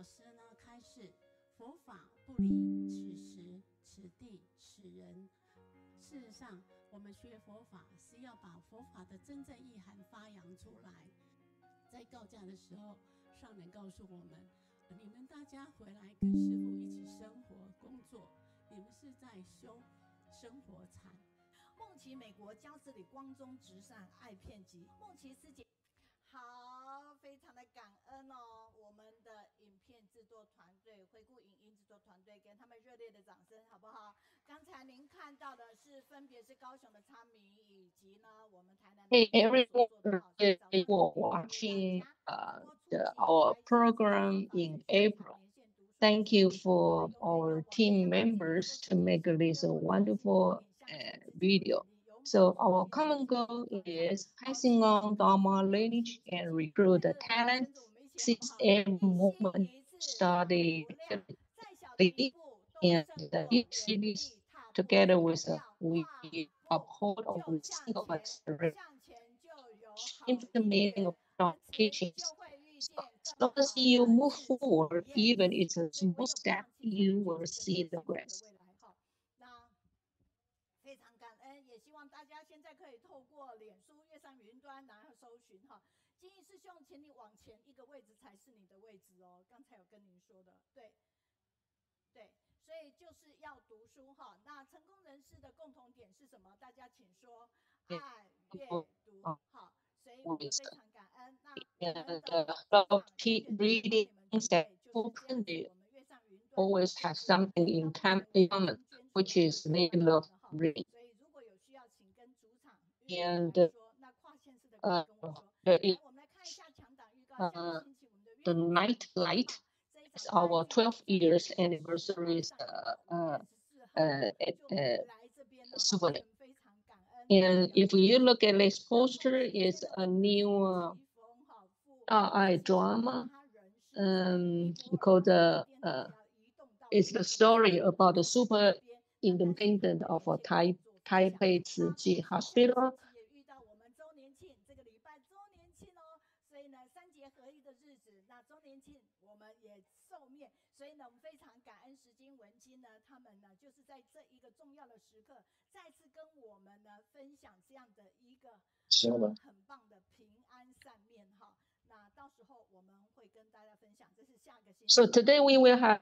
师呢开示佛法不离此时此地此人。事实上，我们学佛法是要把佛法的真正意涵发扬出来。在告假的时候，上人告诉我们，你们大家回来跟师父一起生活工作，你们是在修生活禅。梦琪美国教子里光宗直善爱遍及，梦琪师姐。好，非常的感恩哦，我们的影片制作团队、回顾影音制作团队，给他们热烈的掌声，好不好？刚才您看到的是，分别是高雄的昌明，以及呢我们台南的 Hey everyone, for watching our program in April. Thank you for our team members to make this a wonderful video. So our common goal is passing on Dharma lineage and recruit the talent, seize every moment, study and the big cities together with we uphold our single acceleration into the meaning of our teachings. As long as you move forward, even it's a small step, you will see the rest. 非常感恩，也希望大家现在可以透过脸书月上云端，然后搜寻哈，金义师兄，请你往前一个位置才是你的位置哦。刚才有跟您说的，对，所以就是要读书哈。那成功人士的共同点是什么？大家请说，爱阅读，好，所以我们非常感恩。那keep reading that always have something in common, which is they love reading. And the night light is our 12 years anniversary souvenir. And if you look at this poster, it's a new drama. Because it's the story about the super independent of a Taipei Tzu Hospital. So today we will have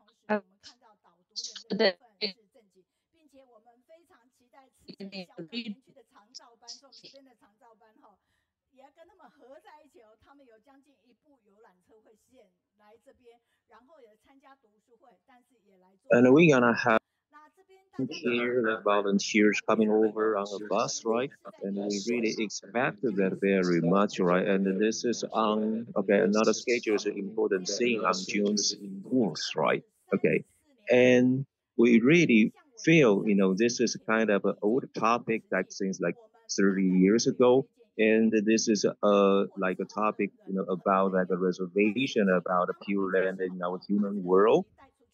and we're gonna have here the volunteers coming over on the bus, right? And we really expect that very much, right? And this is on another schedule is an important thing on June 4th, right? Okay, and we really feel this is kind of an old topic like since like 30 years ago. And this is like a topic about like a reservation about a pure land in our human world.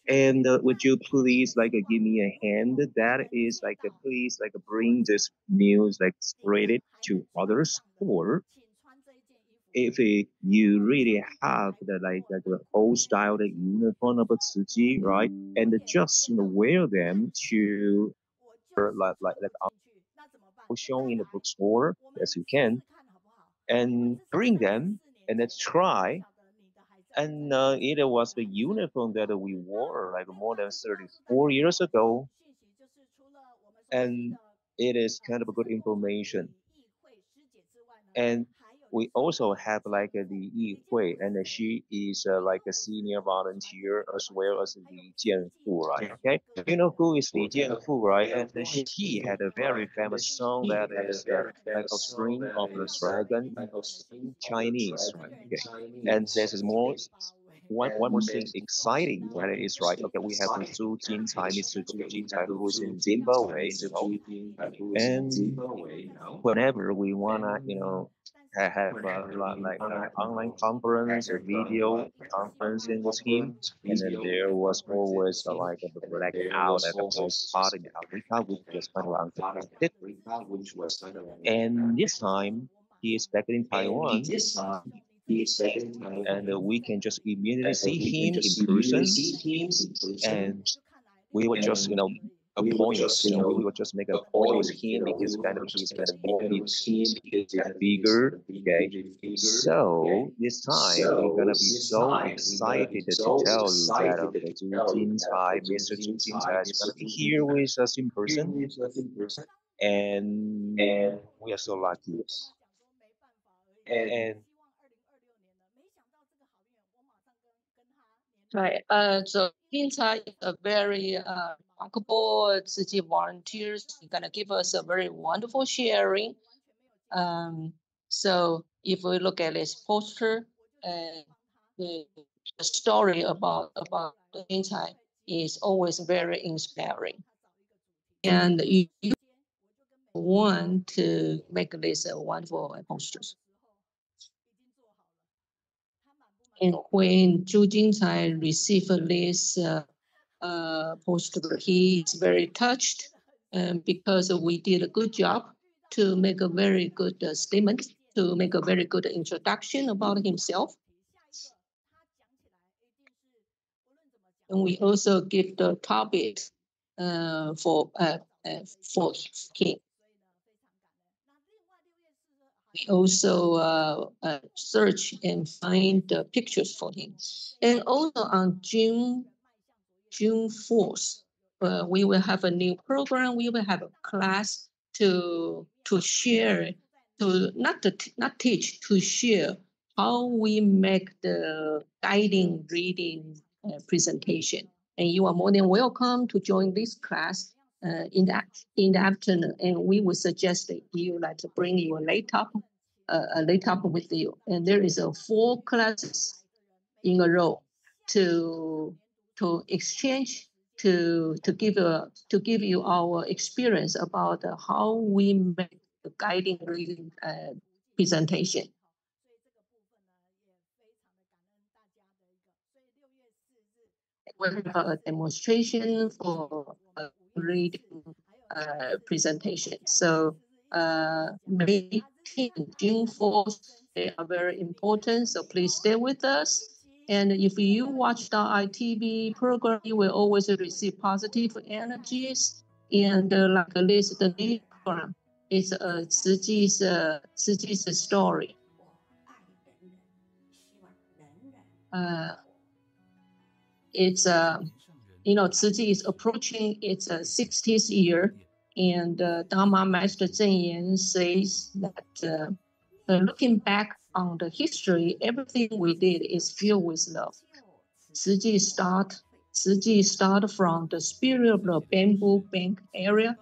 And would you please like give me a hand? That is like please like bring this news like spread it to others, or if you really have the old style the uniform of a Tzu, right, and just wear them to like Kaohsiung in the bookstore as you can, and bring them and let's try. And it was the uniform that we wore like more than 34 years ago. And it is kind of a good information. And we also have like the Yi Hui, and she is like a senior volunteer as well as the Jianfu, right? Okay, you know who is the Jianfu, right? And she had a very famous song that is like a string of the dragon in Chinese, right? Okay, and this is more. One more thing exciting, right, is right. Okay, we have the Zhu Jincai, Mr. Zhu Jincai, who is in Zimbabwe, and whenever we wanna, have like online conference or video conferencing with him, and then there was always like a blackout at the post part in Africa, which was kind of unexpected. And this time he is back in Taiwan. and we can just immediately see him in person, and we would just, appoint, we would just make an appointment with him because he's gonna be bigger. Okay, so this time we're gonna be so excited to tell you that Mr. Zhu Jintai is gonna be here with us in person, and we are so lucky. And Right. So Pinta is a very remarkable city volunteers. He's gonna give us a very wonderful sharing. So if we look at this poster, the story about Pinta is always very inspiring, and you want to make this a wonderful posters. And when Zhu Jingcai received this poster, he is very touched because we did a good job to make a very good statement, to make a very good introduction about himself. And we also give the topic for him. We also search and find the pictures for him. And also on June 4th, we will have a new program. We will have a class to share, to not teach, to share how we make the guiding reading presentation. And you are more than welcome to join this class in the afternoon. And we would suggest that you like to bring your laptop with you. And there is 4 classes in a row to exchange, to give you our experience about how we make the guiding reading presentation. We have a demonstration for reading presentation. So May 10th, June 4th, they are very important. So please stay with us. And if you watch the ITV program, you will always receive positive energies. And like this, the new program is Zi Ji's story. It's Zi Ji is approaching its 60th year, and Dharma Master Zheng Yan says that looking back on the history, everything we did is filled with love. Zi Ji start from the spirit of the bamboo bank area,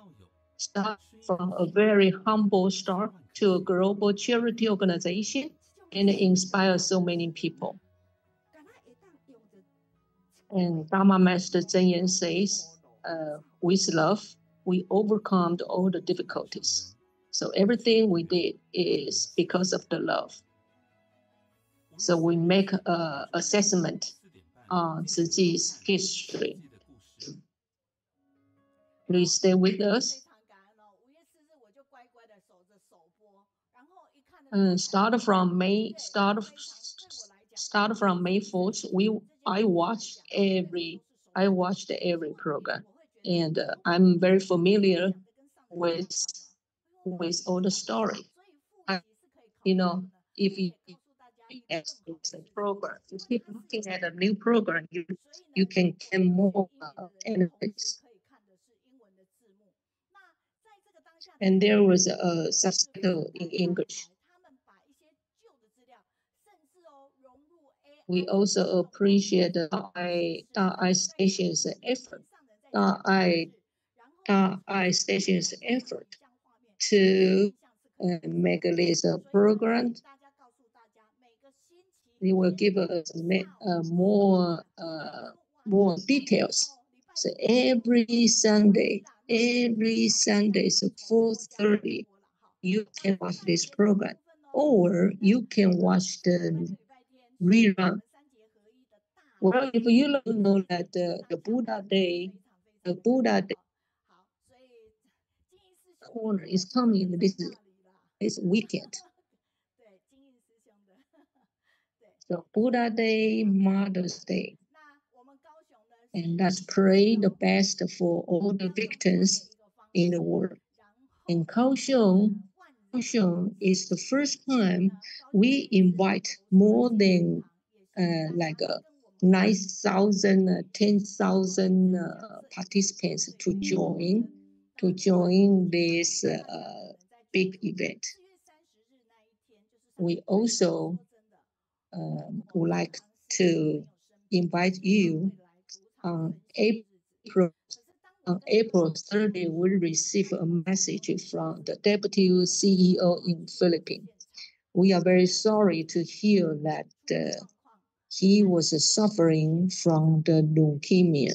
start from a very humble start to a global charity organization, and inspire so many people. And Dharma Master Zheng Yan says, with love, we overcome all the difficulties. So everything we did is because of the love. So we make an assessment on Zi Ji's history. Please stay with us. Start from May 4th. I watched every program, and I'm very familiar with all the story. If you as the program, you keep looking at a new program, you can get more energies. And there was a subtitle in English. We also appreciate the I Station's effort. I Station's effort to make this program. They will give us more details. So every Sunday, so 4:30, you can watch this program, or you can watch the rerun. Well, if you don't know that the Buddha Day corner is coming this weekend. the Buddha Day, Mother's Day. And let's pray the best for all the victims in the world. In Kaohsiung is the first time we invite more than 9,000, 10,000 participants to join this big event. We also would like to invite you on April 30, we'll receive a message from the Deputy CEO in Philippines. We are very sorry to hear that he was suffering from the leukemia.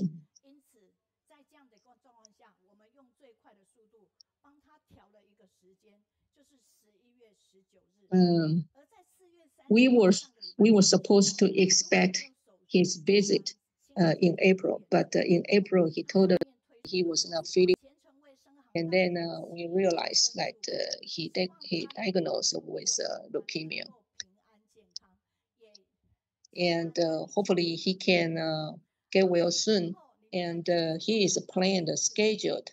We were supposed to expect his visit in April, but in April he told us he was not feeling, and then we realized that he diagnosed with leukemia, and hopefully he can get well soon. And he is planned, scheduled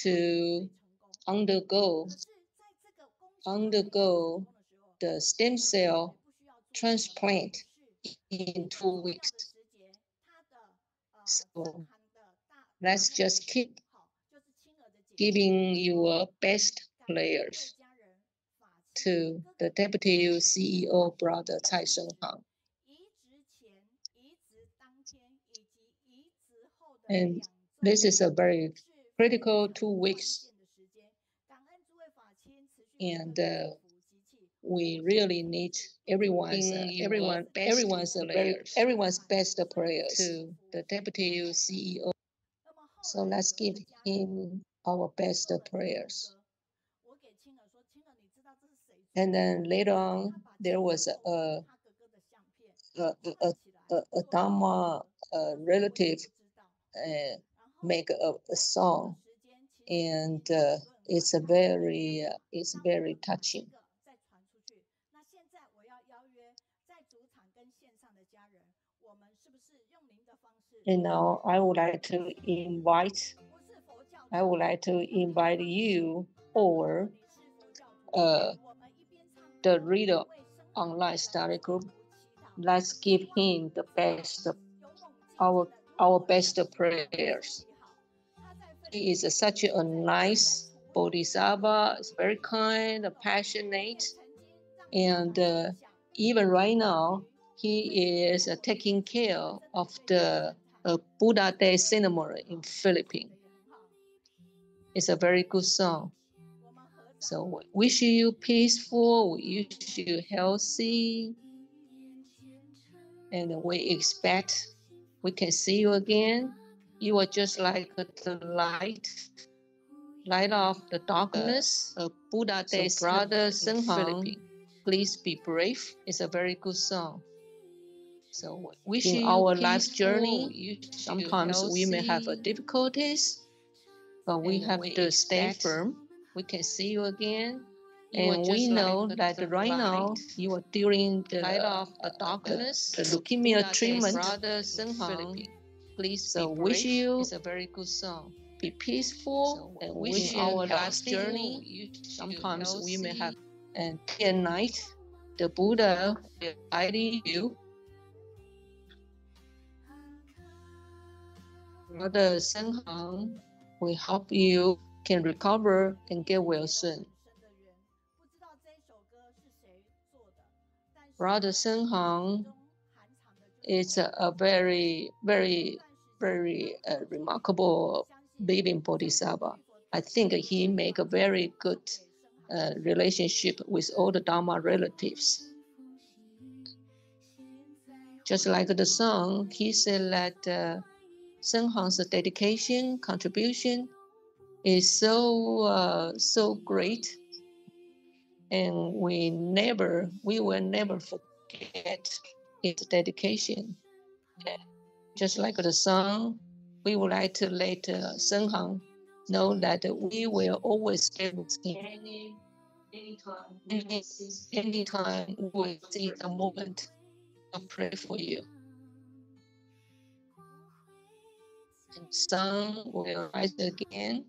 to undergo the stem cell transplant in 2 weeks. So let's just keep giving your best players to the Deputy CEO, Brother Huang. And this is a very critical 2 weeks. And we really need everyone's best prayers to the Deputy CEO. So let's give him our best prayers. And then later on, there was a Dharma relative make a song, and it's very touching. And now I would like to invite you or the Reader Online Study Group. Let's give him the best, our best prayers. He is such a nice Bodhisattva. Is very kind, passionate, and even right now he is taking care of the Buddha Day ceremony in Philippines. It's a very good song. So wish you peaceful, wish you healthy, and we expect we can see you again. You are just like the light of the darkness of Buddha Day. So Brother Zhang, please be brave. It's a very good song. So in our life journey, sometimes we may have difficulties, but we have to stay firm. We can see you again. And we know that right now you are during the light of the darkness, the leukemia treatment. Brother Zhang, please so wish you. It's a very good song. Be peaceful, and wish you our life journey. Sometimes we may have, and day and night, the Buddha will guide you. Brother Zhang, we hope you can recover and get well soon. Brother Zhang is a very, very, very remarkable living Bodhisattva. I think he make a very good relationship with all the Dharma relatives. Just like the song, he said that Zhenghang's dedication, contribution is so great, and we will never forget his dedication. And just like the song, we would like to let Zhenghang know that we will always stay with him. Anytime we will see the moment, I pray for you. And sun will rise again.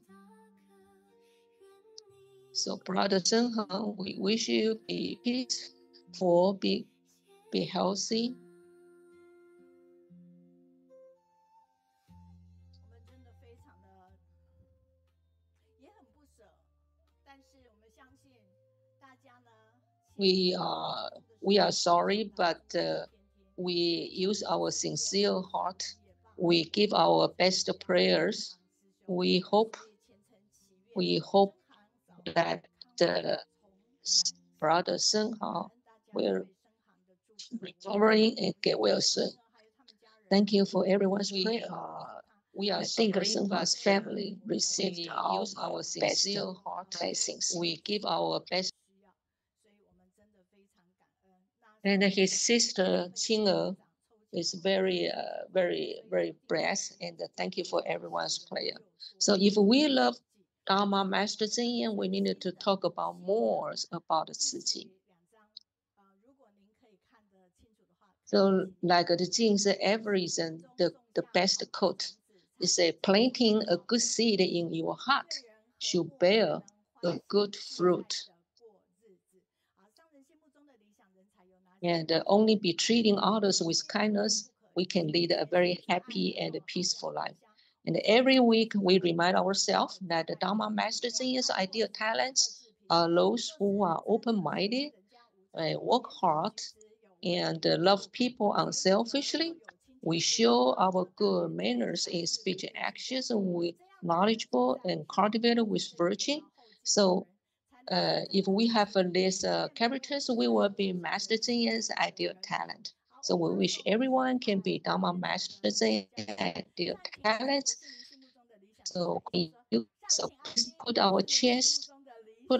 So, Brother Zhang, we wish you be peaceful, be healthy. 我们真的非常的也很不舍，但是我们相信大家呢。We are sorry, but we use our sincere heart. We give our best prayers. We hope that the brother Changhua will recovering and get well soon. Thank you for everyone's prayer. I think Chengte's family received our best blessings. We give our best. And his sister Qing'e is very, very blessed. And thank you for everyone's prayer. So if we love Dharma Master Zheng, we need to talk about more about the Tzu. So like the Jing said, every reason, the best quote is planting a good seed in your heart should bear a good fruit. And only be treating others with kindness, we can lead a very happy and peaceful life. And every week we remind ourselves that the Dharma Master Zheng's ideal talents are those who are open-minded, work hard, and love people unselfishly. We show our good manners in speech and actions, and we knowledgeable and cultivated with virtue. So if we have these characters, we will be Master Zheng's ideal talent. So we wish everyone can be Dharma Master Zheng's ideal talent. So please put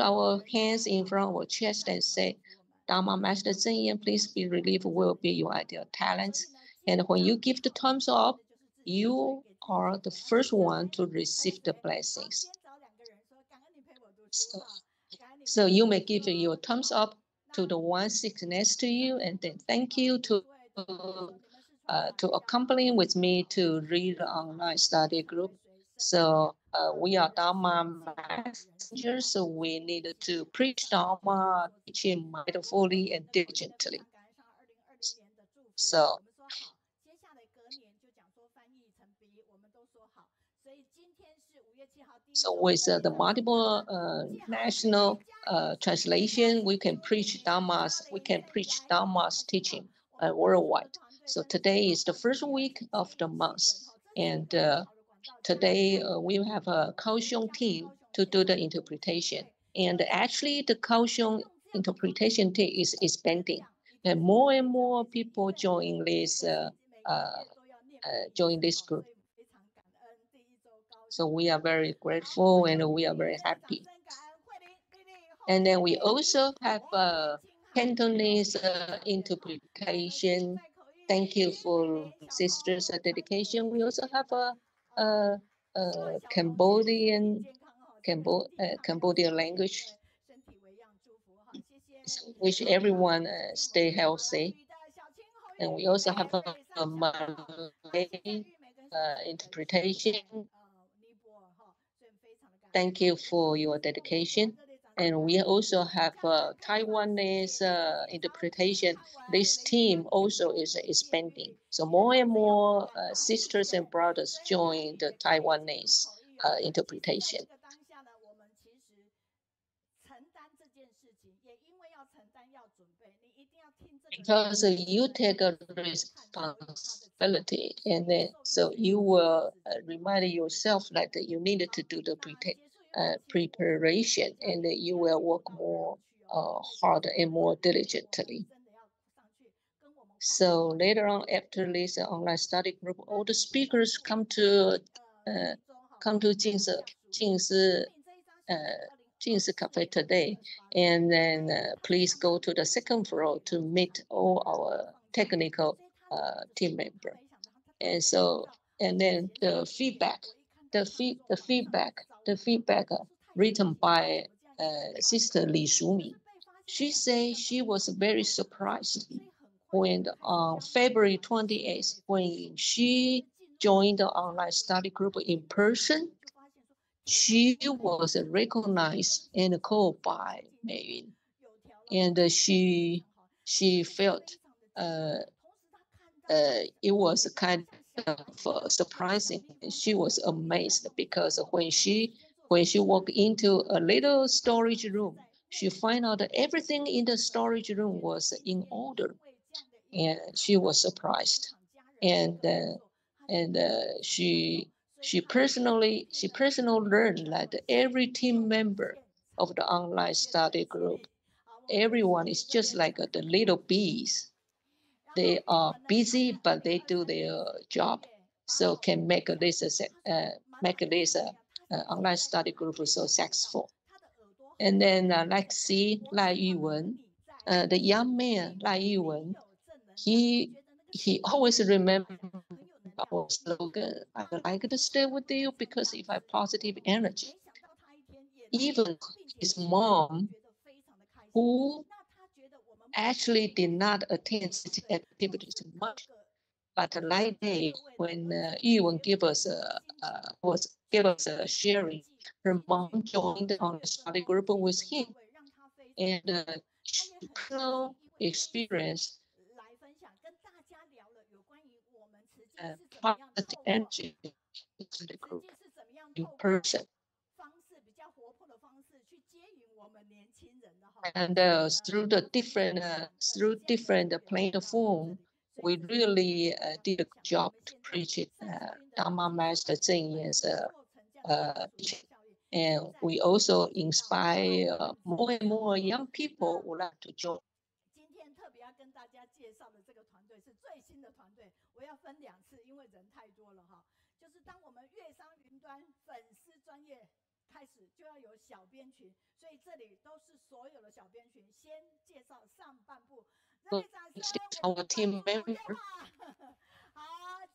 our hands in front of our chest and say, Dharma Master Zheng, please be relieved, will be your ideal talents. And when you give the thumbs up, you are the first one to receive the blessings. So you may give your thumbs up to the one sitting next to you, and then thank you to accompany with me to read the online study group. So we are Dharma messengers, so we need to preach Dharma, teaching mindfully and diligently. So with the multiple national translation, we can preach Dharma's teaching worldwide. So today is the first week of the month, and today we have a Kaohsiung team to do the interpretation. And actually, the Kaohsiung interpretation team is expanding, and more people join this group. So we are very grateful and we are very happy. And then we also have Cantonese interpretation. Thank you for sisters' dedication. We also have a Cambodian language. So wish everyone stay healthy. And we also have a Malay interpretation. Thank you for your dedication. And we also have Taiwanese interpretation. This team also is expanding. So more and more sisters and brothers join the Taiwanese interpretation. Because you take a responsibility, and then so you will remind yourself that you needed to do the preparation, and you will work more harder and more diligently. So later on, after this online study group, all the speakers come to Jing's Cafe today, and then please go to the second floor to meet all our technical team members. And so, and then the feedback written by Sister Li Shumi. She said she was very surprised when on February 28th, when she joined the online study group in person, she was recognized and called by Meiyun, and she felt it was kind of surprising. She was amazed because when she walked into a little storage room, she found out that everything in the storage room was in order, and she was surprised. And she personally learned that every team member of the online study group, everyone is just like the little bees. They are busy, but they do their job, so can make this online study group so successful. And then like see Lai Yuwen, the young man Lai Yuwen, he always remember our slogan, I like to stay with you because you have positive energy. Even his mom, who actually did not attend such activities much, but that day when Yuwen gave us a sharing, her mom joined on the study group with him, and personal experience positive energy into the group in person. And through different platform, we really did a good job to preach it. Dharma Master Zheng Yan's and we also inspire more and more young people would like to join. 今天特别要跟大家介绍的这个团队是最新的团队，我要分2次，因为人太多了哈。就是当我们粤商云端粉丝专业开始，就要有小编群，所以这里都是所有的小编群。先介绍上半部，热烈掌声，我们的team member。好，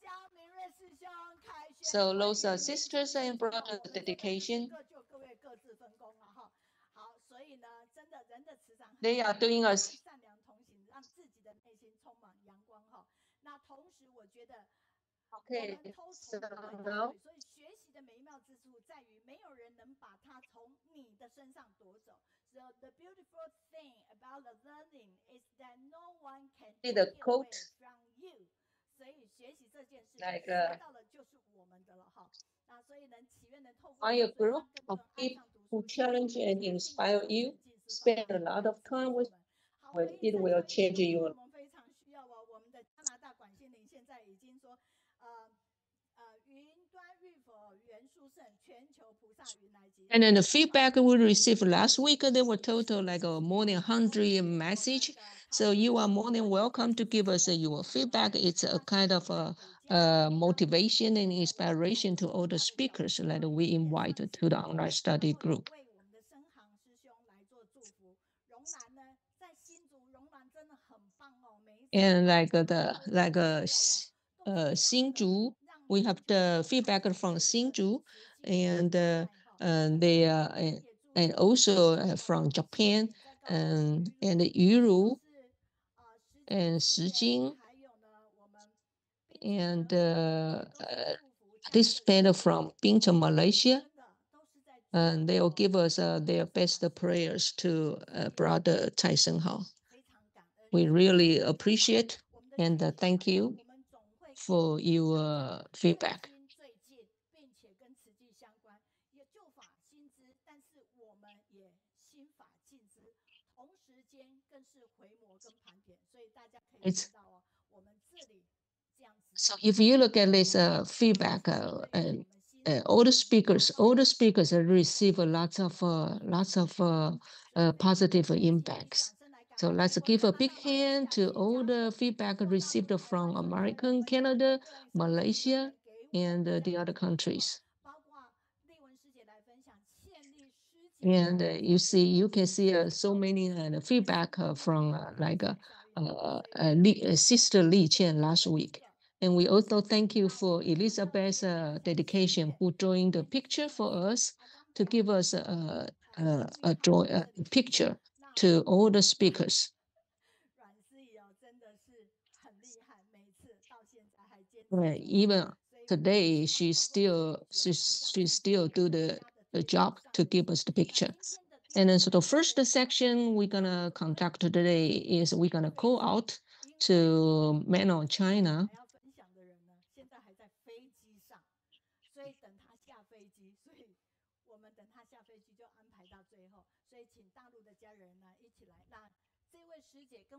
江明瑞师兄、凯旋。So those are sisters and brothers dedication. 就各位各自分工了哈。好，所以呢，真的人的磁场 They are doing us. 善良同行，让自己的内心充满阳光哈。那同时，我觉得。Okay, so now. 所以学习的美妙之处在于，没有人能把它从你的身上夺走。So the beautiful thing about the learning is that no one can take it away from you. 所以学习这件事，学到了就是我们的了哈。那所以能祈愿能透过 Find a group of people who challenge and inspire you. Spend a lot of time with them. It will change your life. 我们非常需要哦，我们的加拿大管心凌现在已经说，云端浴佛元殊胜，全球菩萨云来集。And then the feedback we received last week, they were total like more than 100 message. So you are more than welcome to give us your feedback. It's a kind of motivation and inspiration to all the speakers that we invite to the online study group. And Hsinchu, we have the feedback from Hsinchu, and they and also from Japan and Yuru and Shijing and participant from Bintan, Malaysia. And they will give us their best prayers to Brother Cai Senghao. We really appreciate and thank you for your feedback. So if you look at this feedback, all the speakers receive lots of positive impacts. So let's give a big hand to all the feedback received from American, Canada, Malaysia, and the other countries. And you can see so many feedback from Sister Li Qian last week. And we also thank you for Elizabeth's dedication, who joined the picture for us to give us a picture to all the speakers. even today, she still do the job to give us the picture. And then so the first section we're gonna conduct today is we're gonna go out to mainland China.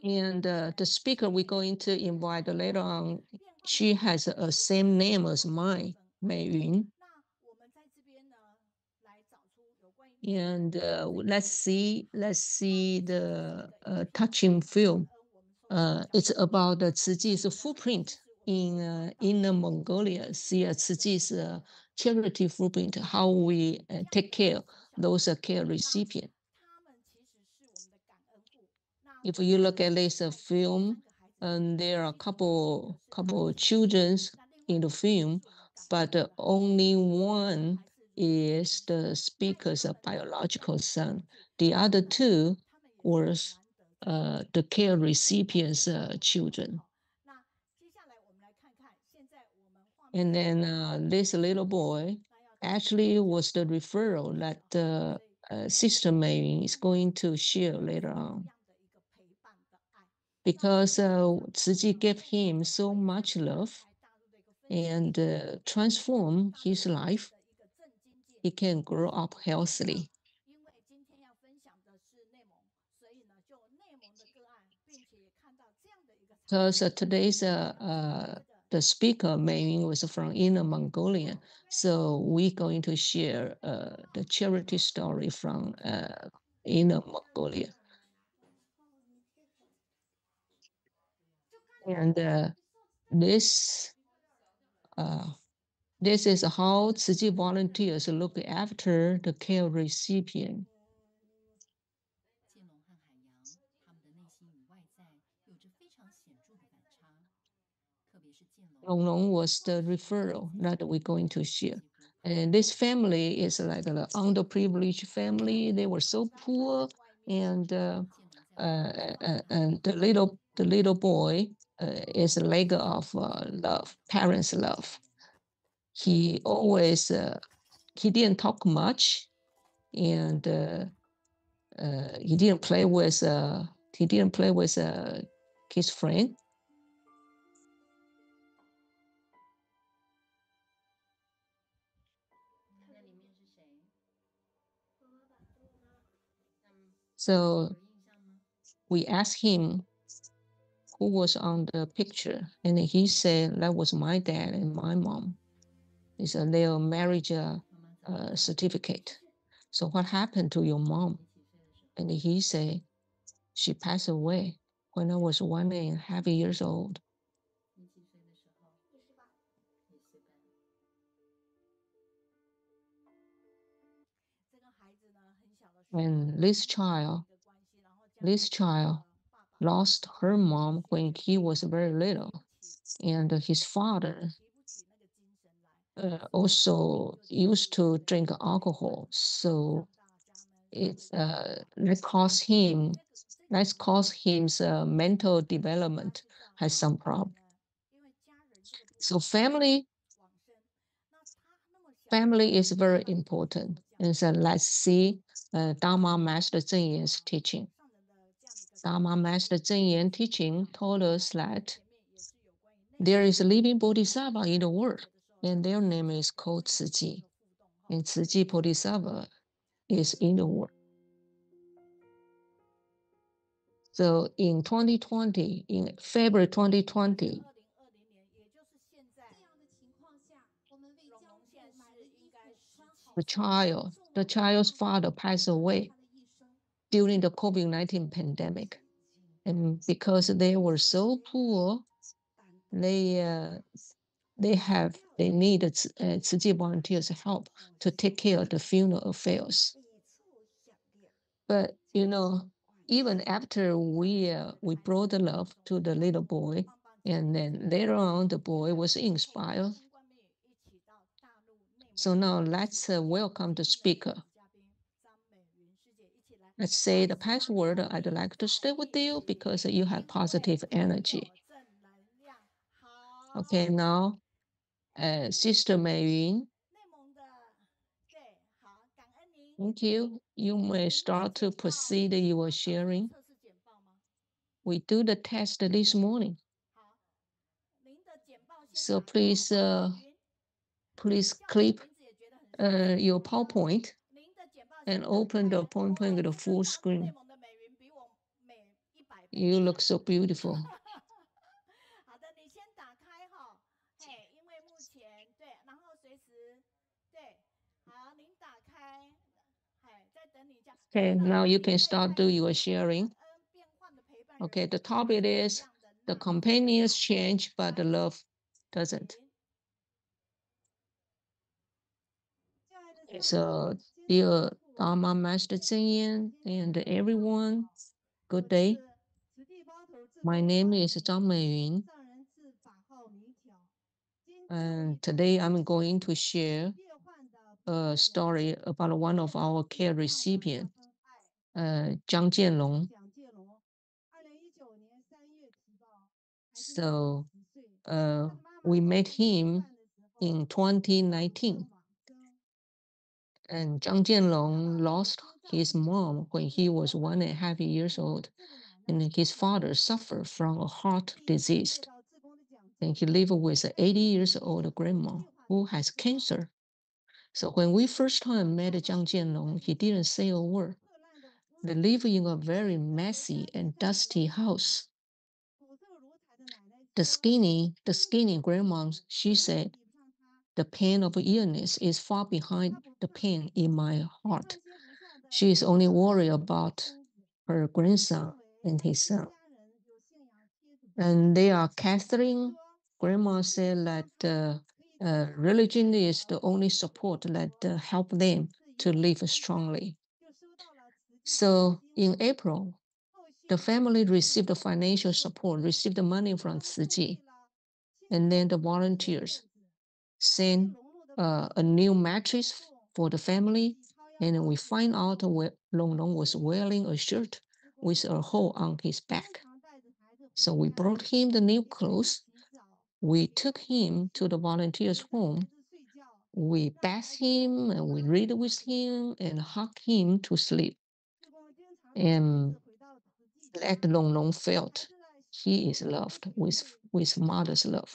And the speaker we're going to invite later on, she has a same name as mine, Meiyun. And let's see the touching film. It's about the Ciji's footprint in Inner Mongolia. See Ciji's charity footprint, how we take care those care recipients. If you look at this film, and there are a couple children in the film, but only one is the speaker's biological son. The other two was the care recipient's children. And then this little boy actually was the referral that Sister Meiyun is going to share later on. Because Tzu Chi gave him so much love and transform his life, he can grow up healthily. Because today's the speaker Meiyun was from Inner Mongolia, so we're going to share the charity story from Inner Mongolia. And this is how Tzu Chi volunteers look after the care recipient. Long was the referral that we're going to share. And this family is like an underprivileged family. They were so poor, and the little boy is a leg of love, parents' love. He always he didn't talk much, and he didn't play with his friend. So we asked him who was on the picture, and he said that was my dad and my mom. It's their marriage certificate. So what happened to your mom? And he said, she passed away when I was 1.5 years old. And this child lost her mom when he was very little, and his father also used to drink alcohol. So it's that caused his mental development has some problem. So family is very important. And so let's see Dharma Master Zheng Yan's teaching. Dharma Master Zheng Yan teaching told us that there is a living bodhisattva in the world, and their name is called Tzu Chi. And Tzu Chi Bodhisattva is in the world. So in 2020, in February 2020, the child's father passed away during the COVID-19 pandemic. And because they were so poor, they needed Tzu Chi volunteers' help to take care of the funeral affairs. But even after we brought the love to the little boy, and then later on the boy was inspired. So now let's welcome the speaker. Let's say the password. I'd like to stay with you because you have positive energy. Okay, now Sister Meiyun. Thank you. You may start to proceed your sharing. We do the test this morning. So please click your PowerPoint and open the PowerPoint to the full screen. You look so beautiful. 好的，你先打开哈，嘿，因为目前对，然后随时对，好，您打开，嘿，再等你一下。Okay, now you can start do your sharing. Okay, the topic is the companions change, but the love doesn't. So, dear Dharma Master Zheng and everyone, good day. My name is Zhang Meiyun. And today I'm going to share a story about one of our care recipients, Zhang Jianlong. So we met him in 2019. And Zhang Jianlong lost his mom when he was 1.5 years old, and his father suffered from a heart disease. And he lived with an 80 years old grandma who has cancer. So when we first time met Zhang Jianlong, he didn't say a word. They live in a very messy and dusty house. The skinny grandma, she said, the pain of illness is far behind the pain in my heart. She is only worried about her grandson and his son. And they are Catholic. Grandma said that religion is the only support that help them to live strongly. So in April, the family received financial support, received the money from Tzu Ji, and then the volunteers sent a new mattress for the family, and we find out where Long Long was wearing a shirt with a hole on his back. So we brought him the new clothes. We took him to the volunteers' home. We bathed him, and we read with him, and hugged him to sleep. And let Long Long felt he is loved with mother's love.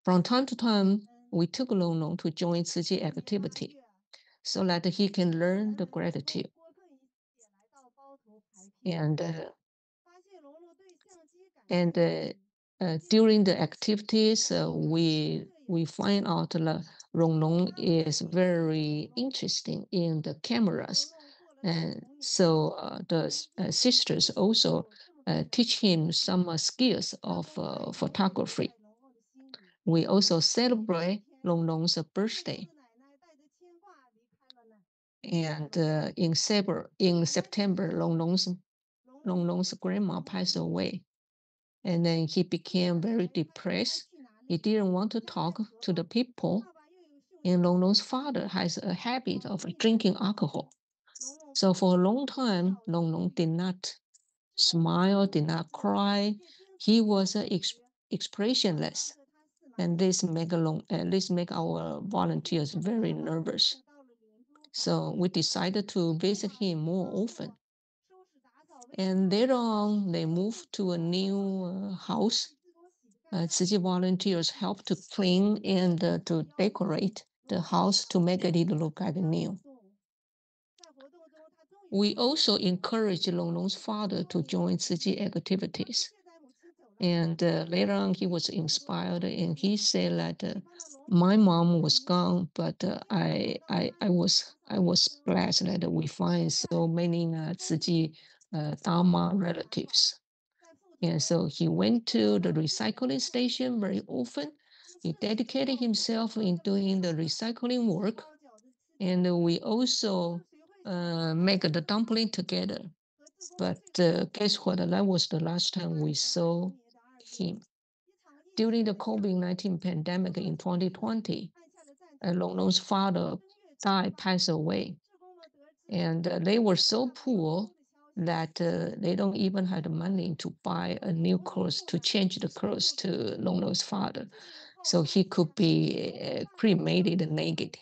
From time to time, we took Long Long to join Tzu Ji activity so that he can learn the gratitude. And during the activities, we find out that Long Long is very interesting in the cameras. And so the sisters also teach him some skills of photography. We also celebrate Long Long's birthday. And in September, Long Long's grandma passed away. And then he became very depressed. He didn't want to talk to the people. And Long Long's father has a habit of drinking alcohol. So for a long time, Long Long did not smile, did not cry. He was expressionless. And this make our volunteers very nervous. So we decided to visit him more often. And later on, they moved to a new house. Tzu Ji volunteers helped to clean and to decorate the house to make it look like new. We also encouraged Long Long's father to join Tzu Ji activities. And later on, he was inspired, and he said that my mom was gone, but I was blessed that we find so many Tzu Ji Dharma relatives. And so he went to the recycling station very often. He dedicated himself in doing the recycling work. And we also make the dumpling together. But guess what? That was the last time we saw him. During the COVID-19 pandemic in 2020, Long Long's father passed away. And they were so poor that they don't even have the money to buy a new clothes, to change the clothes to Long Long's father. so he could be cremated naked.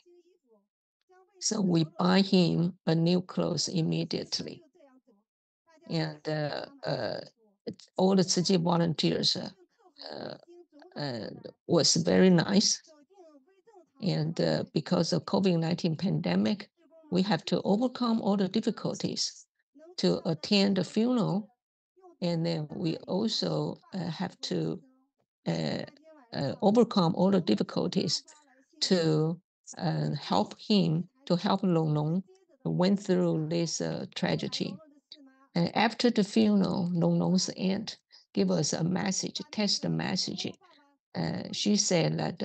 So we buy him a new clothes immediately. And all the Tzu Chi volunteers was very nice. And because of COVID-19 pandemic, we have to overcome all the difficulties to attend the funeral. And then we also have to overcome all the difficulties to help him, to help Long Long went through this tragedy. And after the funeral, Long Long's aunt gave us a message, text message. She said that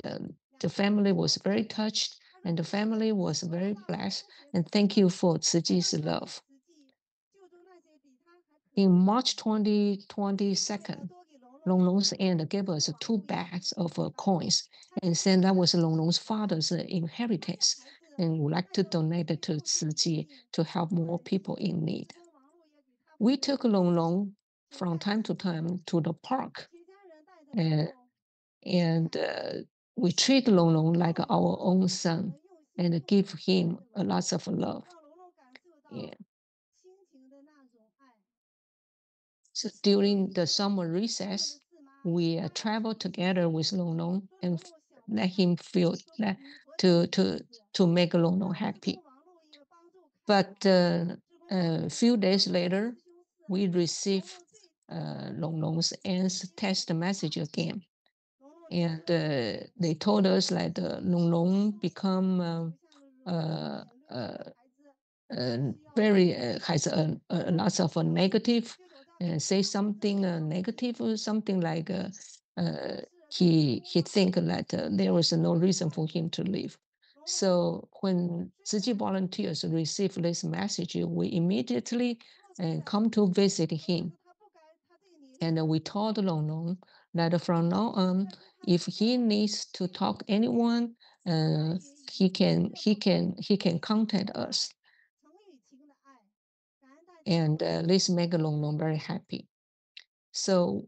the family was very touched and the family was very blessed, and thank you for Tzu Chi's love. In March 2022, Long Long's aunt gave us 2 bags of coins and said that was Long Long's father's inheritance, and would like to donate it to Tzu Chi to help more people in need. We took Long Long from time to time to the park, and we treat Long Long like our own son and give him a lot of love. Yeah. So during the summer recess, we traveled together with Long Long and let him feel that to make Long Long happy. But a few days later, we received Long Long's aunt's text message again. And they told us that Long Long become very has a lots of negative, say something negative, something like he think that there was no reason for him to live. So when Tzu Chi volunteers received this message, we immediately come to visit him. And we told Long Long that from now on, if he needs to talk anyone, he can contact us. And this make Long Long very happy. So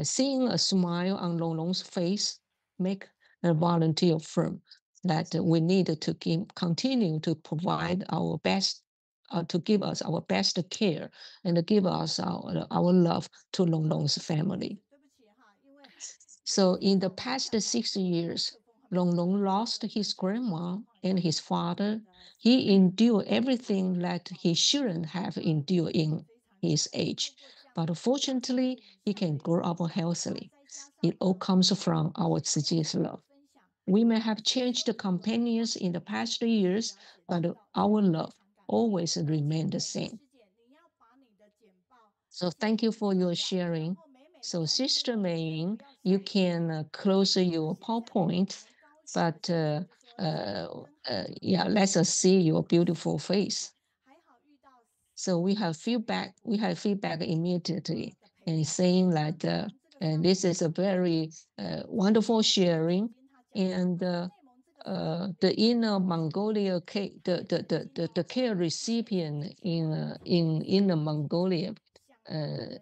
seeing a smile on Long Long's face make a volunteer firm that we need to continue to provide our best, to give us our best care and give us our love to Long Long's family. So in the past 6 years, Long Long lost his grandma and his father. He endured everything that he shouldn't have endured in his age. But fortunately, he can grow up healthily. It all comes from our Tzu Chi's love. We may have changed the companions in the past years, but our love always remained the same. So thank you for your sharing. So Sister Meiyun, you can close your PowerPoint, but yeah, let us see your beautiful face. So we have feedback immediately and saying that this is a very wonderful sharing, and the Inner Mongolia the care recipient in the Mongolia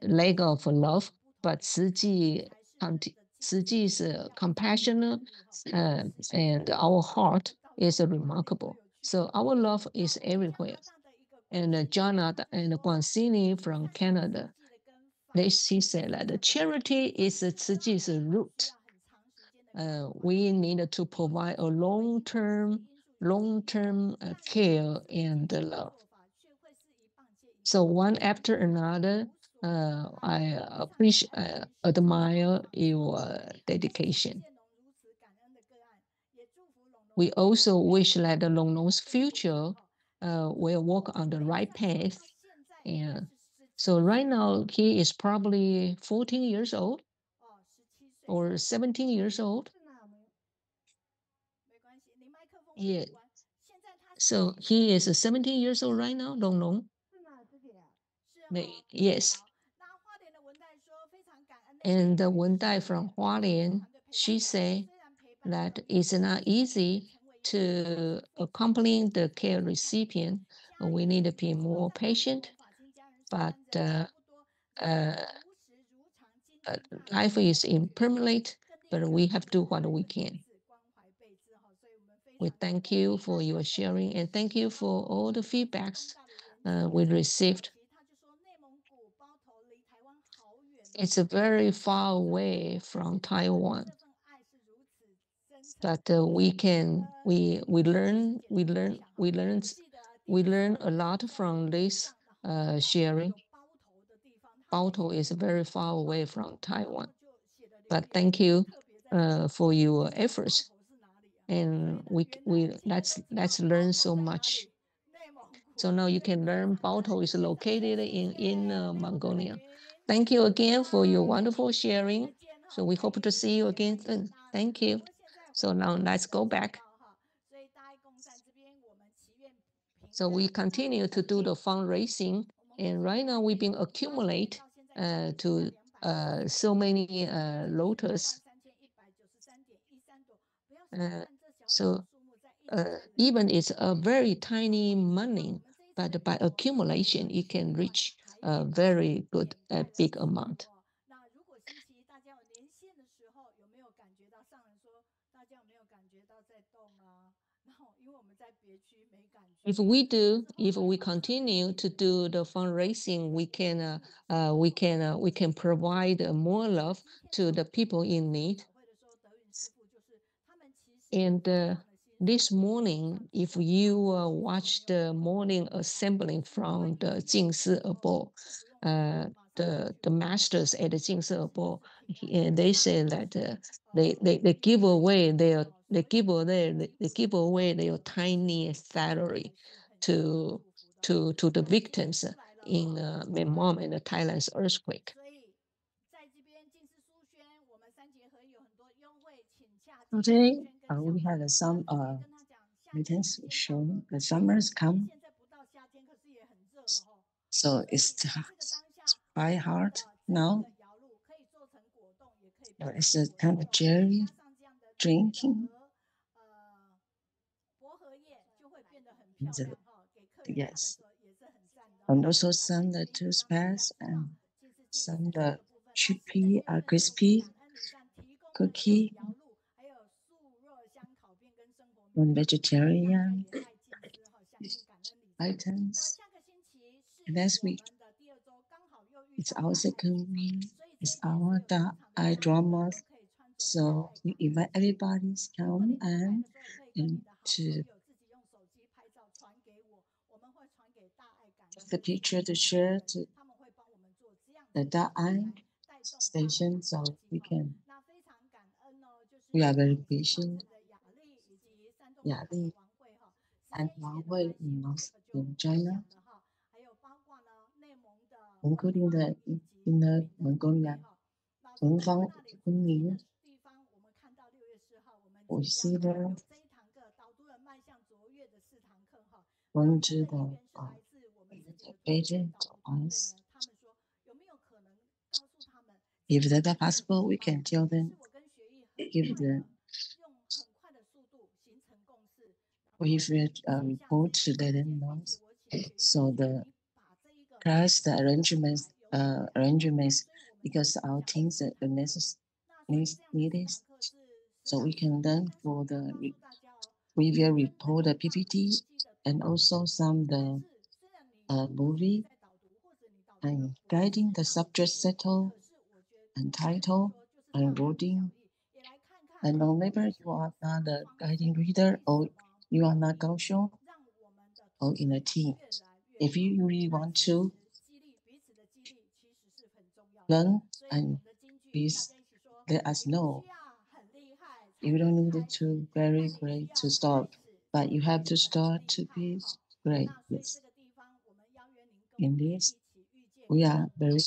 leg of love, but Tzu Chi's compassionate and our heart is remarkable. So our love is everywhere. And Jonathan and Guansini from Canada, he said that the charity is Tzu Chi's root. We need to provide a long-term care and love. So one after another, I admire your dedication. We also wish that the Long Long's future will walk on the right path. And so right now he is probably 14 years old or 17 years old. Yeah. So he is 17 years old right now, Long Long. Yes. And the Wendai from Hualien, she said that it's not easy to accompany the care recipient. We need to be more patient, but life is impermanent, but we have to do what we can. We thank you for your sharing and thank you for all the feedbacks we received. It's very far away from Taiwan, but we learn a lot from this sharing. Baotou is very far away from Taiwan, but thank you for your efforts, and let's learn so much. So now you can learn Baotou is located in Mongolia. Thank you again for your wonderful sharing. So we hope to see you again soon. Thank you. So now let's go back. So we continue to do the fundraising, and right now we've been accumulate to so many lotus. So even it's a very tiny money, but by accumulation, it can reach a very good, big amount. If we continue to do the fundraising, we can provide more love to the people in need. And this morning, if you watch the morning assembly from the Jingsi above, the masters at the Jingsi above, they say that they give away their tiny salary to the victims in Myanmar and Thailand's earthquake. Today we had some meetings showing the summers come, so it's quite hard now. It's a kind of jelly drinking. Yes, and also some the toothpaste and some the chippy crispy cookie. And vegetarian items. And next week, it's our second week. It's our eye drama. So we invite everybody to come and to take the picture to share to the eye station, so we are very patient. Yixin and Huang in China, including the inner Mongolia, Kunfang, Kunming. We see them going to the Beijing to us. If that's possible, we can tell them, give the brief report to let them know. So the class, the arrangements, because our teams are needed, so we can learn for the review report, the PPT, and also some the movie and guiding the subject settle and title and wording. And whenever you are not a guiding reader or you are not Kaohsiung or in a team, if you really want to learn, and please let us know. You don't need to very great to start, but you have to start to be great. Yes. In this, we are very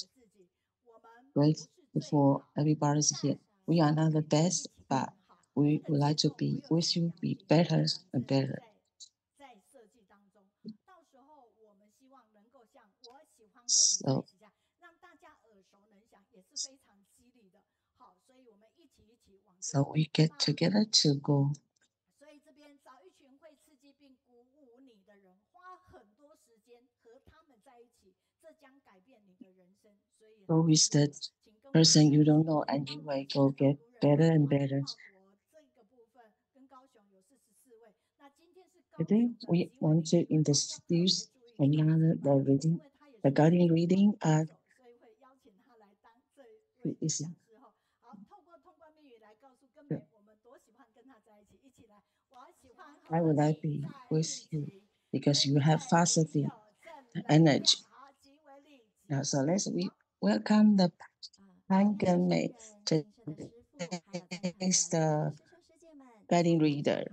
grateful for everybody's here. We are not the best, but we would like to be with you, be better and better. So we get together to go. So with the person you don't know, and you will go get better and better. Today, we want to introduce another the guiding reading at Yixin. I would like to be with you because you have positive energy. Now, so we welcome the Gengmei. Today is the guiding reader.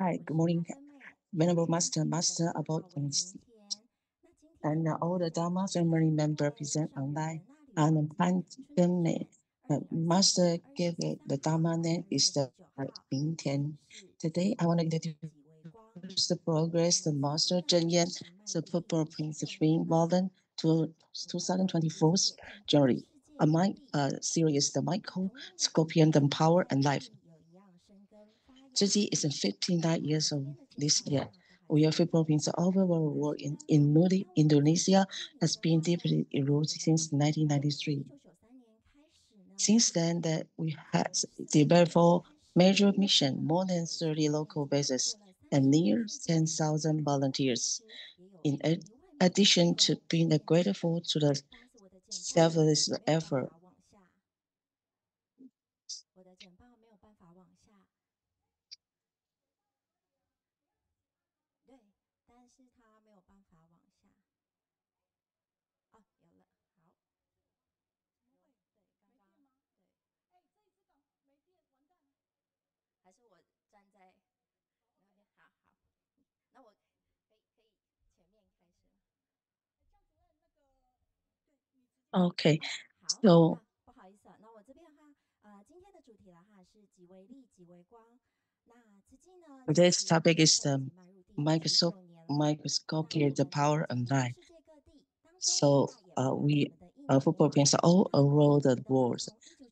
Hi, good morning, Venerable Master about and all the Dharma family members present online. And Gengmei, Master gave it the Dharma name is the Mingtian. Today, I want to introduce the progress the Master Zheng the Purple Prince Spring Walden to 2024 journey. A series the Microscopic the Power and Life. Zhi is 59 years old this year. We are Philippines overall war in Indonesia has been deeply eroded since 1993. Since then, we have developed four major missions, more than 30 local bases, and near 10,000 volunteers. In addition to being grateful to the selfless effort. Okay, so today's topic is the microscopic the power and life. So we Philippines all around the world.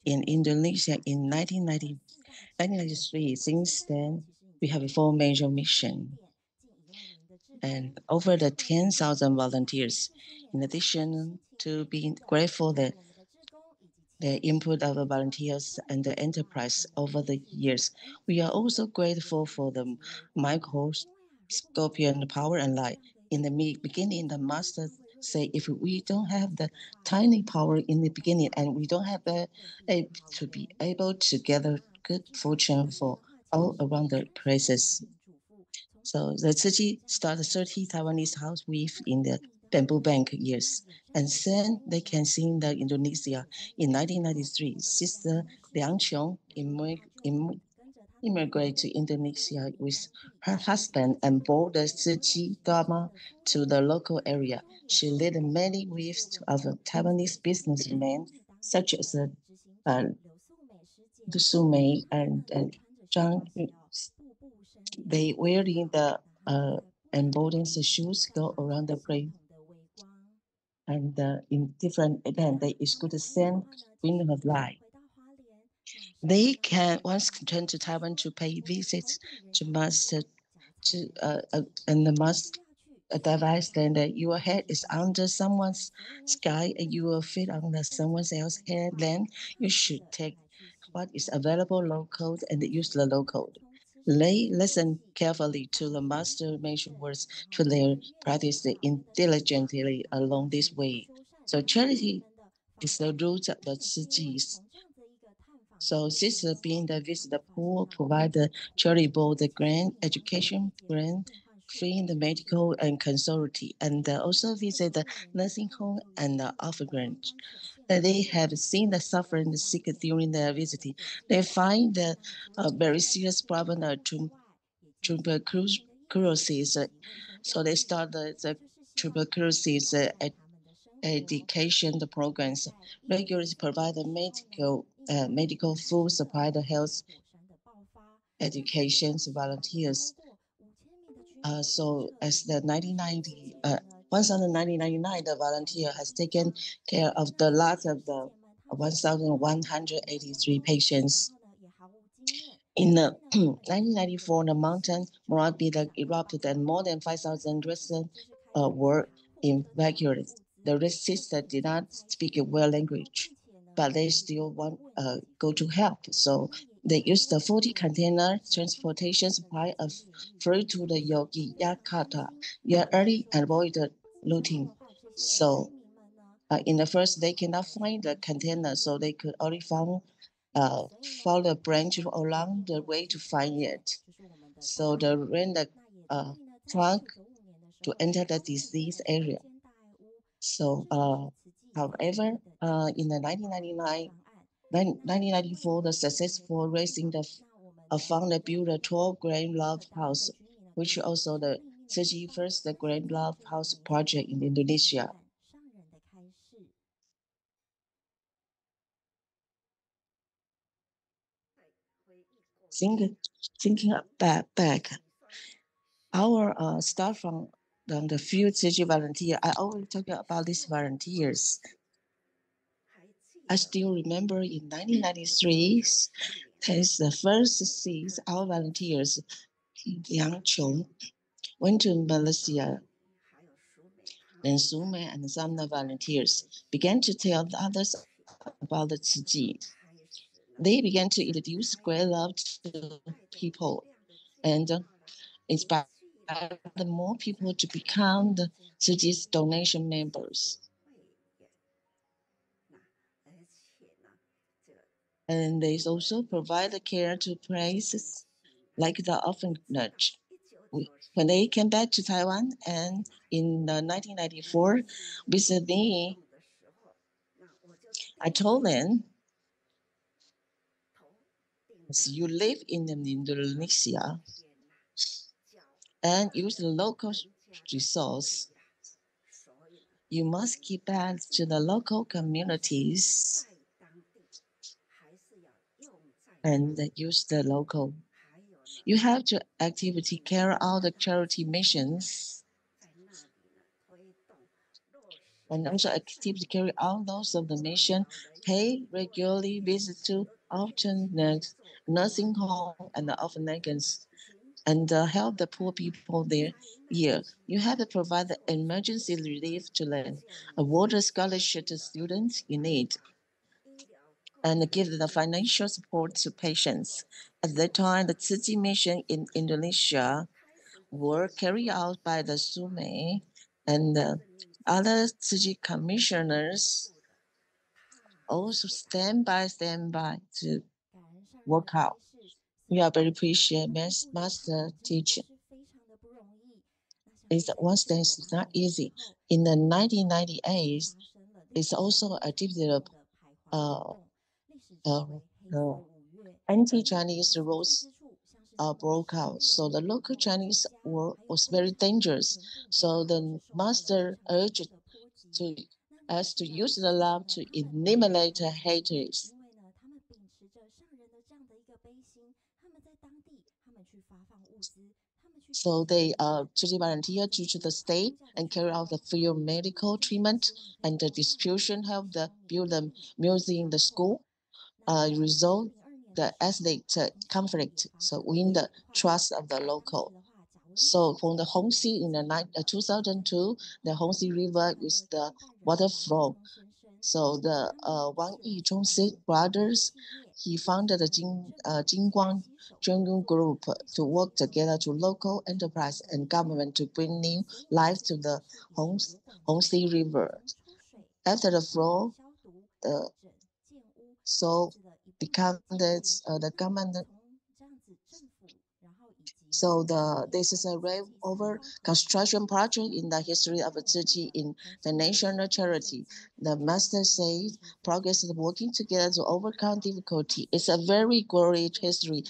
In Indonesia in 1993, since then we have four major missions and over the 10,000 volunteers. In addition to being grateful that the input of the volunteers and the enterprise over the years, we are also grateful for the microscopic power and light. In the beginning, the master say, if we don't have the tiny power in the beginning and we don't have to be able to gather good fortune for all around the places. So the Tzu started 30 Taiwanese house with in the bamboo bank years. And then they can see in the Indonesia in 1993. Sister Liang Qiong immigrated to Indonesia with her husband and brought the Tzu Dharma to the local area. She led many weaves of Taiwanese businessmen such as Du Sumei and Zhang. They wearing the embodied shoes go around the place. And in different events, they exclude the same window of light. They can once return to Taiwan to pay visits to master and the must advise that your head is under someone's sky and your feet on someone else's head. Then you should take what is available local and use the local. They listen carefully to the master major words to their practice diligently along this way. So charity is the root of the Tzu. So sister being the visit the poor, provide the charitable, the grant, education grant, free the medical and consulting, and also visit the nursing home and the orphanage. They have seen the suffering the sick during their visiting. They find the very serious problem of tuberculosis. So they start the tuberculosis education programs, regularly provide the medical food supply, the health education volunteers. So as the 1999, the volunteer has taken care of the lot of the 1,183 patients. In 1994, the mountain Marapi erupted and more than 5,000 residents were evacuated. the sister did not speak a well language, but they still want go to help. So they used the 40 container transportation supply of fruit to the Yogyakarta early and avoided looting. So in the first, they cannot find the container, so they could only follow a branch along the way to find it. So they ran the truck to enter the disease area. So, however, in the 1994, the successful raising found and built a 12 grain love house, which also the 31st grain love house project in Indonesia. Thinking back, our start from the few CG volunteer, I always talk about these volunteers. I still remember in 1993, as the first six our volunteers, Yang Chong, went to Malaysia. Then Sume and some of the volunteers began to tell the others about the Tzu Chi. They began to introduce great love to people and inspire more people to become the Tzu Chi's donation members. And they also provide the care to places like the orphanage. When they came back to Taiwan and in 1994 visit me, I told them, so you live in Indonesia and use the local resource. You must give back to the local communities and use the local. You have to actively carry out the charity missions and also actively carry out those of the mission, pay regularly visit to alternate nursing home and the orphanages, and help the poor people there. Here, you have to provide the emergency relief to them, award a scholarship to students in need, and give the financial support to patients. At that time, the Tzu Chi mission in Indonesia were carried out by the Sume and other Tzu Chi commissioners also stand by to work out. We are very appreciate master teacher. It's one thing is not easy. In the 1998, it's also a developed anti-Chinese rules broke out. So the local Chinese was very dangerous. So the master urged us to use the law to eliminate haters. So they volunteer to the state and carry out the free medical treatment and the distribution, help build the museum in the school, resolve the ethnic conflict, so win the trust of the local. So from the Hongxi in the 2002, the Hongxi River is the water flow. So the Wang Yizhong brothers, he founded the Jingguang Zhengyun Group to work together to local enterprise and government to bring new life to the Hongxi River. After the flow, so become the government. So this is a rare over construction project in the history of Tzu Chi in the national charity. The master said progress is working together to overcome difficulty. It's a very glorious history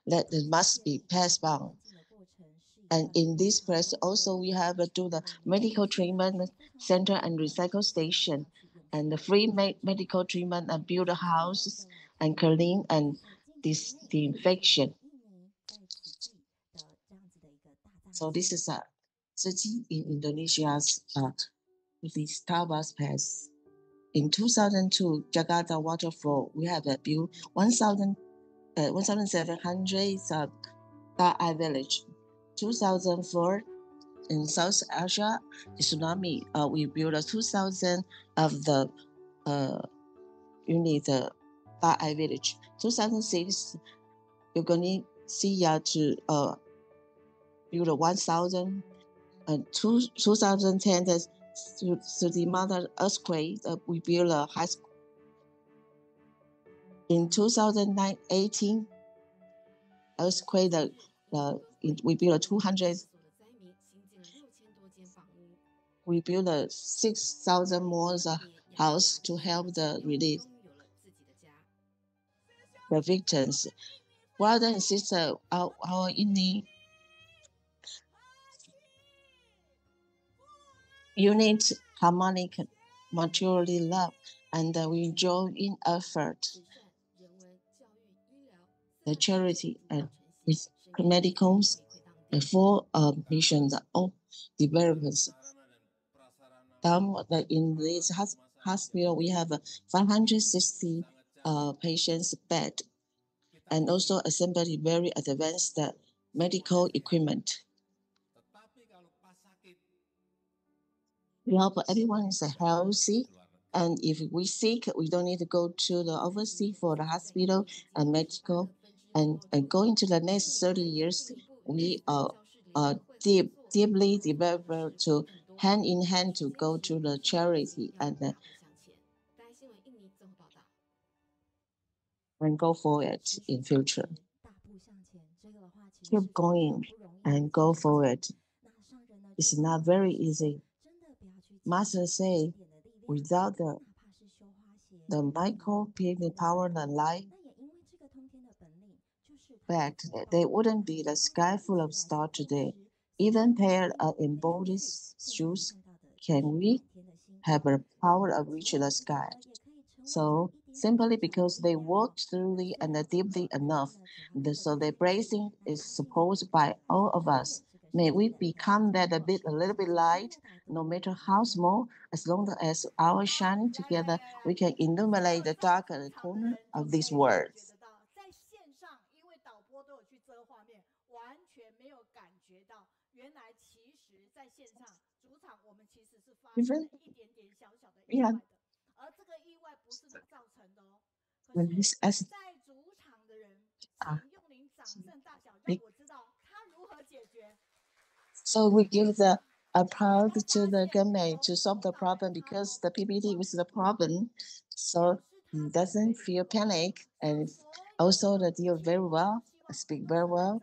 that must be passed on. And in this place also we have do the medical treatment center and recycle station and the free medical treatment and build houses and clean and disinfection. So this is a Tzu Chi in Indonesia's the Starbucks Pass. In 2002, Jakarta waterfall, we have built 1,700 Thai village. 2004, in South Asia, the tsunami, we built 2,000 of the unit Ai village. 2006, you're going to see to build 1,000. 2010, to the mother earthquake, we built a high school. In 2018, earthquake, we built 200. We built a 6,000 more house to help the relief the victims. Brother and sister, our Indian unit harmonic mutually love, and we join in effort. The charity and with medicals, the 4 missions all developers. In this hospital, we have 560 patients bed, and also assembled very advanced medical equipment. We hope everyone is healthy, and if we sick, we don't need to go to the overseas for the hospital and medical. And going to the next 30 years, we are deeply developed to hand in hand to go to the charity and go forward in future. Keep going and go forward. It's not very easy. Master say, without the micro-pivot power and light, but there wouldn't be the sky full of stars today. Even pair of embodied shoes, can we have a power of reaching the sky? So simply because they work thoroughly and deeply enough, so their blessing is supposed by all of us. May we become that a little bit light, no matter how small, as long as our shining together, we can illuminate the darker corner of this world. Even, yeah. So we give the applause to the Gengmei to solve the problem because the PPT was the problem. So he doesn't feel panic, and also the deal very well, speak very well.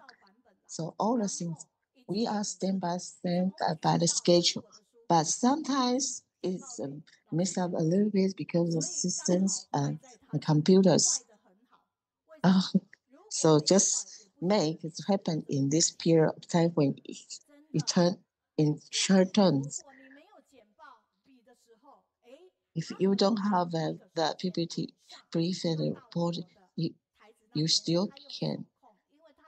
So all the things, we are stand by the schedule, but sometimes it's messed up a little bit because of systems and the computers. So just make it happen in this period of time when it turn in short terms. If you don't have the PPT brief and report, you still can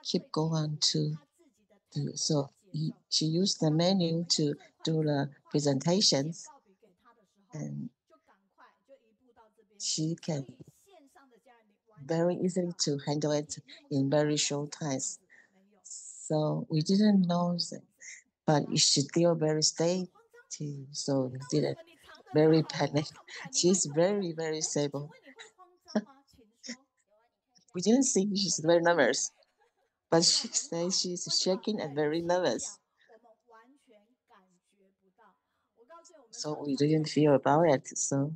keep going to do. So she used the menu to do the presentations, and she can very easily to handle it in very short times. So we didn't know that, but she's still very steady, so we didn't very panic. She's very, very stable. We didn't see she's very nervous, but she says she's shaking and very nervous. So we didn't feel about it. So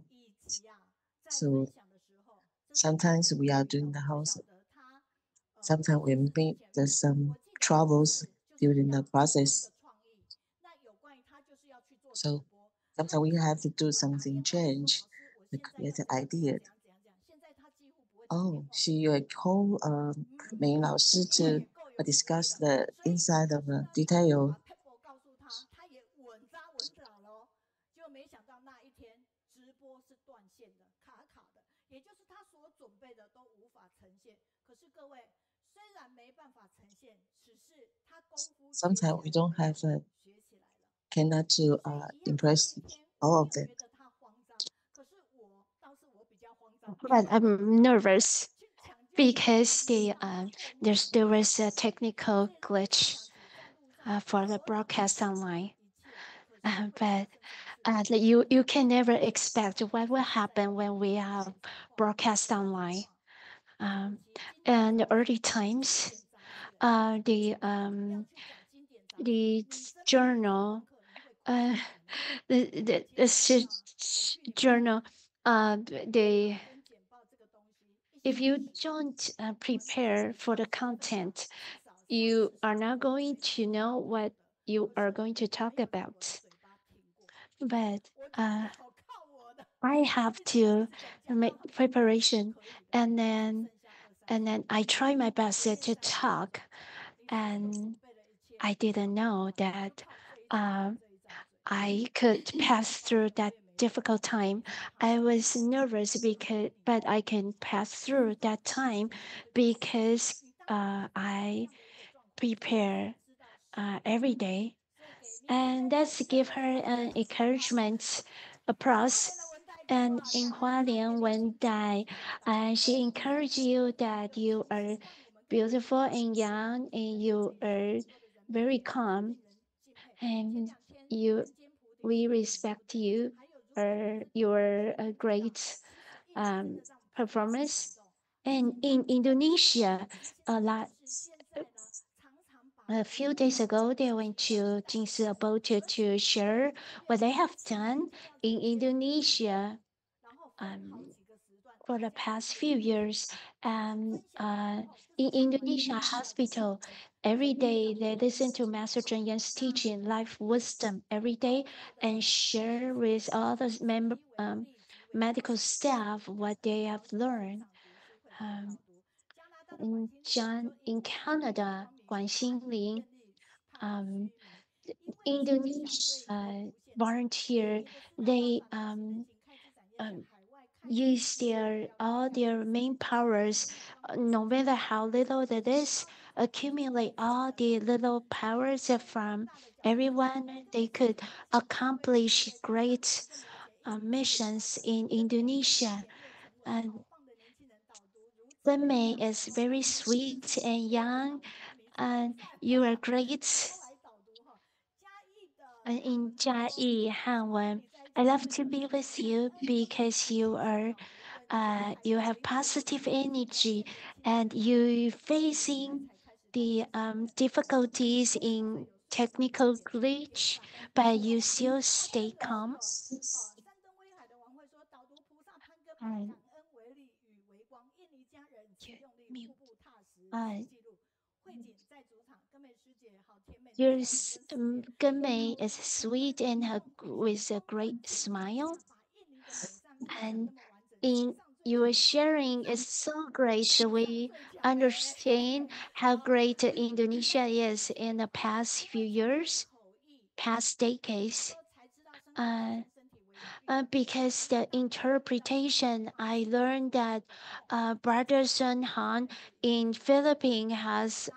sometimes we are doing the house. Sometimes we meet some troubles during the process. So sometimes we have to do something change to create an idea. Oh, she called Meiyun 老师 to discuss the inside of the detail. Sometimes we don't have cannot to impress all of them. But I'm nervous because there was a technical glitch. for the broadcast online. But you can never expect what will happen when we have broadcast online. In the early times, the journal, journal, the if you don't prepare for the content, you are not going to know what you are going to talk about. But I have to make preparation, and then I try my best to talk, and I didn't know that I could pass through that difficult time. I was nervous but I can pass through that time because I prepare every day, and that's give her an encouragement, applause. And in Hualien, when she encouraged you that you are beautiful and young, and you are very calm, and we respect you for your great performance. And in Indonesia, a lot. A few days ago, they went to Jingsi to share what they have done in Indonesia for the past few years. And in Indonesia hospital, every day they listen to Master Zheng Yan's teaching, life wisdom every day, and share with all the medical staff what they have learned. In Canada, Guanxin Indonesia volunteer, they use all their main powers, no matter how little that is, accumulate all the little powers from everyone. They could accomplish great missions in Indonesia. And Gengmei is very sweet and young, and you are great. In Jiayi, Hanwen, I love to be with you because you have positive energy, and you facing the difficulties in technical glitch, but you still stay calm. And Gengmei is sweet and with a great smile. And in your sharing is so great. We understand how great Indonesia is in the past few years, past decades. Because the interpretation, I learned that Brother Sun Han in Philippines has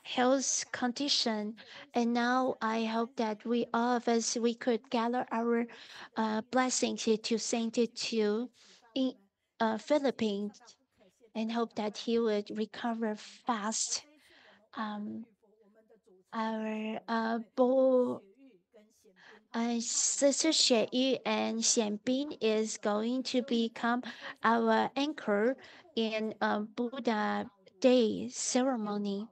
health condition, and now I hope that we all of us we could gather our blessings to send it to in Philippines, and hope that he would recover fast. Our Sister Xie and Xianbin is going to become our anchor in Buddha Day ceremony.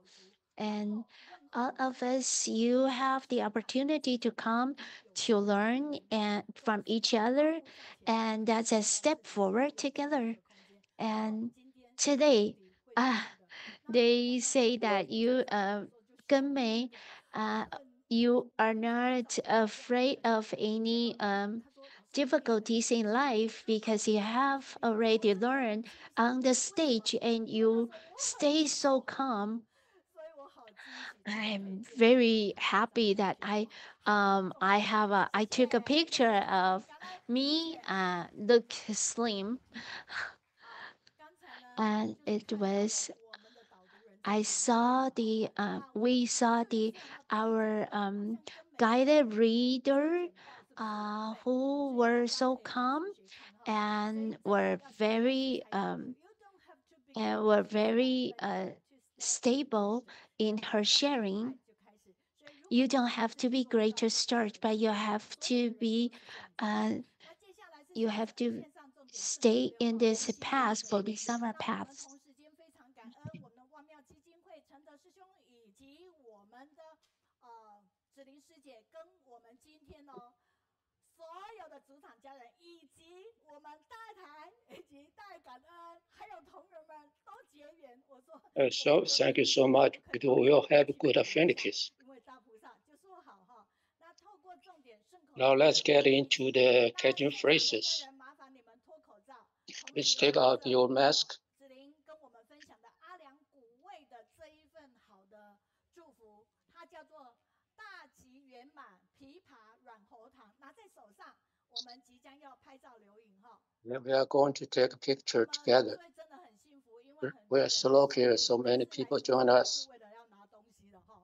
And all of us, you have the opportunity to come to learn and from each other, and that's a step forward together. And today, they say that you, Gengmei, you are not afraid of any difficulties in life because you have already learned on the stage and you stay so calm. I'm very happy that I took a picture of me look slim, and it was we saw our guided reader who were so calm and were very stable in her sharing. You don't have to be great to start, but you have to be, you have to stay in this path for the summer path. 所有的主场家人，以及我们大台以及大感恩，还有同仁们都结缘。我说，So thank you so much. We will have good affinities. 因为大菩萨就说好哈。那透过重点顺口。Now let's get into the catching phrases. 麻烦你们脱口罩。Please take out your mask. 子琳跟我们分享的阿良古味的这一份好的祝福，它叫做大吉圆满，枇杷软喉糖，拿在手上。我们即将要拍照留影哈。We are going to take a picture together. We are so lucky, so many people join us. 为了要拿东西了哈。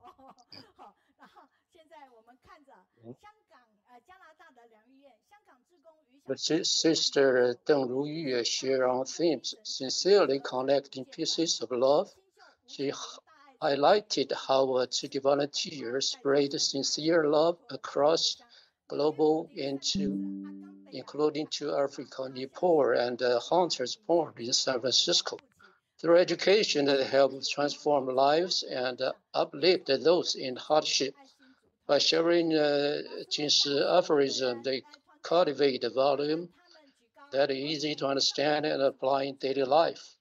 好，然后现在我们看着香港加拿大的梁玉燕，香港志工于 Sister Deng Ruyue share on themes, sincerely connecting pieces of love. She highlighted how city volunteers spread sincere love across global including to Africa, Nepal, and Hunters Point in San Francisco. Through education, they help transform lives and uplift those in hardship. By sharing Jinshi aphorism, they cultivate a volume that is easy to understand and apply in daily life.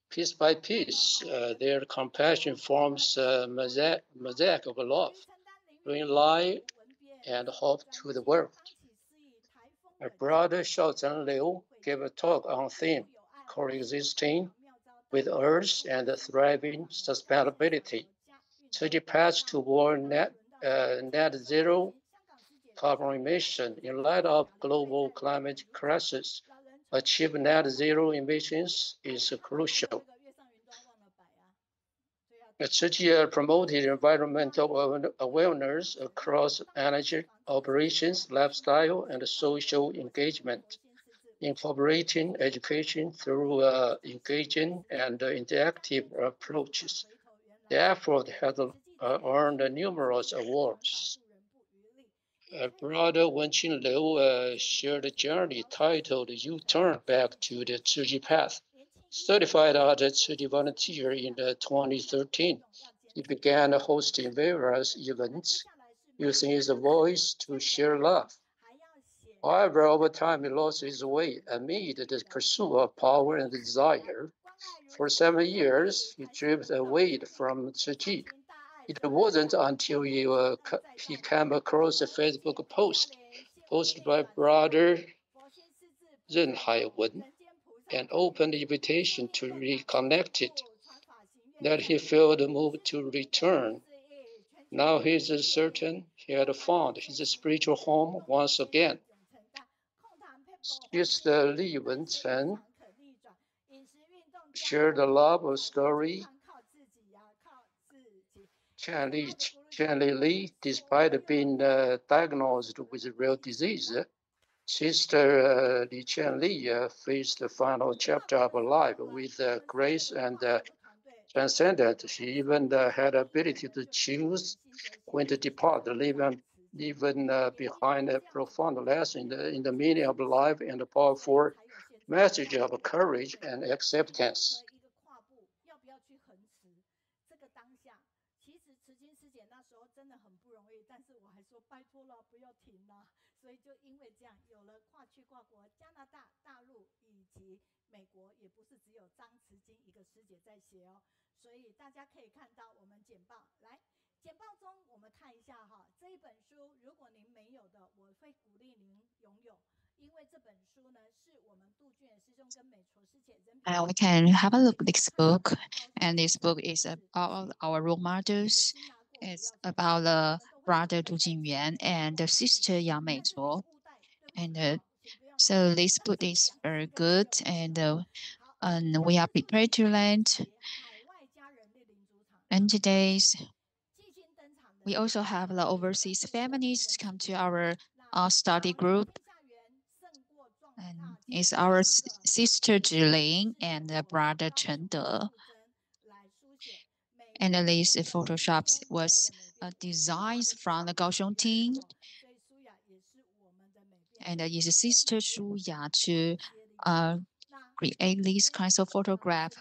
Piece by piece, their compassion forms a mosaic of love, bringing light and hope to the world. Our brother Zhang Liu gave a talk on theme, coexisting with Earth and thriving sustainability. Such a path toward net zero carbon emission in light of global climate crisis. Achieve net zero emissions is crucial. Tzu promoted environmental awareness across energy operations, lifestyle, and social engagement, incorporating education through engaging and interactive approaches. The effort has earned numerous awards. Brother Wenqing Liu shared a journey titled U-Turn Back to the Tzu Path. Certified as a Tzu volunteer in 2013, he began hosting various events, using his voice to share love. However, over time, he lost his way amid the pursuit of power and desire. For 7 years, he drifted away from Tzu. It wasn't until he came across a Facebook post posted by Brother Ren Haiwen, an open invitation to reconnect it, that he felt the move to return. Now he is certain he had found his spiritual home once again. Sister Li Wenchen shared the love story. Chen Li, despite being diagnosed with a rare disease, Sister Li Qianli faced the final chapter of her life with grace and transcendence. She even had the ability to choose when to depart, leaving behind a profound lesson in the meaning of life and a powerful message of courage and acceptance. We can have a look at this book, and this book is about our role models. It's about the brother Du Jingyuan and the sister Yang Meizuo. And so this book is very good, and we are prepared to learn. And today, we also have the overseas families come to our study group. And it's our sister Zhiling and brother Chengte. And this Photoshop was designs from the Kaohsiung team. And his sister Shuya to create these kinds of photographs.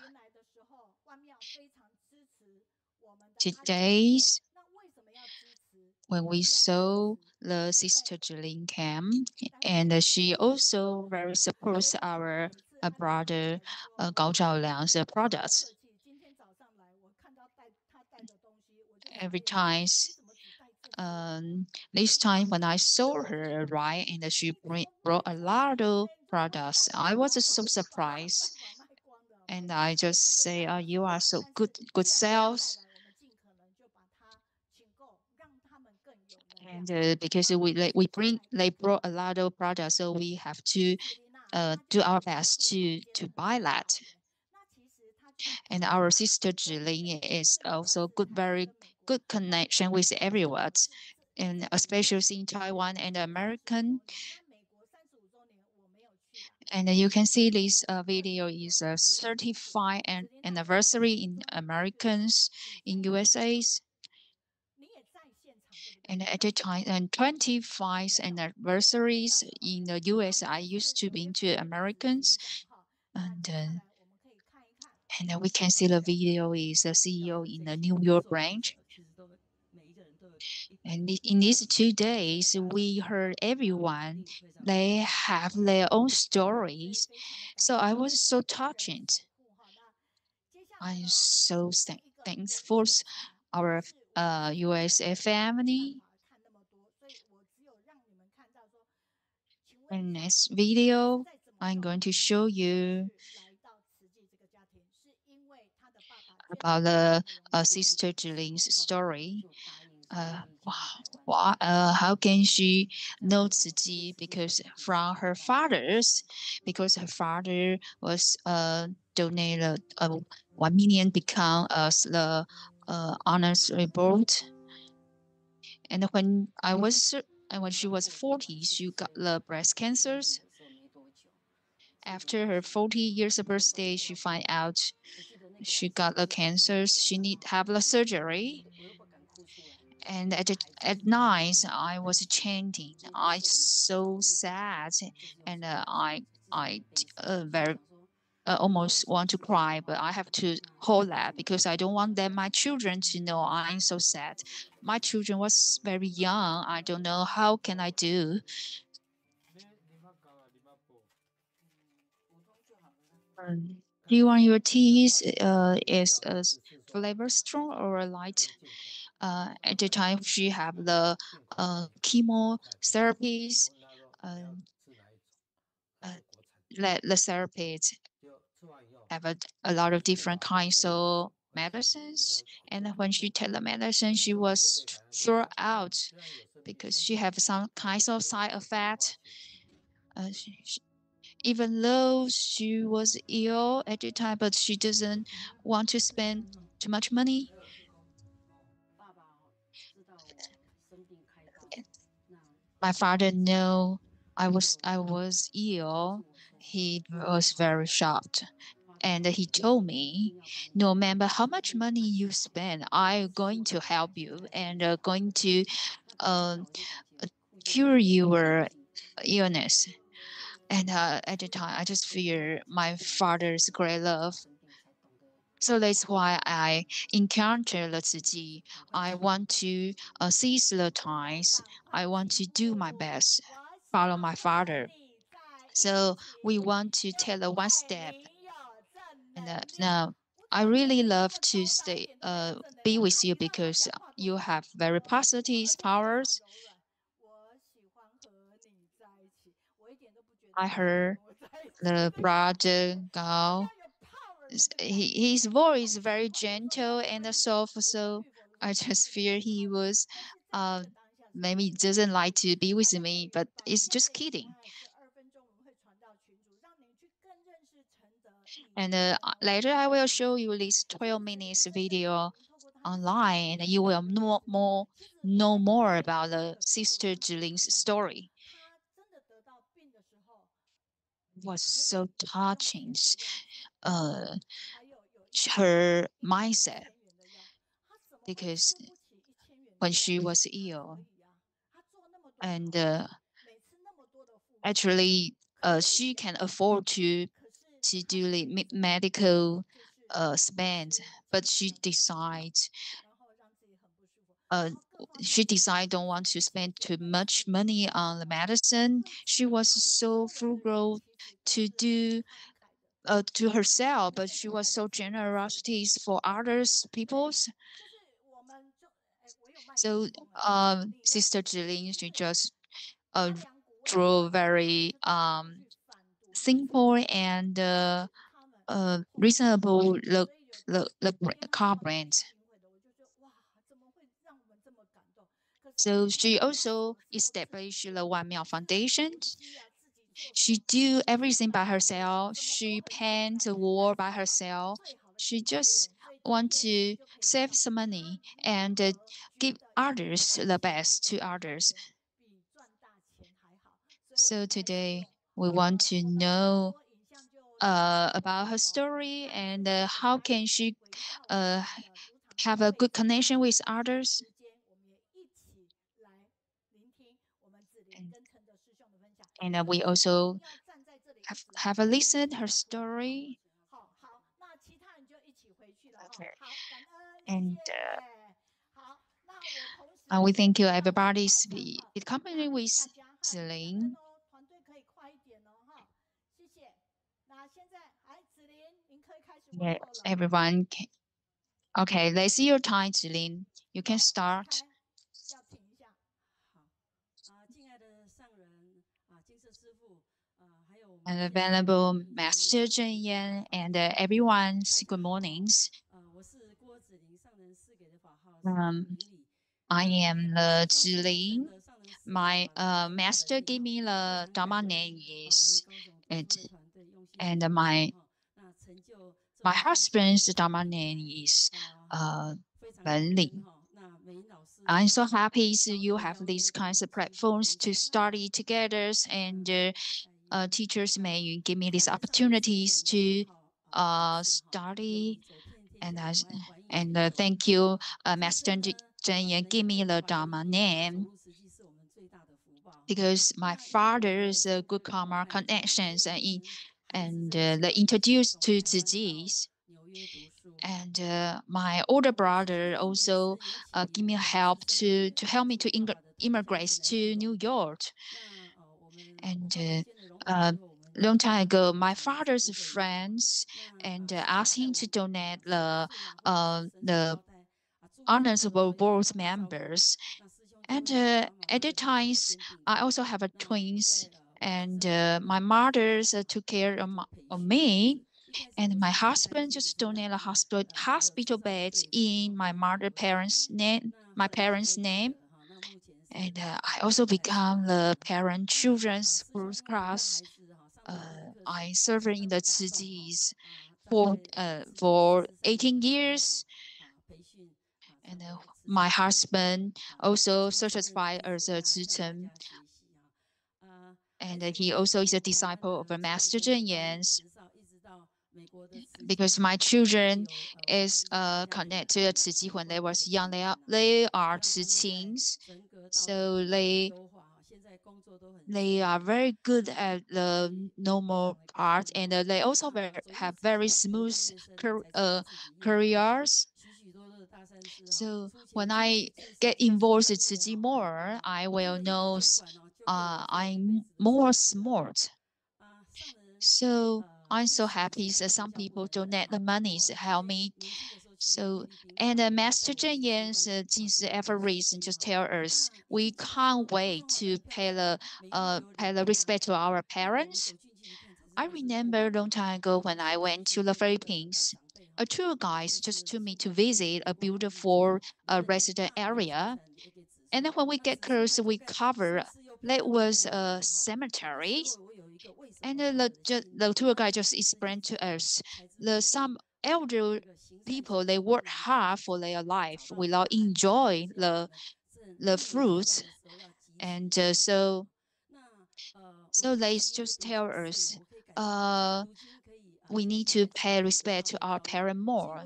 Today, when we saw the sister Zhiling came, and she also very supports our brother Gao Zhaoliang's products. Every time, this time when I saw her, right, and she brought a lot of products, I was so surprised. And I just say, oh, you are so good sales. And because they brought a lot of products, so we have to do our best to buy that. And our sister Zhiling is also very good connection with everyone, and especially in Taiwan and American. And you can see this video is a 35th anniversary in Americans in USA's. And at the time, and 25th anniversaries in the US, I used to be into Americans. And we can see the video is a CEO in the New York branch. And in these 2 days, we heard everyone, they have their own stories. So I was so touched. I'm so thankful for our USA family. In this video, I'm going to show you about the sister Zhiling's story. How can she know Tzu Ji? Because from her father's, because her father was donated 1 million become as the honors report. And when she was 40, she got the breast cancers. After her 40 years of birthday, she find out she got the cancers. She need have the surgery. And at night, I was chanting. I so sad, and I very almost want to cry, but I have to hold that because I don't want that my children to know I'm so sad. My children was very young. I don't know how can I do. Do you want your tea is flavor strong or light? At the time, she have the chemotherapies, the therapies have a lot of different kinds of medicines. And when she take the medicine, she was thrown out because she have some kinds of side effect. Even though she was ill at the time, but she doesn't want to spend too much money. My father knew I was ill. He was very shocked. And he told me, no matter how much money you spend, I'm going to help you and going to cure your illness. And at the time, I just fear my father's great love. So that's why I encounter the Tzu Ji. I want to seize the times. I want to do my best, follow my father. So we want to take the one step. And now I really love to be with you because you have very positive powers. I heard the brother Gao. His voice is very gentle and soft, so I just fear he was maybe doesn't like to be with me, but it's just kidding. And later I will show you this 12 minutes video online, and you will know more about the sister Zhiling's story. It was so touching. Her mindset, because when she was ill. And actually, she can afford to do the medical spend, but she decided don't want to spend too much money on the medicine. She was so frugal to do to herself, but she was so generous for others peoples. So Sister Zhiling, she just drew very simple and reasonable the car brand. So she also established the One Miao Foundation. She do everything by herself. She paint the wall by herself. She just want to save some money and give others the best to others. So today we want to know about her story and how can she have a good connection with others. And we also have a listen her story. Okay. And we thank you everybody be company with Zhiling. Yeah, everyone. Okay, let's see your time, Zhiling. You can start. And available Master Zheng Yan and everyone's good mornings. I am the Zhiling. My master gave me the Dharma name is and my husband's Dharma name is Wenling. I'm so happy you have these kinds of platforms to study together, and teachers may give me these opportunities to study. And thank you, Master Zheng Yan, give me the Dharma name because my father's good karma connections and the introduced to Ziji's. And my older brother also give me help to help me to immigrate to New York. And long time ago, my father's friends and asked him to donate the honorable board members. And at the times, I also have a twins, and my mother's took care of me. And my husband just donated a hospital bed in my parents' name. And I also become the parent children's group class. I served in the Tziji's for 18 years. And my husband also certified as a Zicheng. And he also is a disciple of Master Zheng Yan's. Because my children is connected to Tzu when they was young. They are Tzu so they are very good at the normal part, and they also have very smooth careers. So when I get involved in Tzu more, I will know I'm more smart. So I'm so happy that some people donate the money to help me. So, and Master Zheng Yan, since every reason, just tell us we can't wait to pay the respect to our parents. I remember a long time ago when I went to the Philippines, a tour guide just took me to visit a beautiful resident area. And then when we get close, we cover that was a cemetery. And the tour guide just explained to us some elder people, they work hard for their life without enjoy the fruits. And so they just tell us we need to pay respect to our parent more.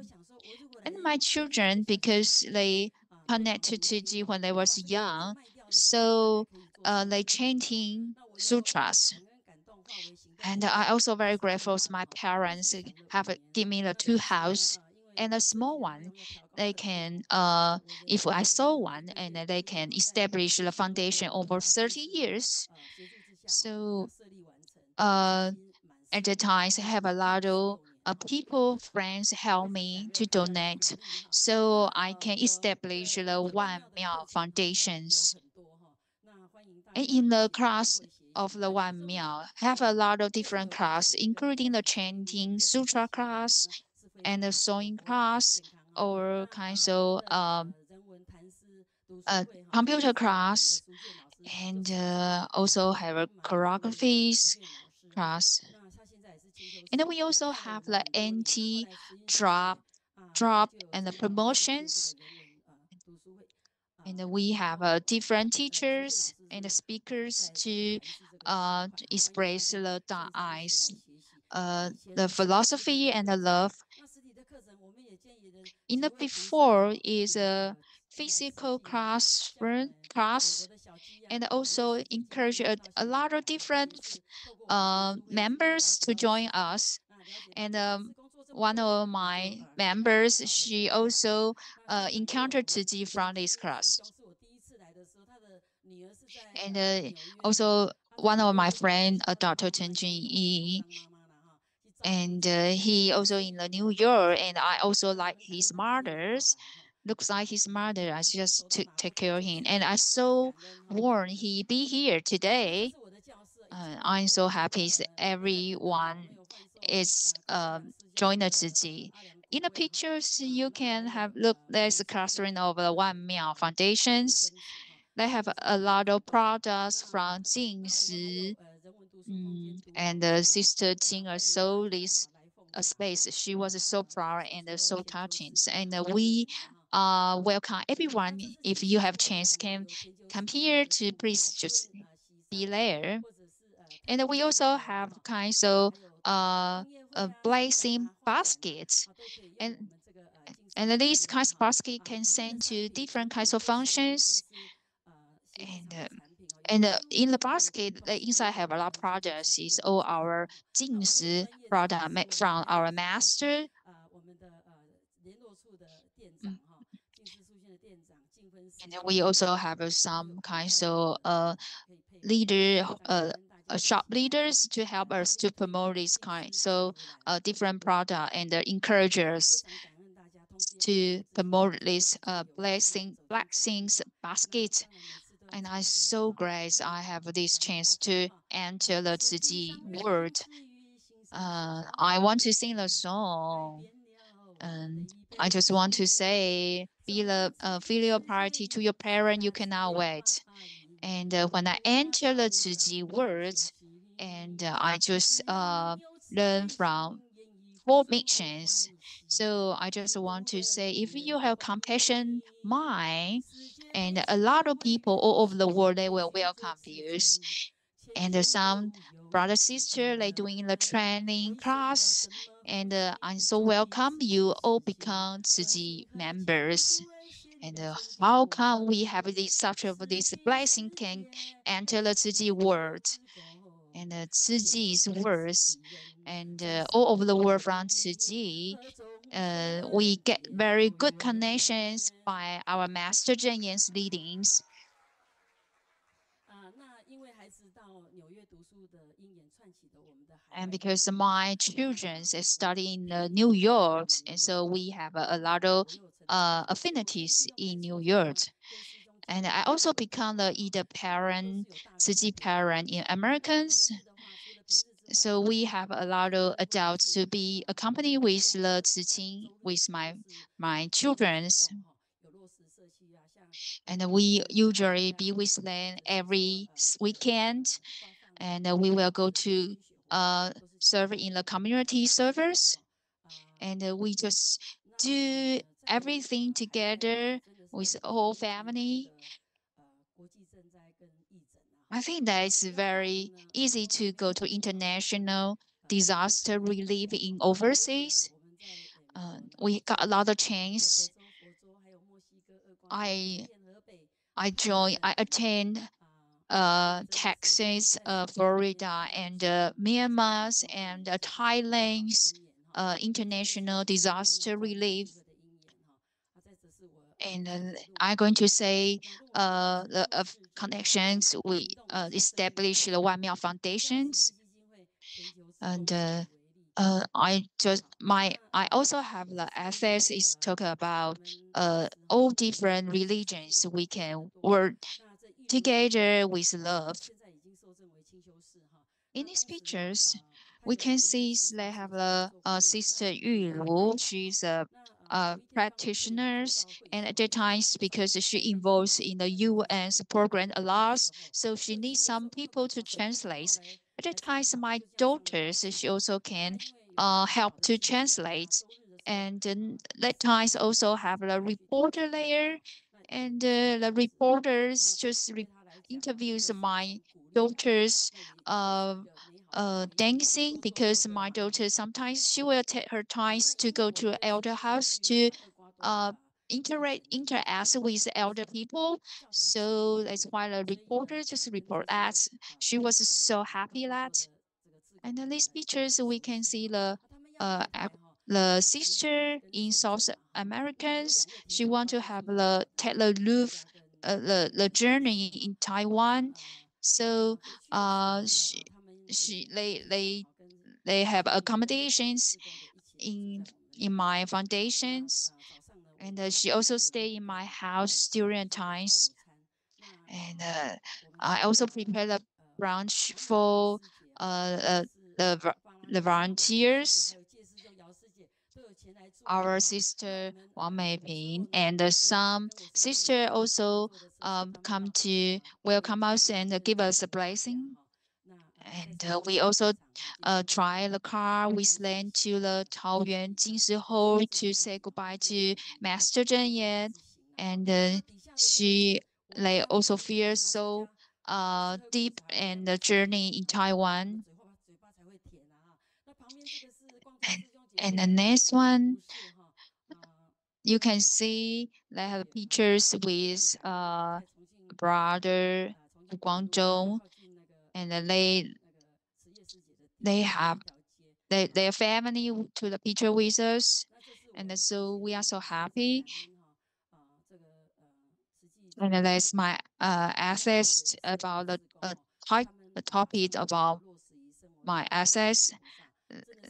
And my children, because they connected to Ji when they was young. So they chanting sutras. And I also very grateful my parents have given me the two house and a small one. They can, if I saw one, and they can establish the foundation over 30 years. So at the times, I have a lot of people, friends help me to donate, so I can establish the One Miao foundations. And in the class of the One Miao, have a lot of different class, including the chanting sutra class and the sewing class, or kinds of computer class, and also have a choreography class. And then we also have the anti-drop and the promotions. And we have different teachers and speakers to express the eyes, the philosophy and the love. In the before is a physical class, and also encourage a lot of different members to join us. And one of my members, she also encountered Tzu Chi from this class. And also one of my friend, Dr. Chen Junyi, and he also in the New York, and I also like his mother's. Looks like his mother. I just take care of him, and I so warned he be here today. I'm so happy everyone is joined Tzu Chi. In the pictures, you can have look. There's a clustering of the One Miao foundations. They have a lot of products from Jingshi, and Sister Jing sold this space. She was so proud and so touching. And we welcome everyone. If you have chance, can come here to please just be there. And we also have kinds of blazing baskets, and these kinds of baskets can send to different kinds of functions. And in the basket, the inside have a lot of products. Is all our Jingshi product made from our master. And then we also have some kinds of shop leaders to help us to promote this kind. So different product and encourage us to promote this blessings basket. And I'm so glad I have this chance to enter the Tzu Chi world. I want to sing the song. And I just want to say, be the filial piety to your parent, you cannot wait. And when I enter the Tzu Chi world, and I just learn from 4 missions. So I just want to say, if you have compassion mind, and a lot of people all over the world, they will welcome you. And some brother sister, they doing the training class, and I'm so welcome you all become Tzu Chi members. And how come we have this blessing can enter the Tzu Chi world? And Tzu Chi's words, and all over the world from Tzu Chi, we get very good connections by our Master Zheng Yan's leadings. And because my children is studying in New York, and so we have a lot of affinities in New York. And I also become the either parent, Tzu Chi parent in Americans. So we have a lot of adults to be accompanied with the Tzu Chi with my children's. And we usually be with them every weekend, and we will go to serve in the community servers, and we just do everything together with whole family. I think that it's very easy to go to international disaster relief in overseas. We got a lot of chance. I attend Texas, Florida, and Myanmar's and Thailand's international disaster relief. And I'm going to say the connections we established the One Miao Foundations, and I also have the essays is talk about all different religions we can work together with love. In these pictures, we can see they have the Sister Yu Lu. She's a practitioner, and at the times because she involves in the UN's program a lot, so she needs some people to translate. At the times, my daughters she also can help to translate, and then at times also have the reporter layer, and the reporters just interviews my daughters dancing, because my daughter sometimes she will take her times to go to elder house to interact with elder people. So that's why the reporter just report that she was so happy that. And in these pictures we can see the sister in South Americans. She want to have take the roof the journey in Taiwan. So they have accommodations in my foundations, and she also stay in my house during times. And I also prepare the brunch for the volunteers. Our sister Wang Meiping and some sister also come to welcome us and give us a blessing. And we also try the car. We went to the Taoyuan Jinshi Hall to say goodbye to Master Zheng Yan. And they also feel so deep in the journey in Taiwan. And the next one, you can see they have pictures with brother Guangzhou, and they have their family to the picture with us, and so we are so happy. And that's my essays about the topic about my essays.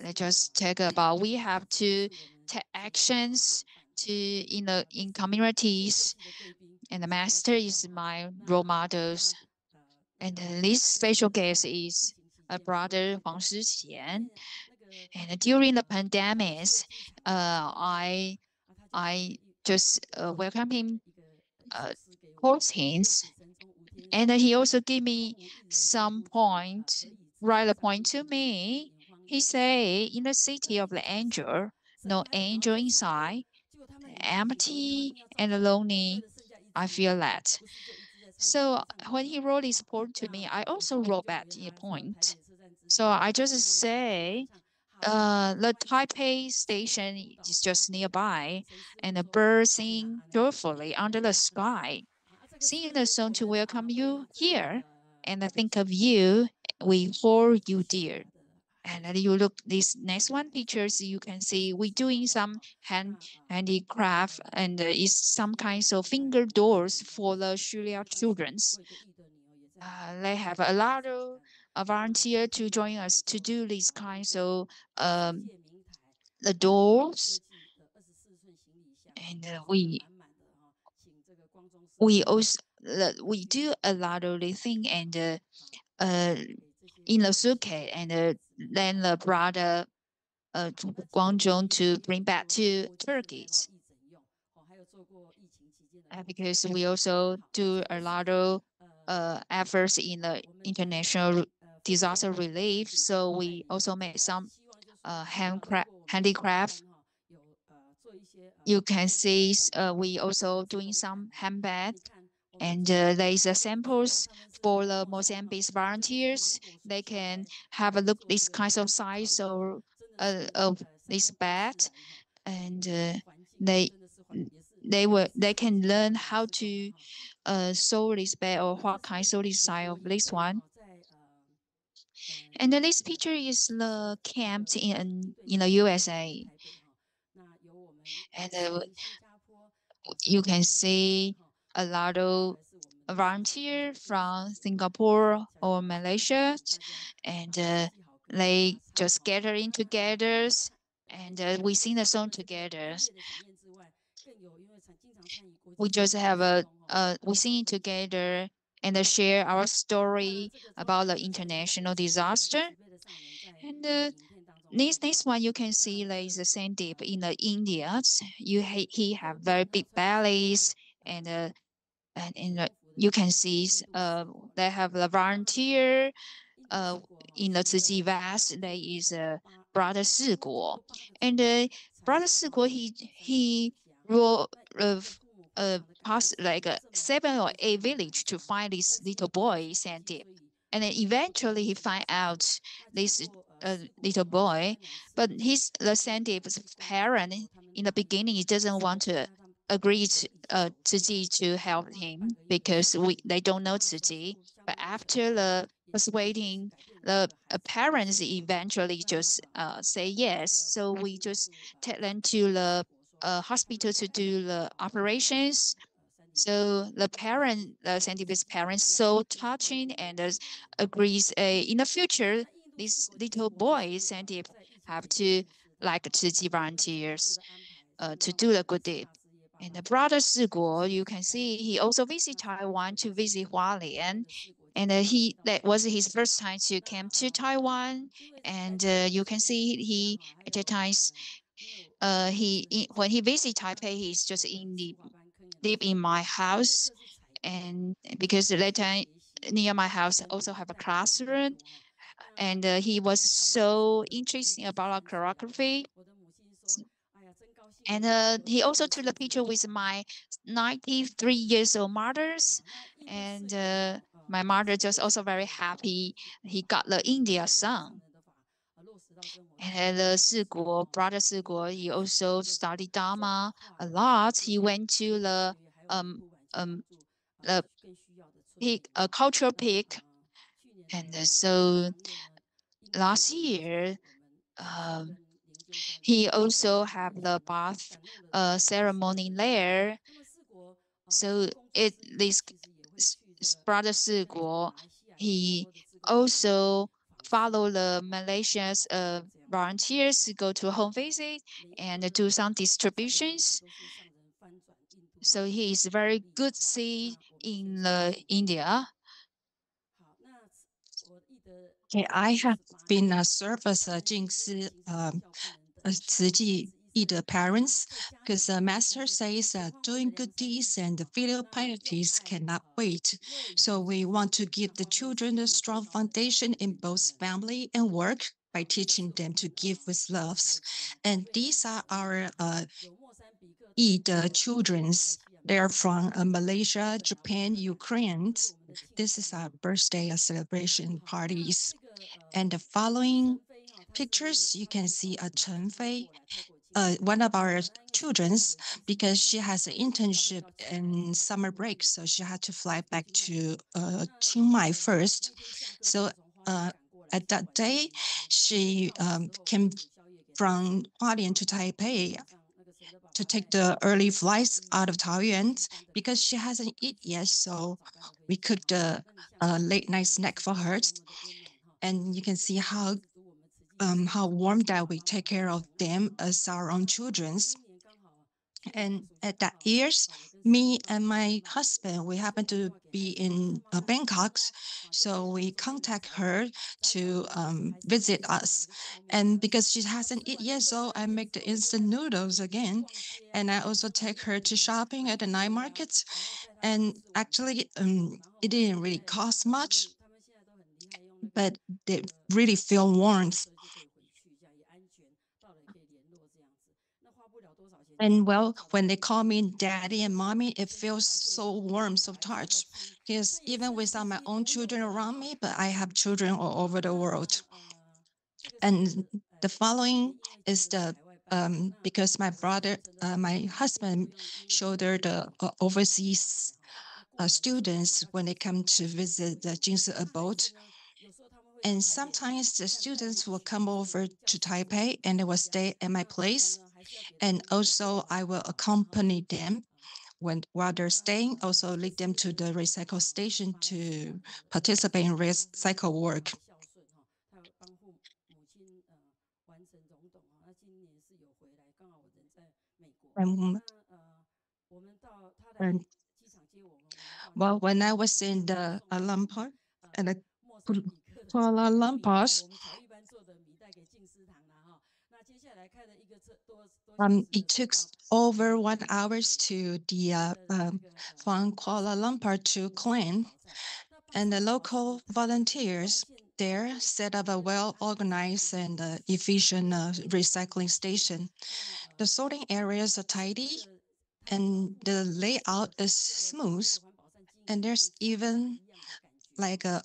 They just take about we have to take actions to in communities, and the master is my role models. And this special guest is a brother Huang Shixian. And during the pandemic, I just welcome him, course hints, and he also gave me some point, write a point to me. He say, in the city of the angel, no angel inside, empty and lonely. I feel that. So when he wrote this point to me, I also wrote back a point. So I just say, the Taipei station is just nearby, and the birds sing joyfully under the sky, singing the song to welcome you here, and I think of you, we hold you dear. And then you look this next one pictures, you can see we doing some handicraft, and it's some kinds of finger doors for the Shulia childrens. They have a lot of volunteer to join us to do these kinds of the doors, and we also we do a lot of the thing, and in the suitcase, and then the brother Guangzhou to bring back to Turkey. Because we also do a lot of efforts in the international disaster relief, so we also make some handicraft. You can see we also doing some handbag, and there is a samples for the Mozambique volunteers. They can have a look this kind of size of this bag, and they they can learn how to sew this bag or what kind of design of this one. And then this picture is the camp in the USA. And you can see a lot of volunteers from Singapore or Malaysia, and they just gathering together, and we sing the song together. We just have we sing together and share our story about the international disaster. And this one you can see there is a Sandeep in the India. He have very big bellies, and you can see they have the volunteer in the Tzu Vast. There is a brother Siguo, and brother Siguo he ruled past like 7 or 8 village to find this little boy Sandeep. And then eventually he find out this little boy, but the Sandeep's parent in the beginning he doesn't want to agree to Tzu to help him because they don't know Tzu. But after the persuading, the parents eventually just say yes. So we just take them to the hospital to do the operations. So the Sandeep's parents, so touching and agrees in the future, this little boy, Sandeep, have to like to volunteers to do the good deed. And the brother Siguo, you can see he also visit Taiwan to visit Hualien. And that was his first time to come to Taiwan. And you can see he at the times when he visit Taipei, he's just live in my house, and because later near my house also have a classroom, and he was so interested about choreography. And he also took a picture with my 93 years old mothers, and my mother just also very happy he got the India song. And brother Siguo, he also studied Dharma a lot. He went to the peak, cultural peak, and so last year, he also have the bath ceremony there. So this brother Siguo, he also follow the Malaysia's volunteers to go to home visit and do some distributions. So he is very good see in India. Okay, I have been served as a Jingsi Tzu Yi the parents, because the master says that doing good deeds and the filial pieties cannot wait. So we want to give the children a strong foundation in both family and work by teaching them to give with loves. And these are our Yi the children's. They're from Malaysia, Japan, Ukraine. This is our birthday celebration parties. And the following pictures, you can see a Chengte, one of our children's, because she has an internship in summer break, so she had to fly back to Chiang Mai first. So at that day, she came from Hualien to Taipei to take the early flights out of Taoyuan because she hasn't eaten yet. So we cooked a late night snack for her. And you can see how warm that we take care of them as our own children's. And at that years, me and my husband, we happen to be in Bangkok, so we contact her to visit us. And because she hasn't eaten yet, so I make the instant noodles again. And I also take her to shopping at the night markets. And actually, it didn't really cost much, but they really feel warmth. And well, when they call me daddy and mommy, it feels so warm, so touched. Because even without my own children around me, but I have children all over the world. And the following is the because my husband shoulder the overseas students when they come to visit the Jingsi abode. And sometimes the students will come over to Taipei and they will stay at my place. And also I will accompany them while they're staying, also lead them to the recycle station to participate in recycle work. And well, when I was in the Lumpur and the Kuala Lumpur, it took over 1 hour to the Huang Kuala Lumpur to clean, and the local volunteers there set up a well-organized and efficient recycling station. The sorting areas are tidy, and the layout is smooth, and there's even like a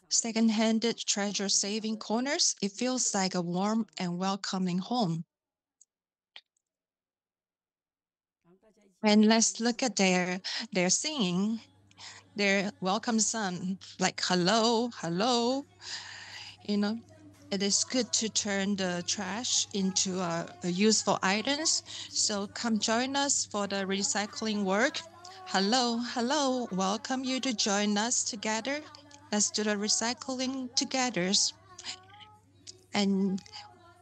second-handed treasure-saving corners. It feels like a warm and welcoming home. And let's look at their singing, their welcome song, like hello, hello. You know, it is good to turn the trash into useful items. So come join us for the recycling work. Hello, hello, welcome you to join us together. Let's do the recycling together. And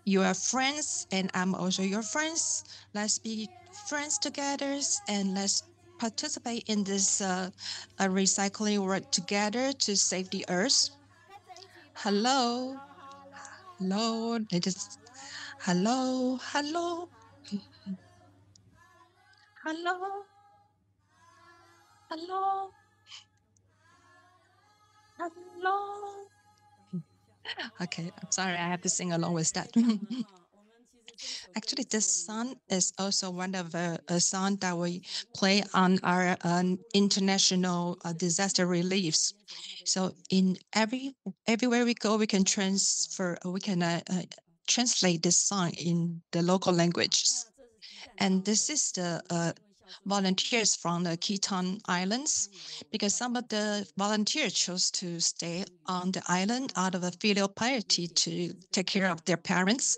you are friends, and I'm also your friends. Let's be friends together, and let's participate in this recycling work together to save the earth. Hello, hello, it is hello, hello, hello, hello, hello. Okay, I'm sorry, I have to sing along with that. Actually, this song is also one of a song that we play on our international disaster reliefs. So in everywhere we go, we can translate this song in the local languages. And this is the volunteers from the Khitan Islands, because some of the volunteers chose to stay on the island out of a filial piety to take care of their parents.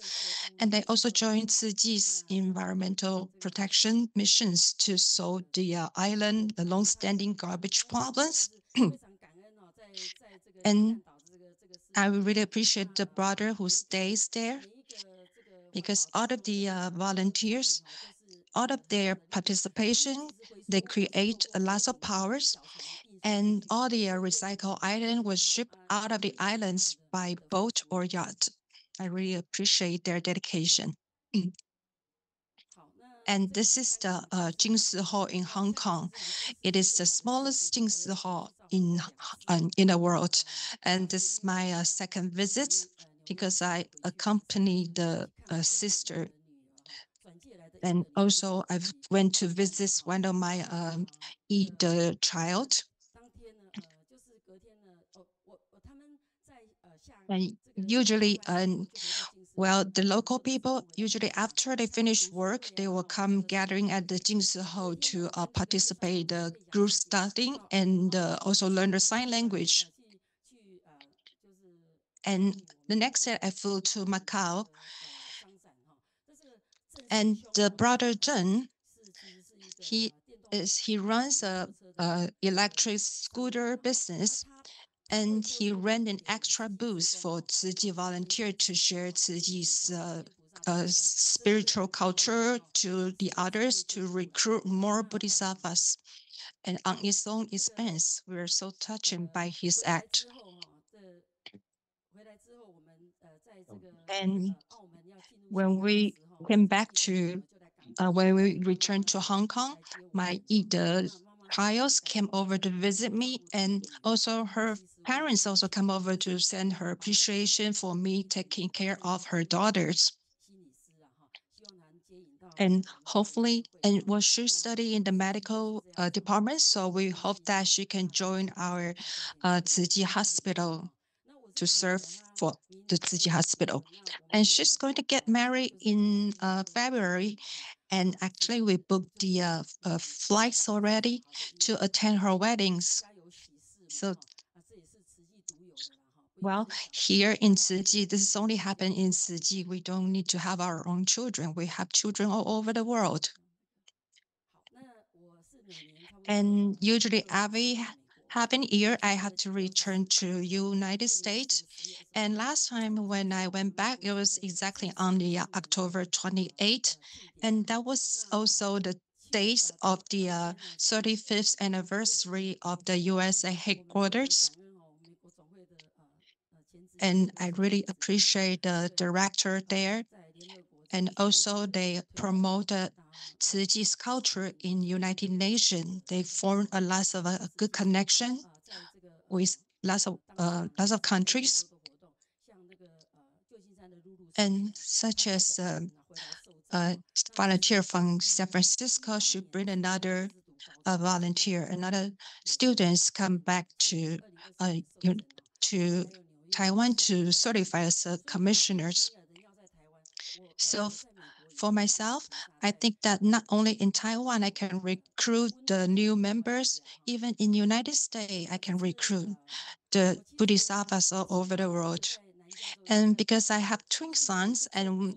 And they also joined Tzu Chi's environmental protection missions to solve the island, the long-standing garbage problems. And I really appreciate the brother who stays there, because out of the volunteers, out of their participation, they create a lot of powers, and all the recycled item was shipped out of the islands by boat or yacht. I really appreciate their dedication. And this is the Jingsi Hall in Hong Kong. It is the smallest Jingsi Hall in the world. And this is my second visit, because I accompanied the sister. And also I went to visit one of my the child. And usually, well, the local people, usually after they finish work, they will come gathering at the Jingsi Hall to participate the group studying and also learn the sign language. And the next day I flew to Macau. And the brother Zhang, he runs a electric scooter business, and he ran an extra booth for Tzu Chi volunteer to share Tzu Chi's spiritual culture to the others, to recruit more bodhisattvas. And on his own expense, we were so touched by his act. And when we came back to, when we returned to Hong Kong, my child came over to visit me, and also her parents also come over to send her appreciation for me taking care of her daughters. And hopefully, and well, she study in the medical department, so we hope that she can join our Tzu Chi hospital. to serve for the Tzu Chi Hospital. And she's going to get married in February. And actually, we booked the flights already to attend her weddings. So, well, here in Tzu Chi, this is only happened in Tzu Chi. We don't need to have our own children. We have children all over the world. And usually every half year, I had to return to United States. And last time when I went back, it was exactly on the October 28th. And that was also the days of the 35th anniversary of the USA headquarters. And I really appreciate the director there. And also they promoted Tzu Chi's culture in United Nations. They formed a lot of a good connection with lots of countries, and such as volunteer from San Francisco should bring another volunteer. Another students come back to Taiwan to certify as commissioners. So for myself, I think that not only in Taiwan I can recruit the new members, even in the United States I can recruit the Bodhisattvas all over the world. And because I have twin sons and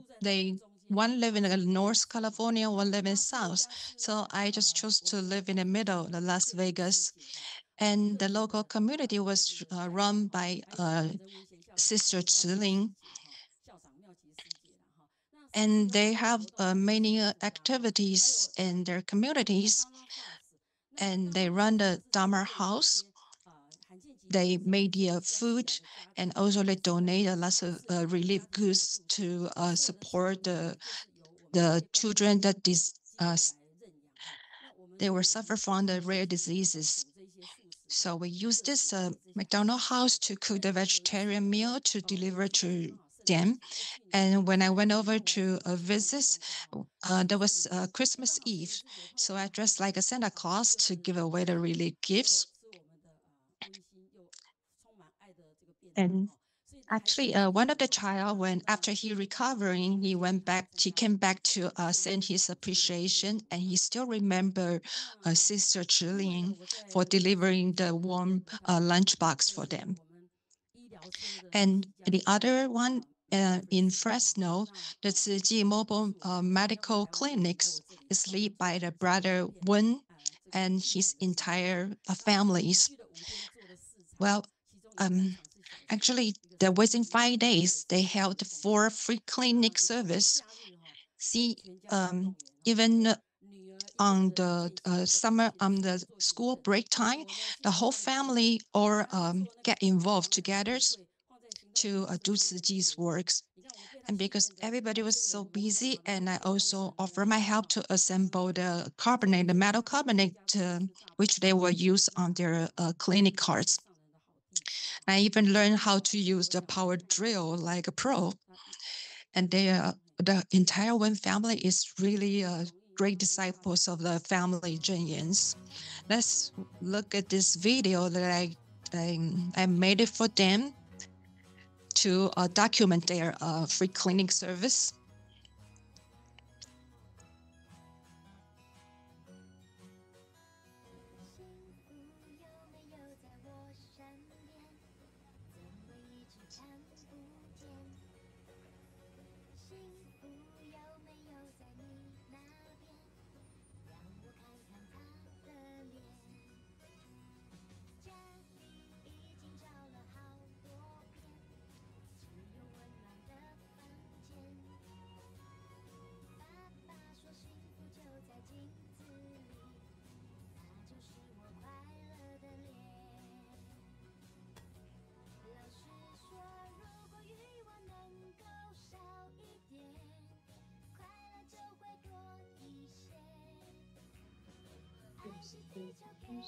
one live in North California, one live in South. So I just chose to live in the middle, the Las Vegas. And the local community was run by Sister Zhiling. And they have many activities in their communities. And they run the Dharma house. They made the food, and also they donate lots of relief goods to support the children that they were suffer from the rare diseases. So we use this McDonald house to cook the vegetarian meal to deliver to them. And when I went over to visit, there was Christmas Eve. So I dressed like a Santa Claus to give away the relief gifts. And actually, one of the child, when after he recovering, he came back to send his appreciation, and he still remember Sister Zhiling for delivering the warm lunchbox for them. And the other one in Fresno, the Tzu Chi Mobile Medical Clinics is led by the brother Wen and his entire families. Well, actually, within 5 days, they held 4 free clinic service. See, even on the summer, on the school break time, the whole family or get involved together to do Tzu Chi's works. And because everybody was so busy, and I also offer my help to assemble the carbonate, the metal carbonate, which they will use on their clinic cards. I even learned how to use the power drill like a pro. And the entire Wen family is really great disciples of the family Zhenyans. Let's look at this video that I made it for them to document their free clinic service.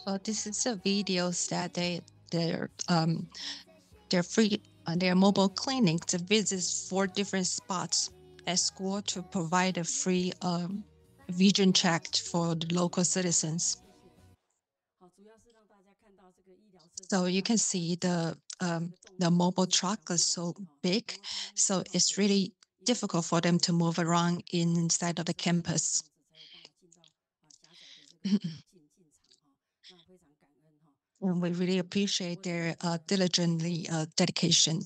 So this is the videos that they're free on their mobile clinic to visit 4 different spots at school to provide a free vision check for the local citizens. So you can see the the mobile truck is so big, so it's really difficult for them to move around inside of the campus. And we really appreciate their diligently dedication.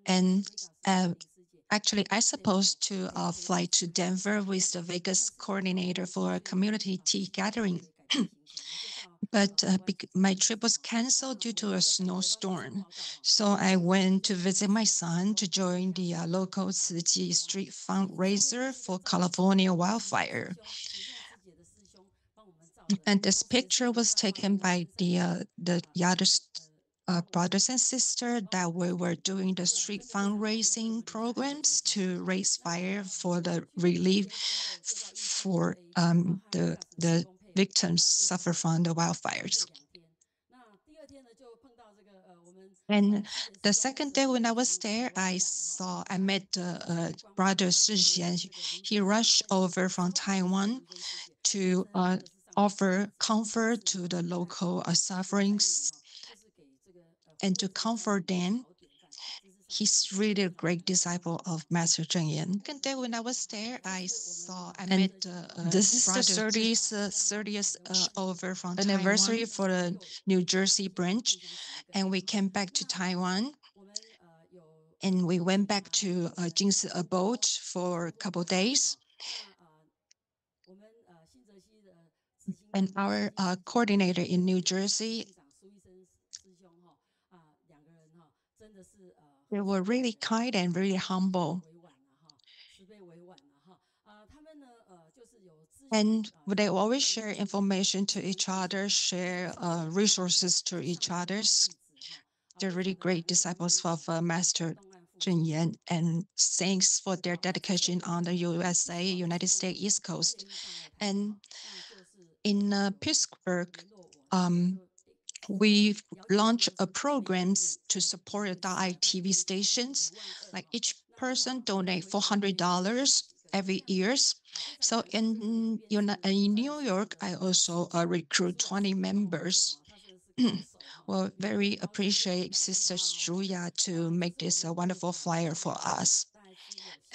And actually, I supposed to fly to Denver with the Vegas coordinator for a community tea gathering. But my trip was canceled due to a snowstorm. So I went to visit my son to join the local Tzu Chi street fundraiser for California wildfire. And this picture was taken by the other brothers and sisters that we were doing the street fundraising programs to raise fire for the relief for the victims suffer from the wildfires. And the second day when I was there, I met brother Zhiling. He rushed over from Taiwan to offer comfort to the local sufferings and to comfort them. He's really a great disciple of Master Zheng Yan. Second day when I was there, I met this is the 30th over from anniversary for the New Jersey branch, and we came back to Taiwan. And we went back to Jing's abode for a couple of days. And our coordinator in New Jersey, they were really kind and really humble. And they always share information to each other, share resources to each other. They're really great disciples of Master Zheng Yan, and thanks for their dedication on the USA, United States East Coast. And in Pittsburgh, we launched a programs to support the TV stations. Like each person donate $400 every year. So in New York, I also recruit 20 members. Well, very appreciate Sister Zhuya to make this a wonderful flyer for us.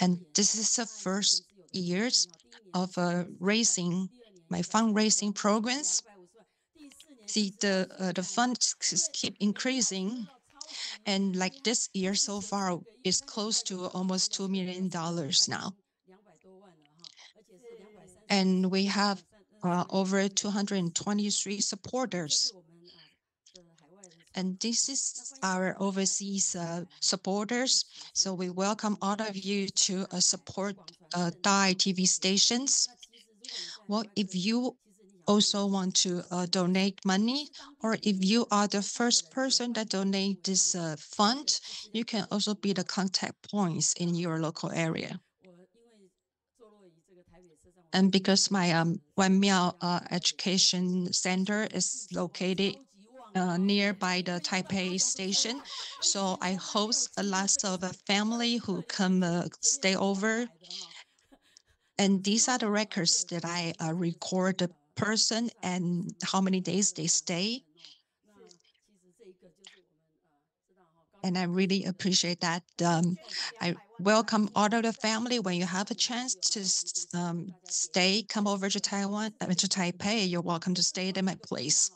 And this is the first years of raising my fundraising programs. See, the funds keep increasing. And like this year so far is close to almost $2 million now. And we have over 223 supporters. And this is our overseas supporters. So we welcome all of you to support Dai TV stations. Well, if you also want to donate money, or if you are the first person that donate this fund, you can also be the contact points in your local area. And because my Wanmiao Education Center is located nearby the Taipei station, so I host a lot of family who come stay over. And these are the records that I record the person and how many days they stay. And I really appreciate that. I welcome all of the family. When you have a chance to stay, come over to Taiwan, to Taipei, you're welcome to stay at my place.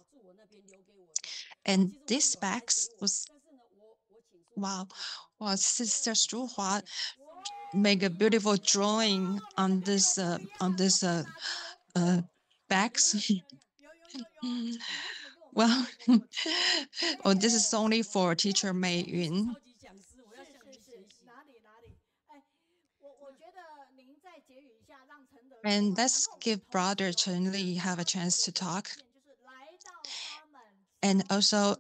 And this bags was, wow, Sister Zhuhua make a beautiful drawing on this bags. Well, oh, this is only for teacher Meiyun. And let's give Brother Chen Li have a chance to talk. And also,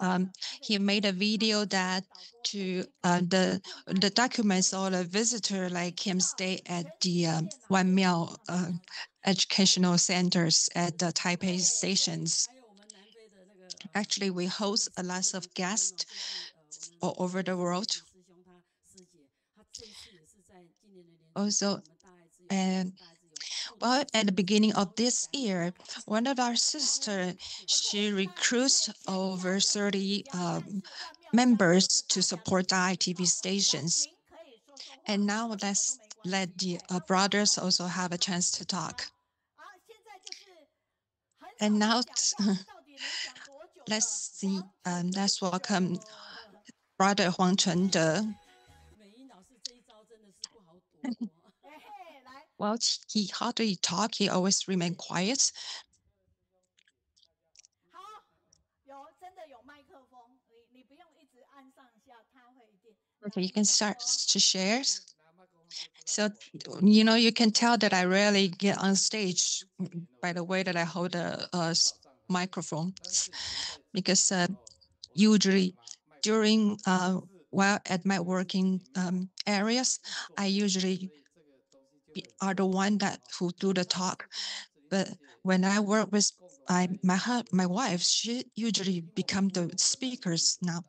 he made a video that to the documents all the visitor like him stay at the Wanmiao educational centers at the Taipei stations. Actually, we host a lot of guests all over the world. Also, Well, at the beginning of this year, one of our sisters, she recruits over 30 members to support the ITV stations. And now let's let the brothers also have a chance to talk. And now let's see, let's welcome Brother Huang Chengte. Well, he hardly talk. He always remain quiet. Okay, you can start to share. So, you can tell that I rarely get on stage by the way that I hold a microphone, because usually during while at my working areas, I usually are the one who do the talk. But when I work with my wife, she usually become the speakers now.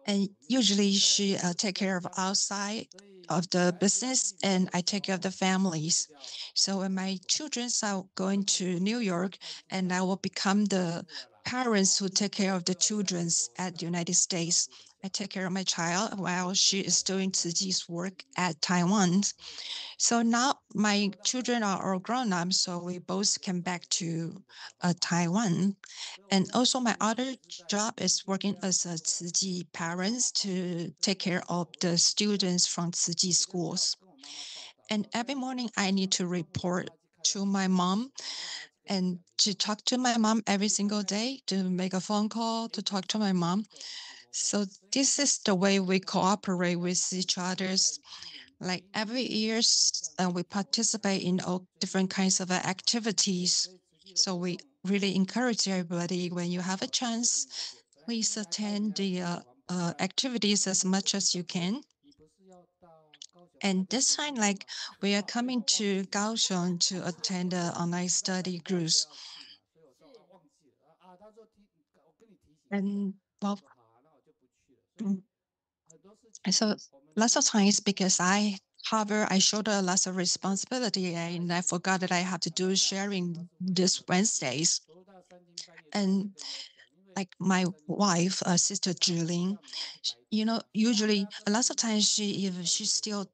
And usually she take care of outside of the business, and I take care of the families. So when my children are going to New York, and I will become the parents who take care of the children at the United States. I take care of my child while she is doing Ziji's work at Taiwan. So now my children are all grown up, so we both came back to Taiwan. And also my other job is working as a Tzu parents to take care of the students from Tzu schools. And every morning I need to report to my mom and to talk to my mom every single day, to make a phone call, to talk to my mom. So this is the way we cooperate with each other's. Like every year, we participate in all different kinds of activities. So we really encourage everybody, when you have a chance, please attend the activities as much as you can. And this time, like, we are coming to Kaohsiung to attend the online study groups. And well, so lots of times, because I shoulder lots of responsibility, and I forgot that I have to do sharing this Wednesdays. And like my wife, Sister Zhiling, usually a lot of times she's still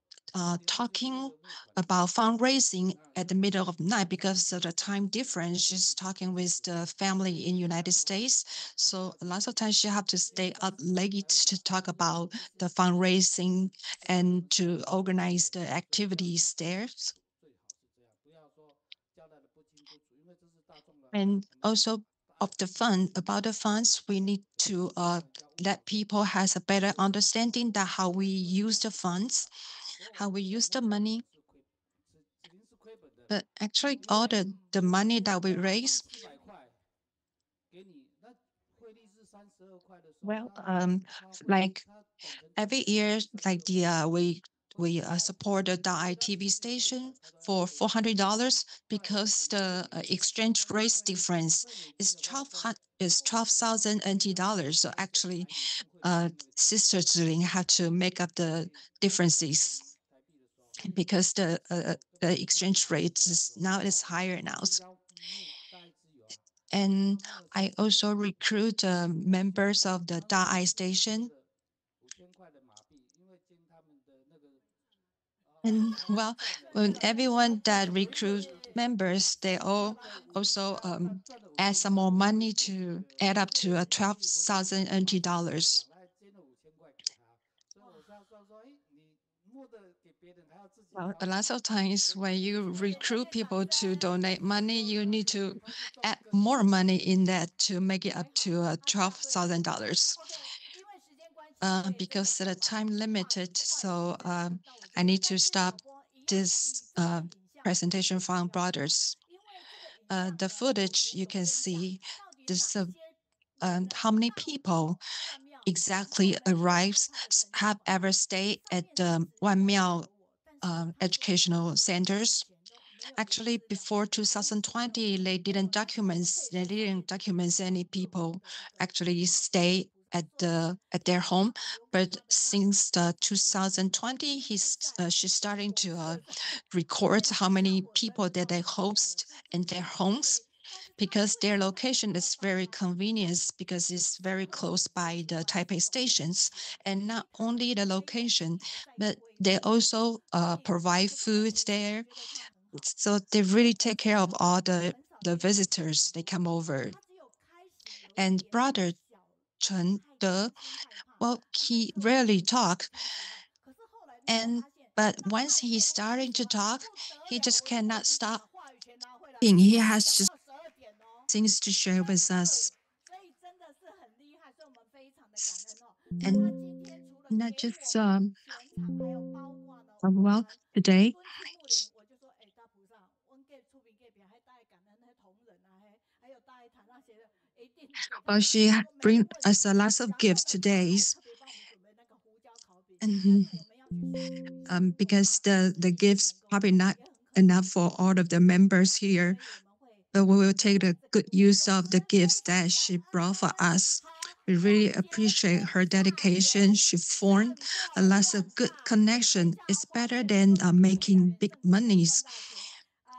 talking about fundraising at the middle of the night because of the time difference. She's talking with the family in United States. So a lot of times she have to stay up late to talk about the fundraising and to organize the activities there. And also about the funds, we need to let people has a better understanding that how we use the funds, how we use the money. But actually, all the money that we raise, well, like every year, like we supported the ITV station for $400 because the exchange rate difference is 12,000 NT dollars. So actually, Sister Zhiling had to make up the differences because the exchange rate is higher now. And I also recruit members of the Da'ai station. And well, when everyone that recruits members, they all also add some more money to add up to 12,000 NT dollars. Well, a lot of times when you recruit people to donate money, you need to add more money in that to make it up to $12,000. Because the time limited, so I need to stop this presentation from brothers. The footage you can see this how many people exactly have ever stayed at the Wan Miao educational centers. Actually, before 2020, they didn't document any people actually stay at their home, but since 2020, she's starting to record how many people that they host in their homes, because their location is very convenient because it's very close by the Taipei stations. And not only the location, but they also provide food there. So they really take care of all the visitors. They come over. And brother Chengte, well, he rarely talk. But once he's starting to talk, he just cannot stop. He has just things to share with us. And not just well, today, well, she bring us a lot of gifts today. And because the gifts probably not enough for all of the members here, but we will take the good use of the gifts that she brought for us. We really appreciate her dedication. She formed a lot of good connection. It's better than making big monies.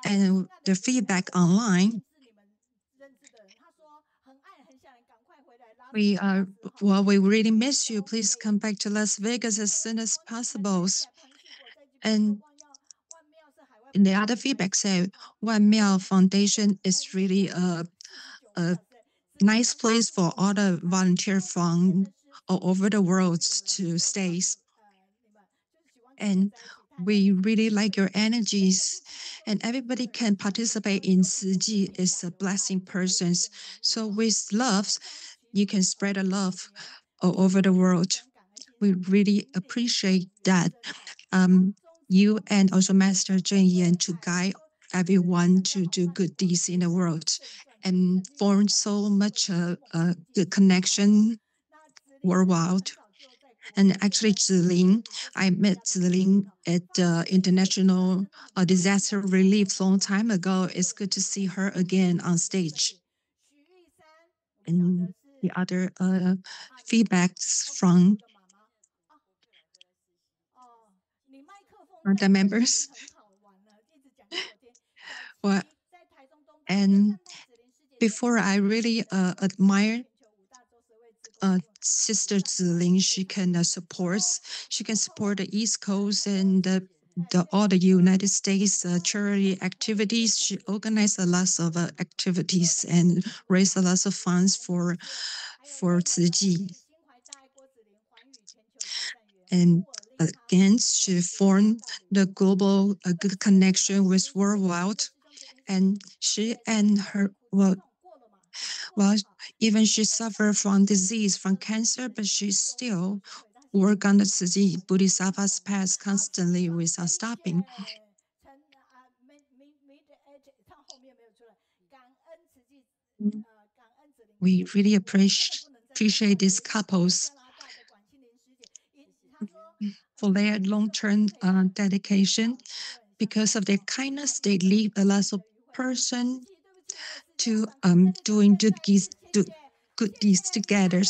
And the feedback online, we really miss you. Please come back to Las Vegas as soon as possible. And in the other feedback say, Wan Miao Foundation is really a nice place for all the volunteer from all over the world to stay. And we really like your energies, and everybody can participate in Tzu Chi. It's a blessing persons. So with love, you can spread the love all over the world. We really appreciate that. You and also Master Zheng Yan to guide everyone to do good deeds in the world and form so much good connection worldwide. And actually, Zhiling, I met Zhiling at the International Disaster Relief long time ago. It's good to see her again on stage. And the other feedbacks from the members. Well, and before I really admire Sister Zhiling, she can support the East Coast and all the United States charity activities. She organized a lot of activities and raised a lot of funds for Tzu Chi. And again, she formed the global good connection with worldwide. And she and her, well, even she suffered from disease, from cancer, but she still work on the Tzu Chi Bodhisattva's path constantly without stopping. We really appreciate these couples for their long-term dedication. Because of their kindness, they lead a lot of person to doing good deeds together.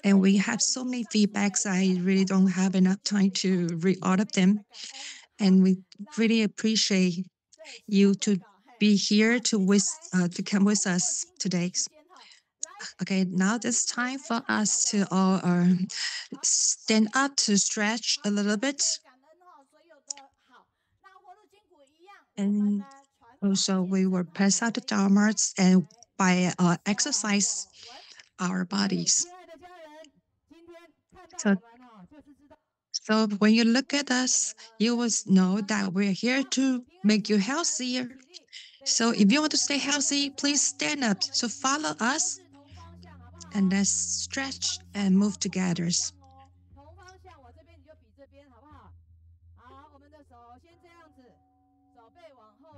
And we have so many feedbacks. I really don't have enough time to read all of them. And we really appreciate you to be here to come with us today. Okay, now it's time for us to all stand up to stretch a little bit. And also we will pass out the dharmas and by exercise our bodies. So when you look at us, you will know that we're here to make you healthier. So if you want to stay healthy, please stand up. So follow us and let's stretch and move together.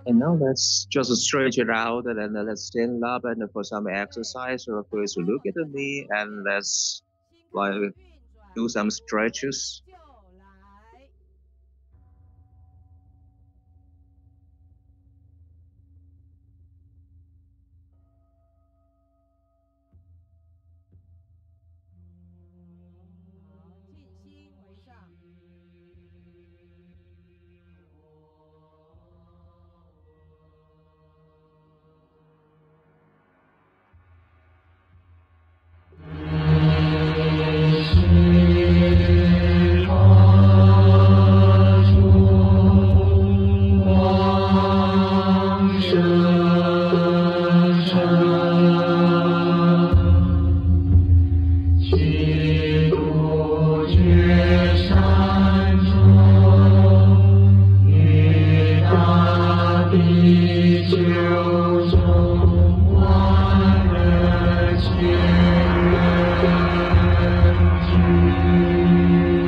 And now let's just stretch it out and then let's stand up and for some exercise or please look at me and let's like do some stretches.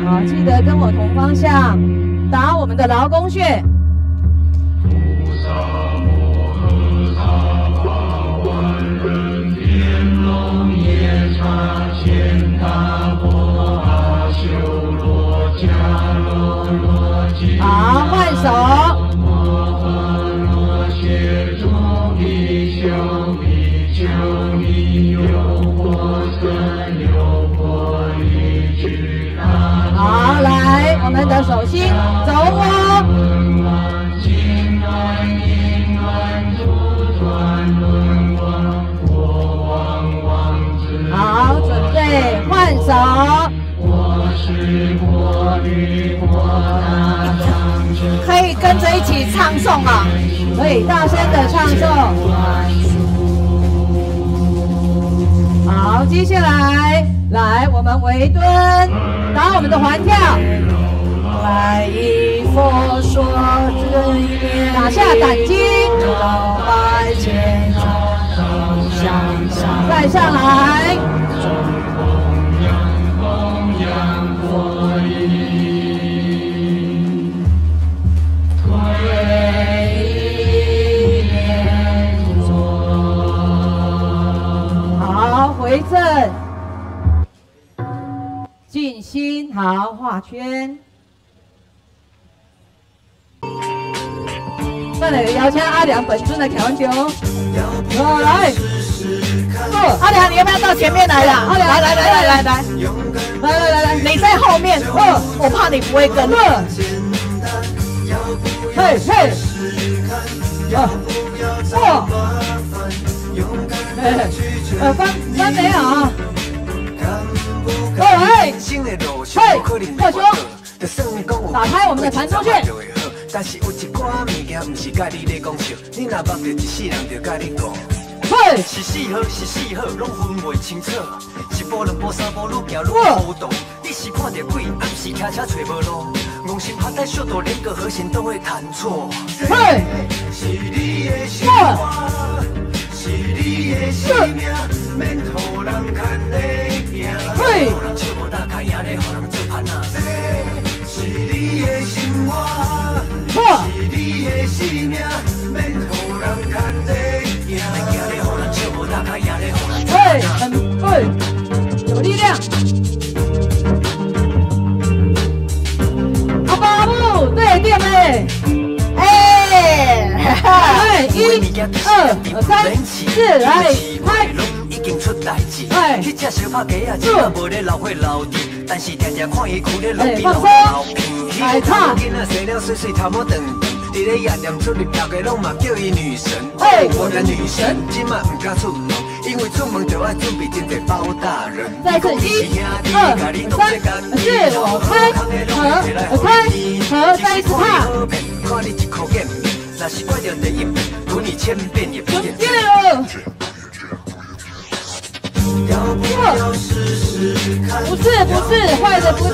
好，记得跟我同方向，打我们的劳宫穴。好，换手。好，来，我们的手心走哦。好，准备换手。可以跟着一起唱诵啊，可以大声的唱诵。好，接下来，来我们微蹲，打我们的环跳。来一佛说这一面，打下胆经，白前向上，再上来。好，回正，静心，好，画圈。再来邀请阿良本尊来调酒，来，阿良，你要不要到前面来啦？来，你在后面，我怕你不会跟。嘿，翻没啊？嘿，扩胸，打开我们的传中穴。但是有一寡物件不是甲你咧讲笑，你若捌着一世人就甲你讲。是四好，拢分袂清楚。一步两步三步，愈行愈糊涂。你是看着鬼，暗时骑车找无路。戆心拍带速度，连个和弦都会弹错。嘿，是你的心话，是你的生命，免互人牵咧行。嘿，笑无大开，也咧互人做伴仔。是你的心话。是你的生命，免互人牵咧行。行咧互人笑无大开，也咧互人做伴仔。有力量。阿爸母，对点嘞。1、2、3、4，来，开。已经出代志，迄只小拍鸡啊，只嘛无咧流血流滴，但是常常看伊哭咧路边流鼻。来唱。囡仔生了水水头毛长长，伫咧夜店出入大家拢嘛叫伊女神。我的女神，今嘛唔敢出门，因为出门就要准备真侪包大人。再次1、2、3、4，我开，合，再一次踏。看你一口眼，若是怪着第一遍，赌你千遍也不厌倦。不是，坏的不能。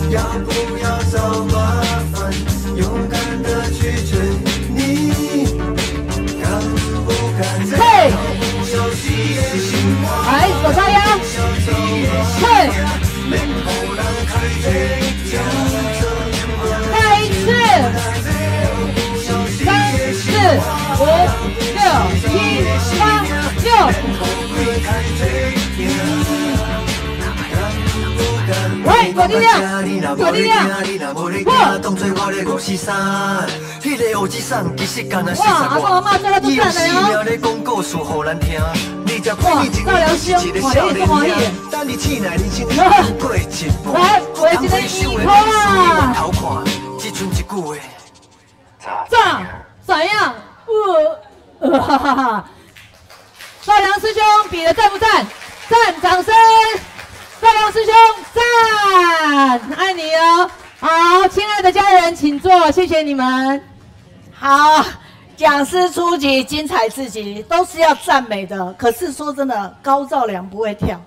要不要找麻烦？勇敢的去追你，敢不敢？嘿，来，手叉腰。嘿，再一次。3、4、5、6、7、8、9。喂，有力量，有力量！哇！哇，阿公阿妈做了都赞了哟！哇，赵良兄，哇，你这么欢喜！来，我今天一口啦！怎样？哈哈哈！赵良师兄比的赞不赞？赞，掌声！赵良师兄赞，爱你哦！好，亲爱的家人，请坐，谢谢你们。好，讲师初级，精彩至极，都是要赞美的。可是说真的，高赵良不会跳。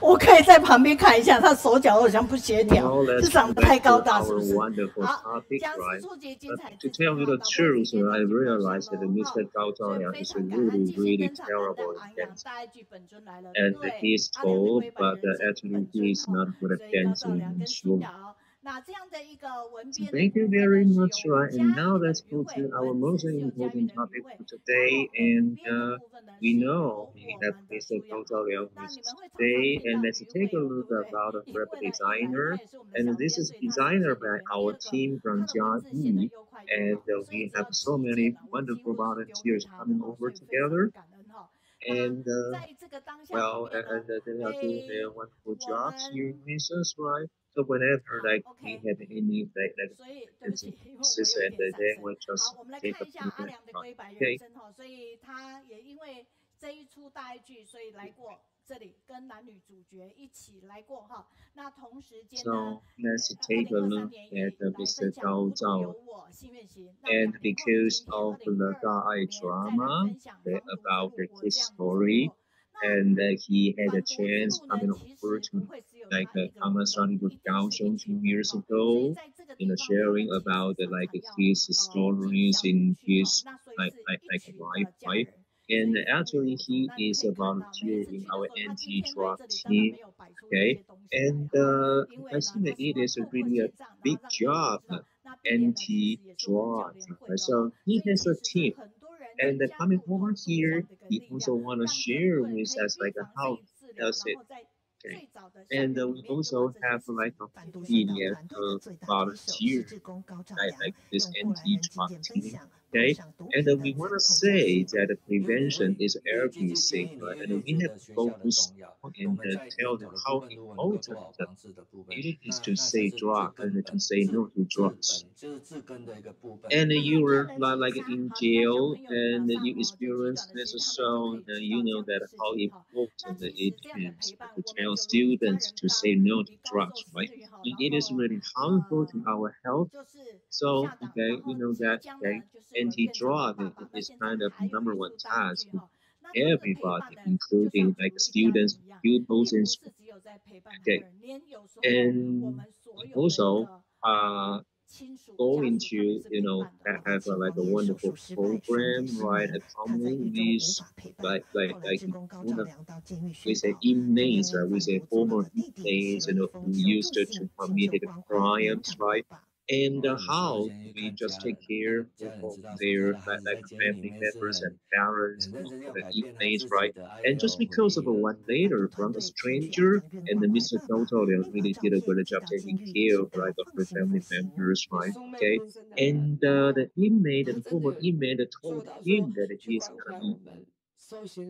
我可以在旁边看一下，他手脚好像不协调， Well, 是 let's 长 go 得太 back 高 to 大，是 our 不是？ wonderful 好， topic, 讲师 right? 触及精彩 To 之前 tell you 哈， the 导播 truth, 今天 I 来跟分享 realized that 喽 Mr. 哈， Zhao 所以 Zhaoliang 非 is 常感恩 really, 继续 really 跟场南的 terrible 昂 in 扬 dancing. 大爱剧本尊来了， And 对， he's 阿良的 told, 龟板 but 人生 actually 本 he 尊 is 哈， not good at 所以高兆 dancing 良 and 跟 so 新瑶，那这样的一个文 So 编的 thank 部 you 分 very 呢，是 much, 由我 right? 们 And 嘉 now 义的 let's 余 go 慧， to our 文 most 字是由嘉义 important 的余 topic 慧， for 然 today. 后美 And 编的部分呢 we 是 know 由 we 我 have 们的 Mr. 舒雅 Zhao 哈。 Zhaoliang 那 with 你 us 们会常常 today. 听 And 到 let's 余 take 慧 a 哦， look 对不对？ about a 因 graphic 为呢，一来他 designer. 也是我们的 And 小 this 编， is 所以他是这 designer 里 by 面。第 our 二个， team 他 from 的文字写的 Jiayi. 又快又 And 好，所以 we 只要 have so 旗舰 many 啊，我几 wonderful 乎都是丢给 volunteers 他的 coming 哈， over 所以非常的 together. 感恩哈。那 And 在这个当下里 well, 面呢， they are doing their wonderful 我 jobs here 们 in Missions, right? So whenever 好 like we ，OK。 have any like 所以对不 dancing 起，因为我 pieces 有一 and 点 they 闪神。 will 好， just 我们来 take 看 a 一下 look 阿 at 良的 it. 龟白人 Okay. 生哈，所以他也因为这一出大爱剧，所以来过这里跟男女主角一起来过哈。那同时间呢， So let's take a 2023 look 年也 at 来 Mr. 分享 Zhao 无独有 Zhao. 我心愿行。那 And 2年后的 because 今天 of the ，2025 Dai 年再来 drama 分享 okay, 防毒之 about 路，我 his 这样走 story, 过。那 and he had a 反毒之 chance 路呢， coming 其 over 实不 to 会只有 like 他一个 come 人 and 的， study with 一定是一 Kaohsiung 2群人 years 哈。所以 ago, 在这个 in 地 the 方呢，我 sharing 们其 about 实 the, 常 like 常要 his 尽 stories 孝 in 女婿哈。 his 那所以 like 是 like 一 like 群 life, 的家 right? 人。所 And 以风雨 actually 无阻。 he 那你 is 可以 a 看到，每一 volunteer 次 in 去的 our 时候，他今 anti 天来 drug 这里当然 team. 没有摆出这 Okay, 些东西来 and 哈，因为 I 呢， think 他 that 希 it 望 is 透过 really a 线上，然 big 后让各位知 job 道。那碧莲呢，其实也是我们教 anti-drug. 联会的 So 哈。 he 所以 has 其 a 实是 team. 很多人 And 加 coming 入 over 同步这样 here, 的一个 he 力量， also want to 让更 share 多人 with 可以 us 预 like 防、可 how 以治疗， does 然 it. 后在 Okay. 最早的校 And 园里 we 面就把 also 这些 have 事 like 情 a 解决 media 掉了。 volunteer, like this anti-drug team. Okay, and we want to say that the prevention is everything, right? And we have to go to school and tell them how important it is to say drug and to say no to drugs. And you were like in jail and you experience this, so you know that how important it is to tell students to say no to drugs, right? It is really harmful to our health. So, okay, you know that, okay, anti-drug is kind of number one task for everybody, including like students, pupils, and school. Okay, and also, going to, you know, have like a wonderful program, right? Accompanying with like you know, we say inmates, right? We say former inmates, you know, who used to commit crimes, right? And how we just take care of their like family members and parents of the inmates, right? And just because of a one letter from a stranger, and then Mr. Toto really did a good job taking care of like of the family members, right? Okay, and the inmate, the former inmate, told him that he's gonna be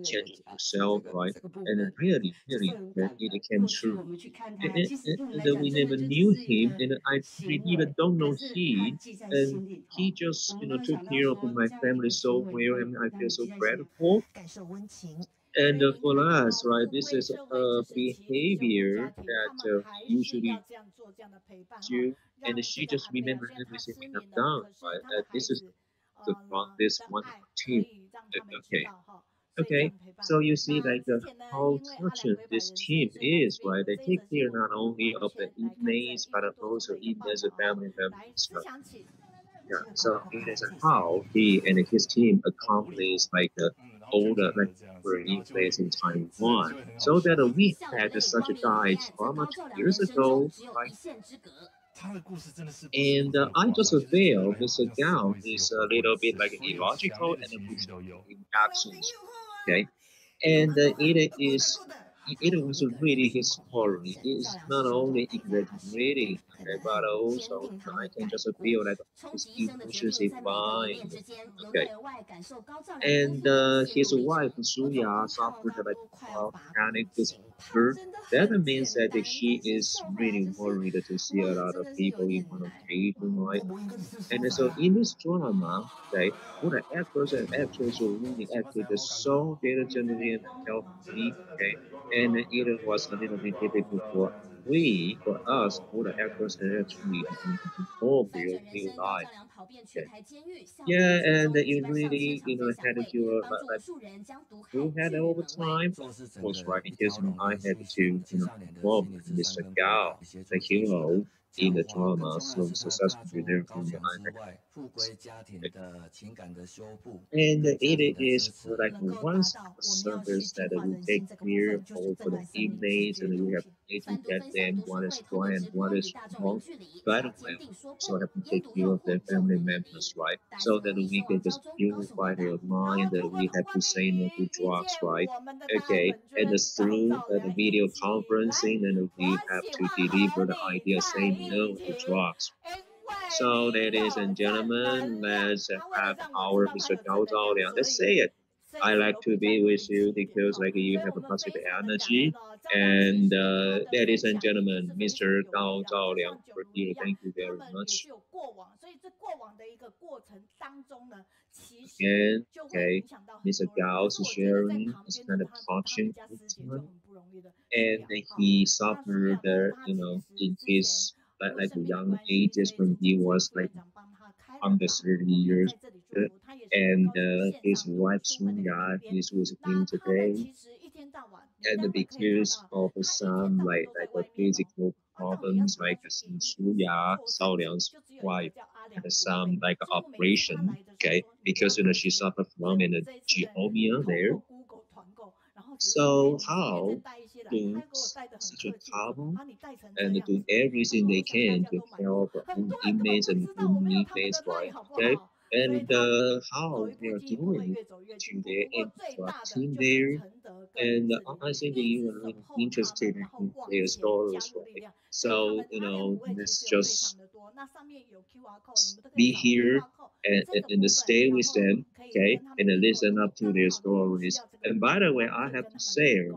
changing himself, right? And then really, it came true. And we never knew him, and I really even don't know he, and he just, you know, took care of my family so well, and I feel so grateful. And for us, right, this is a behavior that usually do, and she just remember everything we have done, right? This is from this wonderful team. Okay. Okay, so you see like how touching this team is, right? They take care not only of the inmates, but also inmates' family members. Right? Yeah, so it is how he and his team accomplished like all the like inmates in Taiwan. So that we had such a guy trauma 2 years ago, right? And I just feel Mr. Gao is a little bit like illogical and in actions. Okay, and it was really his story. It's not only exaggerating, okay, but also I can just feel like his emotions is fine. Okay, and his wife Suya suffered like panic disorder. That means that she is really worried to see a lot of people in one occasion, right? And so in this drama, okay, all the actors and actresses really acted so diligently and helpfully, okay, and it was a little bit difficult for we, for us, all the actors are actually involved their real life. Okay. Yeah, and it really, had to do like who had over time. Of course, right? Because I had to, involve Mr. Gao, the hero in the drama, so successfully. Therefore, I had and it is like one service that will take care of all for the inmates, and we have to get them what is right and what is wrong. But well, so have to take care of their family members, right? So that we can just purify their mind, that we have to say no to drugs, right? Okay, and it's through the video conferencing, and we have to deliver the idea saying no to drugs. So, ladies and gentlemen, let's have our Mr. Gao Zhaoliang. Let's say it. I like to be with you because like you have a positive energy. And ladies and gentlemen, Mr. Gao Zhaoliang for here. Thank you very much. Again, okay, Mr. Gao's sharing is kind of touching, and he suffered, in his like young ages when he was like under 30 years. And his wife Suya is with him today. And because of some like physical problems, like Suya, Zhaoliang's wife, had some like operation, okay, because she suffered from an Zhioliang there. So how do such a couple and do everything they can to help inmates and inmates, right? Okay, and how they are doing to their drug team there, and I think you are really interested in their stories, right? So let's just be here and stay with them, okay, and listen up to their stories. And by the way, I have to say,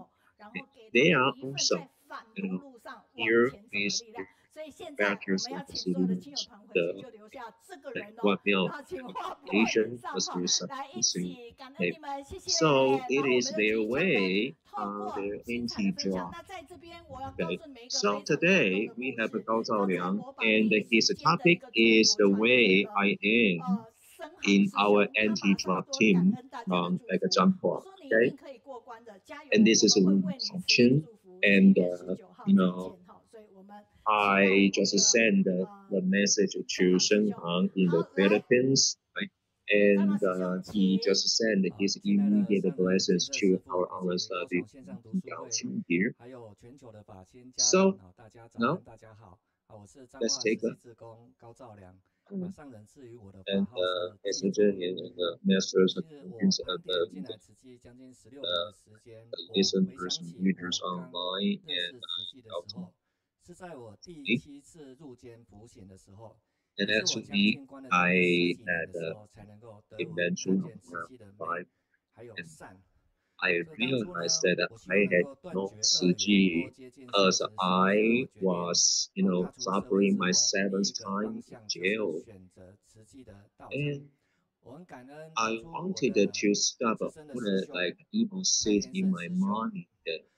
they are also, here is factors of the citizens, the what Asian was resubstituting. So it is their way, their anti-drug. Okay. So today we have Gao Zhaoliang, and his topic is the way I am in our anti-drug team, like a Changhua. Okay. And this is a function, and I just sent the message to Hang in the Philippines, right? And he just sent his immediate blessings to our understudy Kaohsiung here. So now let's take a and as a masters of listeners and readers online and and actually, I had invention around 5, and I realized that I had no CG as I was, suffering my 7th time in jail. And I wanted to stop like evil seed in my mind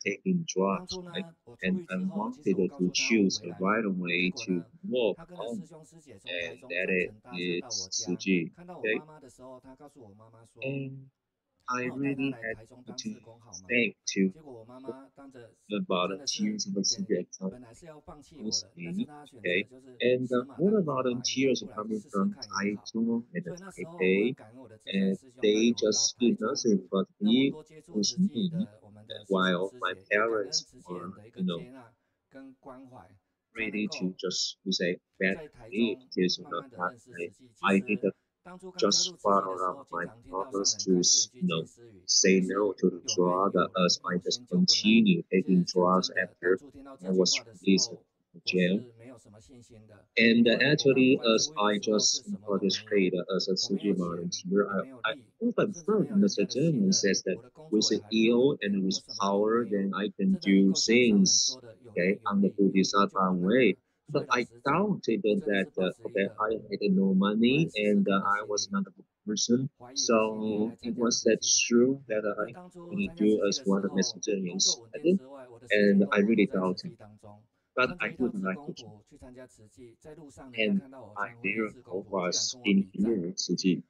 taking drugs, right? And I wanted to choose the right way to walk on, and that is Suji. Okay? And I really had to thank to the volunteers of the subject mostly, okay? And all the volunteers are coming from Taiwan and Taipei, and they just did nothing but be with me while my parents were, ready to just say bad me because I did just follow up my promise to say no to the drug as I just continue taking drugs after I was released from jail. And actually, as I just participated as a city volunteer, I often heard Mr. Zhang says that with ill and with power, then I can do things, okay, on the Bodhisattva way. But I doubted that, okay, I had no money and I was not a good person. So it was that true that I only do as what the Mr. Zhang said, and I really doubted. but I couldn't like it. And I therefore was in here city.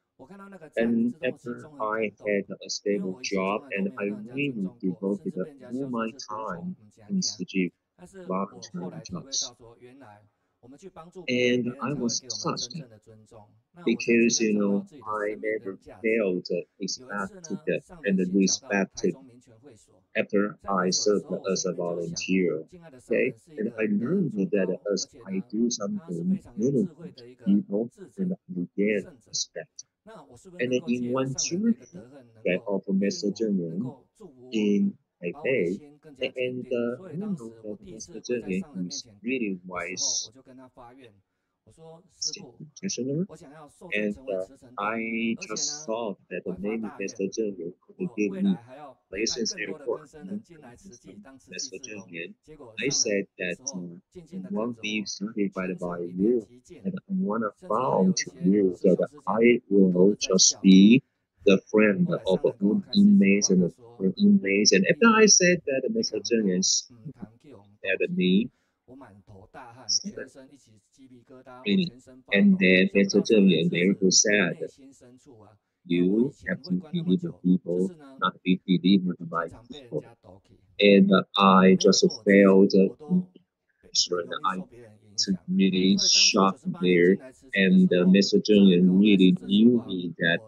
And after I had a stable job and I really devoted all my time in City voluntary jobs. And I was touched because, I never failed expected and respected after I served as a volunteer. Okay, and I learned that as I do something meaningful to people, and I gain respect. And then in one journey that of Mr. Zheng in Taipei, and we know that Mr. Zheng is really wise practitioner, and I just thought that maybe Mr. Zheng could give me lessons there for Mr. Zheng. I said that I won't be certified by you, and I want to vow to you that I will just be the friend of all inmates and inmates. And after I said that, Mr. Zheng at me, really. And then Mr. Zheng therefore said, you have to deliver people, not be delivered by people. And I just felt I really shocked there. And Mr. Zheng really knew me that,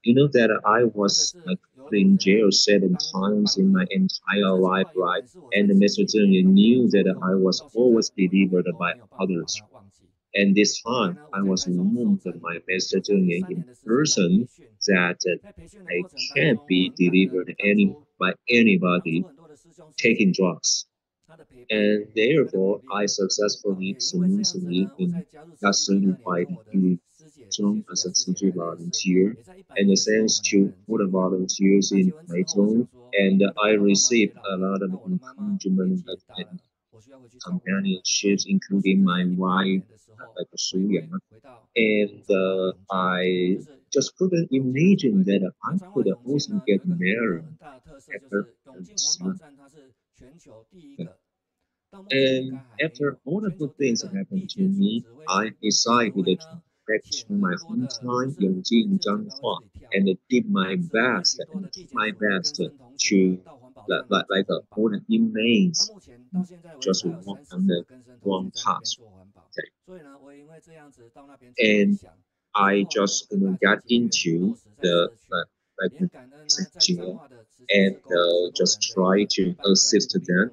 that I was put in jail 7 times in my entire life, right? And Mr. Zheng knew that I was always delivered by others. And this time, I was warned by Mr. Zheng in person that I can't be delivered by anybody taking drugs. And therefore, I successfully, smoothly got certified in Zhang as a CG volunteer. And thanks to all the volunteers in Meiyun, and I received a lot of encouragement and companionships, including my wife, Kaohsiung. And I just couldn't imagine that I could also get married after this. And after all the good things that happened to me, I decided to back to my hometown, Yixin, Changhua, and did my best to like all the inmates just walk on the wrong path. Okay. And I just got into the jail and just try to assist them.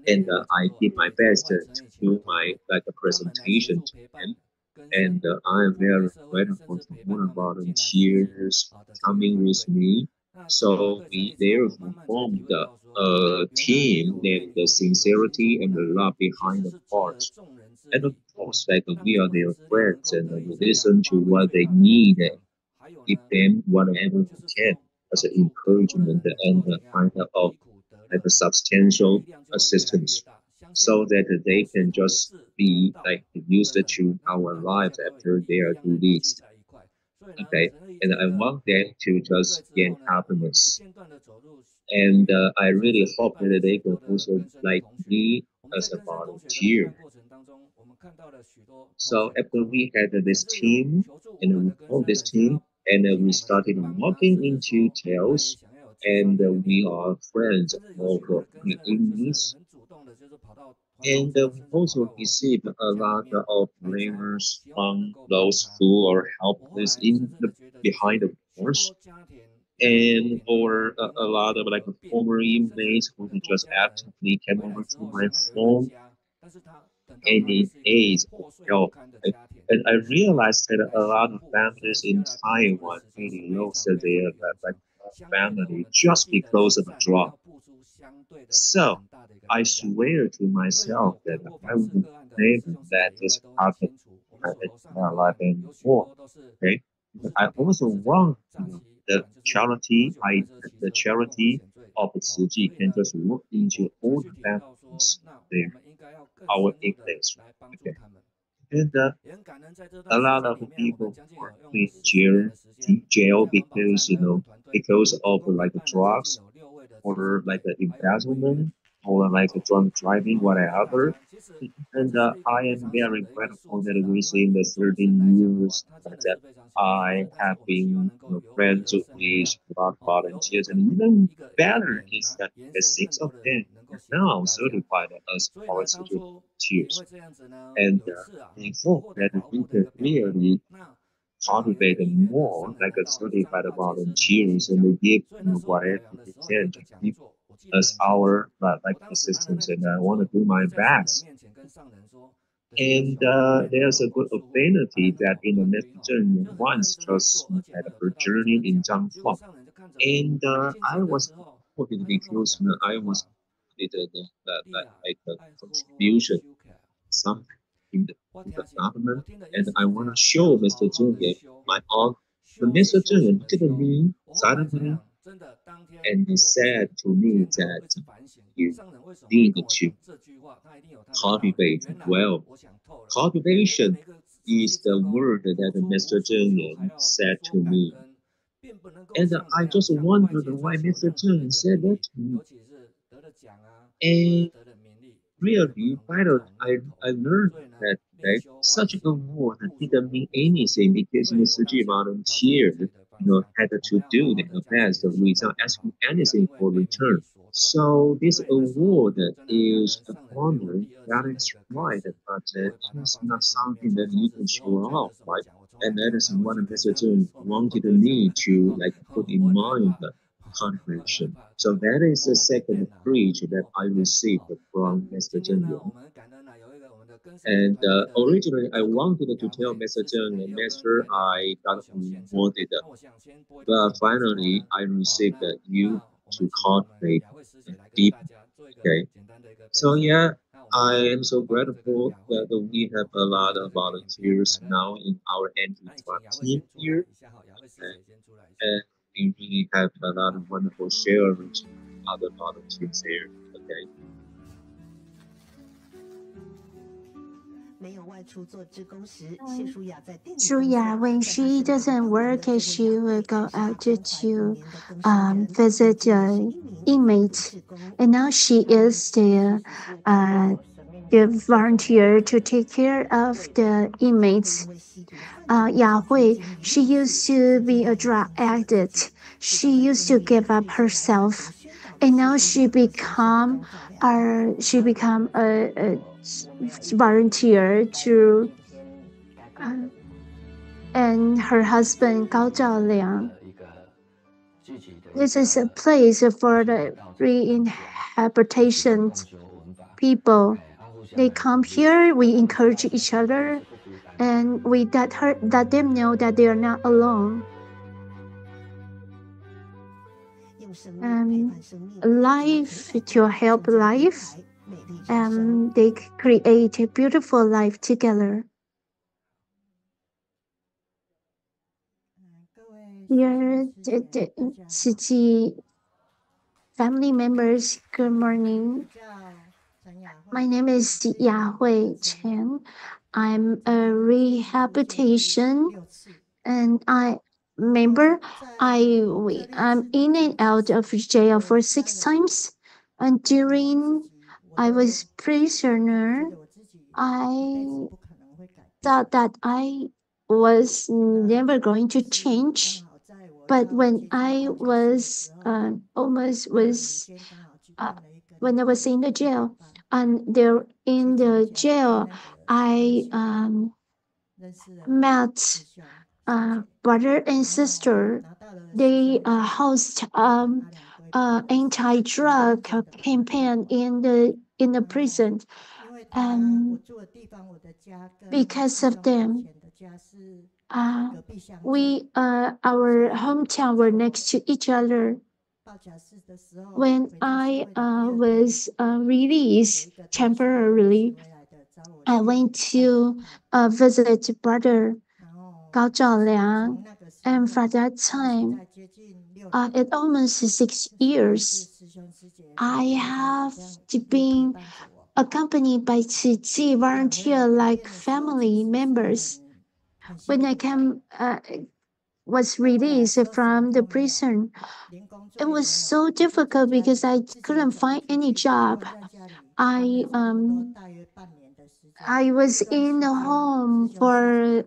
And I did my best to do my presentation to them. And I'm very grateful to all the volunteers coming with me. So we therefore formed a team named the Sincerity and the Love Behind the Heart. And of course, we are their friends and we listen to what they need and give them whatever we can as an encouragement and kind of a substantial assistance, so that they can just be used to our lives after they are released. Okay, and I want them to just gain happiness, and I really hope that they can also like me as a volunteer. So after we had this team, and we formed this team, and we started walking into tales, and we are friends of inmates. And we also receive a lot of letters from those who are helpless behind the bars, and or a lot of former inmates who just actively came over to my phone and in aid of help. And I realized that a lot of families in Taiwan really lost their family just because of a drug. So I swear to myself that I will never let this happen in my life anymore. Okay. I also want the charity of Tzu can just look into all the families there, our ignorance. Okay. And a lot of people are in jail because because of drugs or embezzlement or like drunk driving, whatever. And I am very grateful that within the 13 years that I have been friends with a lot of volunteers, and even better is that the six of them are now certified as our volunteers. And I hope that we can really cultivate more like a certified volunteers and give whatever we can to give as our like assistance. And I want to do my best. And there's a good affinity that in the Mr. once just had her journey in Changhua. And I was supported because I was did like a contribution something in the government, and I want to show Mr. Zheng my own. But Mr. Zheng looked at me suddenly, and he said to me that you need to cultivate well. Cultivation is the word that Mr. Zheng said to me. And I just wondered why Mr. Zheng said that to me. And really, I learned that such a word didn't mean anything because Mr. G volunteered, had to do their best without asking anything for return. So this award is a honor, that is right, but it is not something that you can show off, right? And that is what Mr. Zheng wanted me to put in mind contribution. So that is the second preach that I received from Mr. Zheng. And originally, I wanted to tell Mr. Zheng, Master, I got awarded, but finally, I received you to cultivate deep. Okay, so yeah, I am so grateful that we have a lot of volunteers now in our anti-drug team here, and we really have a lot of wonderful shares with other volunteers there. Okay. Shuya, when she doesn't work, she will go out to visit inmates. And now she is the volunteer to take care of the inmates. Yahui, she used to be a drug addict. She used to give up herself, and now she become a volunteer to, and her husband Gao Zhaoliang. This is a place for the rehabilitation people. They come here, we encourage each other, and we let them know that they are not alone. Life to help life, and they create a beautiful life together. Dear family members, good morning. My name is Yahui Chen. I'm a rehabilitation and member. I'm in and out of jail for 6 times. And during I was prisoner, I thought that I was never going to change. But when I was when I was in the jail, and there in the jail, I met brother and sister. They host anti-drug campaign in the prison, and because of them, our hometown were next to each other. When I was released temporarily, I went to visit brother Gao Zhaoliang, and for that time, it almost 6 years, I have been accompanied by Qi volunteer like family members. When I came was released from the prison. It was so difficult because I couldn't find any job. I was in the home for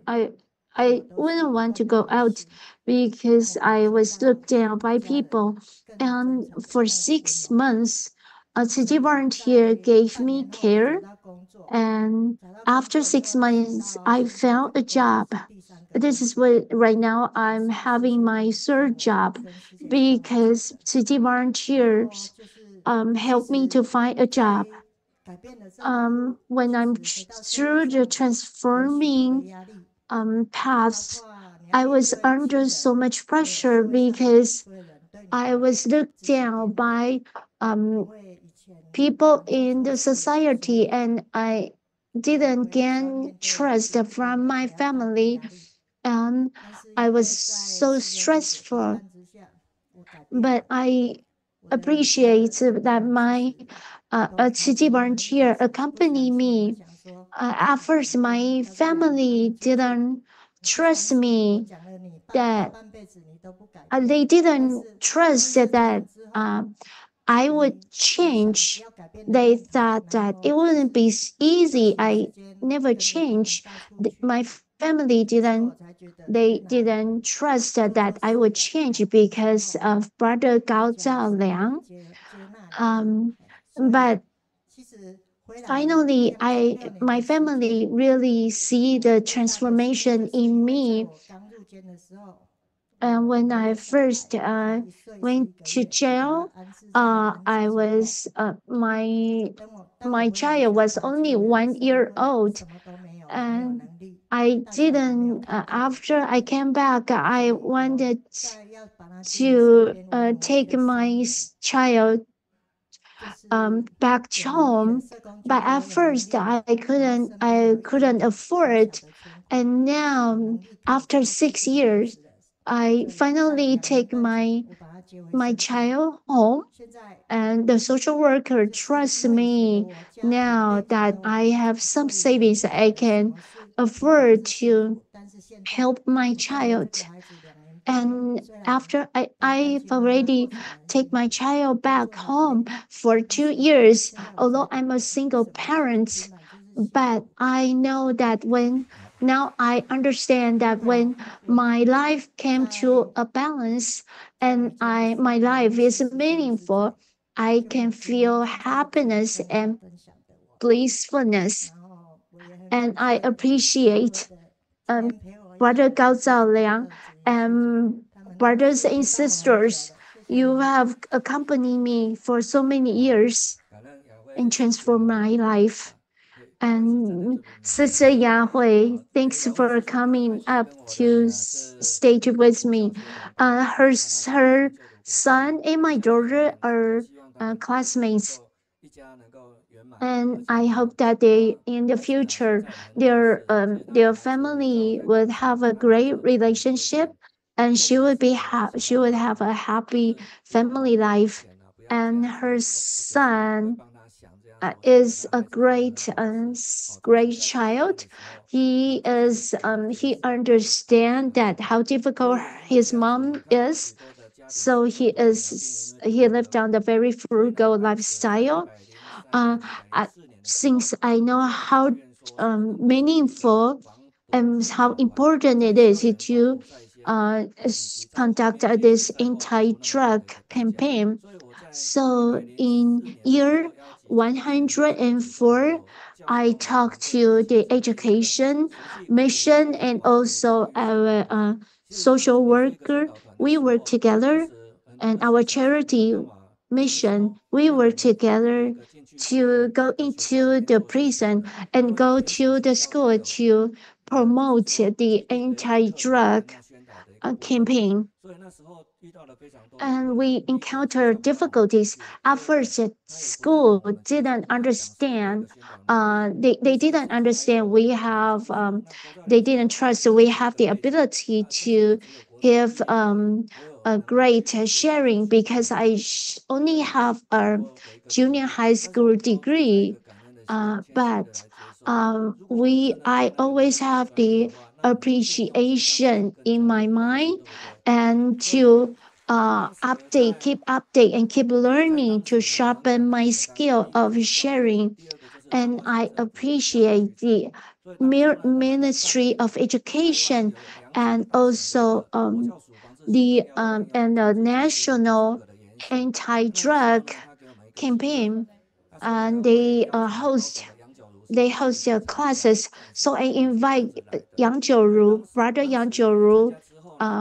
I wouldn't want to go out because I was looked down by people. And for 6 months, a city volunteer gave me care. And after 6 months, I found a job. This is what right now I'm having my third job because city volunteers helped me to find a job. When I'm through the transforming paths, I was under so much pressure because I was looked down by people in the society, and I didn't gain trust from my family, and I was so stressful. But I appreciate that my a city volunteer accompanied me. At first, my family didn't trust me, that they didn't trust that I would change. They thought that it wouldn't be easy. I never changed. My family didn't trust that I would change because of Brother Gao Zhaoliang. But finally, my family really see the transformation in me. And when I first went to jail, I was my child was only 1 year old, and I didn't. After I came back, I wanted to take my child back home, but at first I couldn't afford. And now, after 6 years, I finally take my child home, and the social worker trusts me now that I have some savings. I can afford to help my child. And after I've already take my child back home for 2 years, although I'm a single parent, but I know that now I understand that when my life came to a balance and my life is meaningful, I can feel happiness and blissfulness. And I appreciate Brother Gao Zhaoliang and brothers and sisters. You have accompanied me for so many years and transformed my life. And Sister Yahui, thanks for coming up to stage with me. Her son and my daughter are classmates. And I hope that they, in the future, their family would have a great relationship, and she would have a happy family life. And her son is a great child. He understands that how difficult his mom is, so he lived on the very frugal lifestyle. Since I know how meaningful and how important it is to conduct this anti-drug campaign. So in year 104, I talked to the education mission and also our social worker. We work together, and our charity mission. We work together to go into the prison and go to the school to promote the anti-drug campaign. And we encountered difficulties. At first, school didn't understand. They didn't understand we have. They didn't trust we have the ability to give a great sharing because I only have a junior high school degree. But I always have the appreciation in my mind and to keep update and keep learning to sharpen my skill of sharing. And I appreciate the Ministry of Education and also the national anti-drug campaign. And they host their classes. So I invite brother Yang Jiuru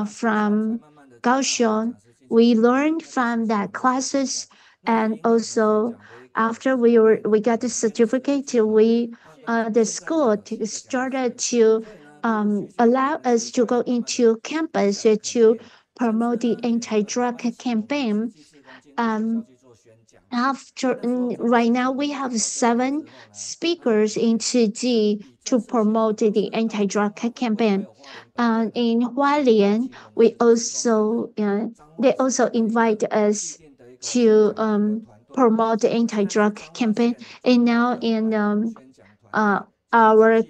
from Kaohsiung. We learned from that classes, and also after we got the certificate, the school started to allow us to go into campus to promote the anti-drug campaign. Right now we have 7 speakers in Chiji to promote the anti-drug campaign. In Hualien, they also invite us to promote the anti-drug campaign. And now in our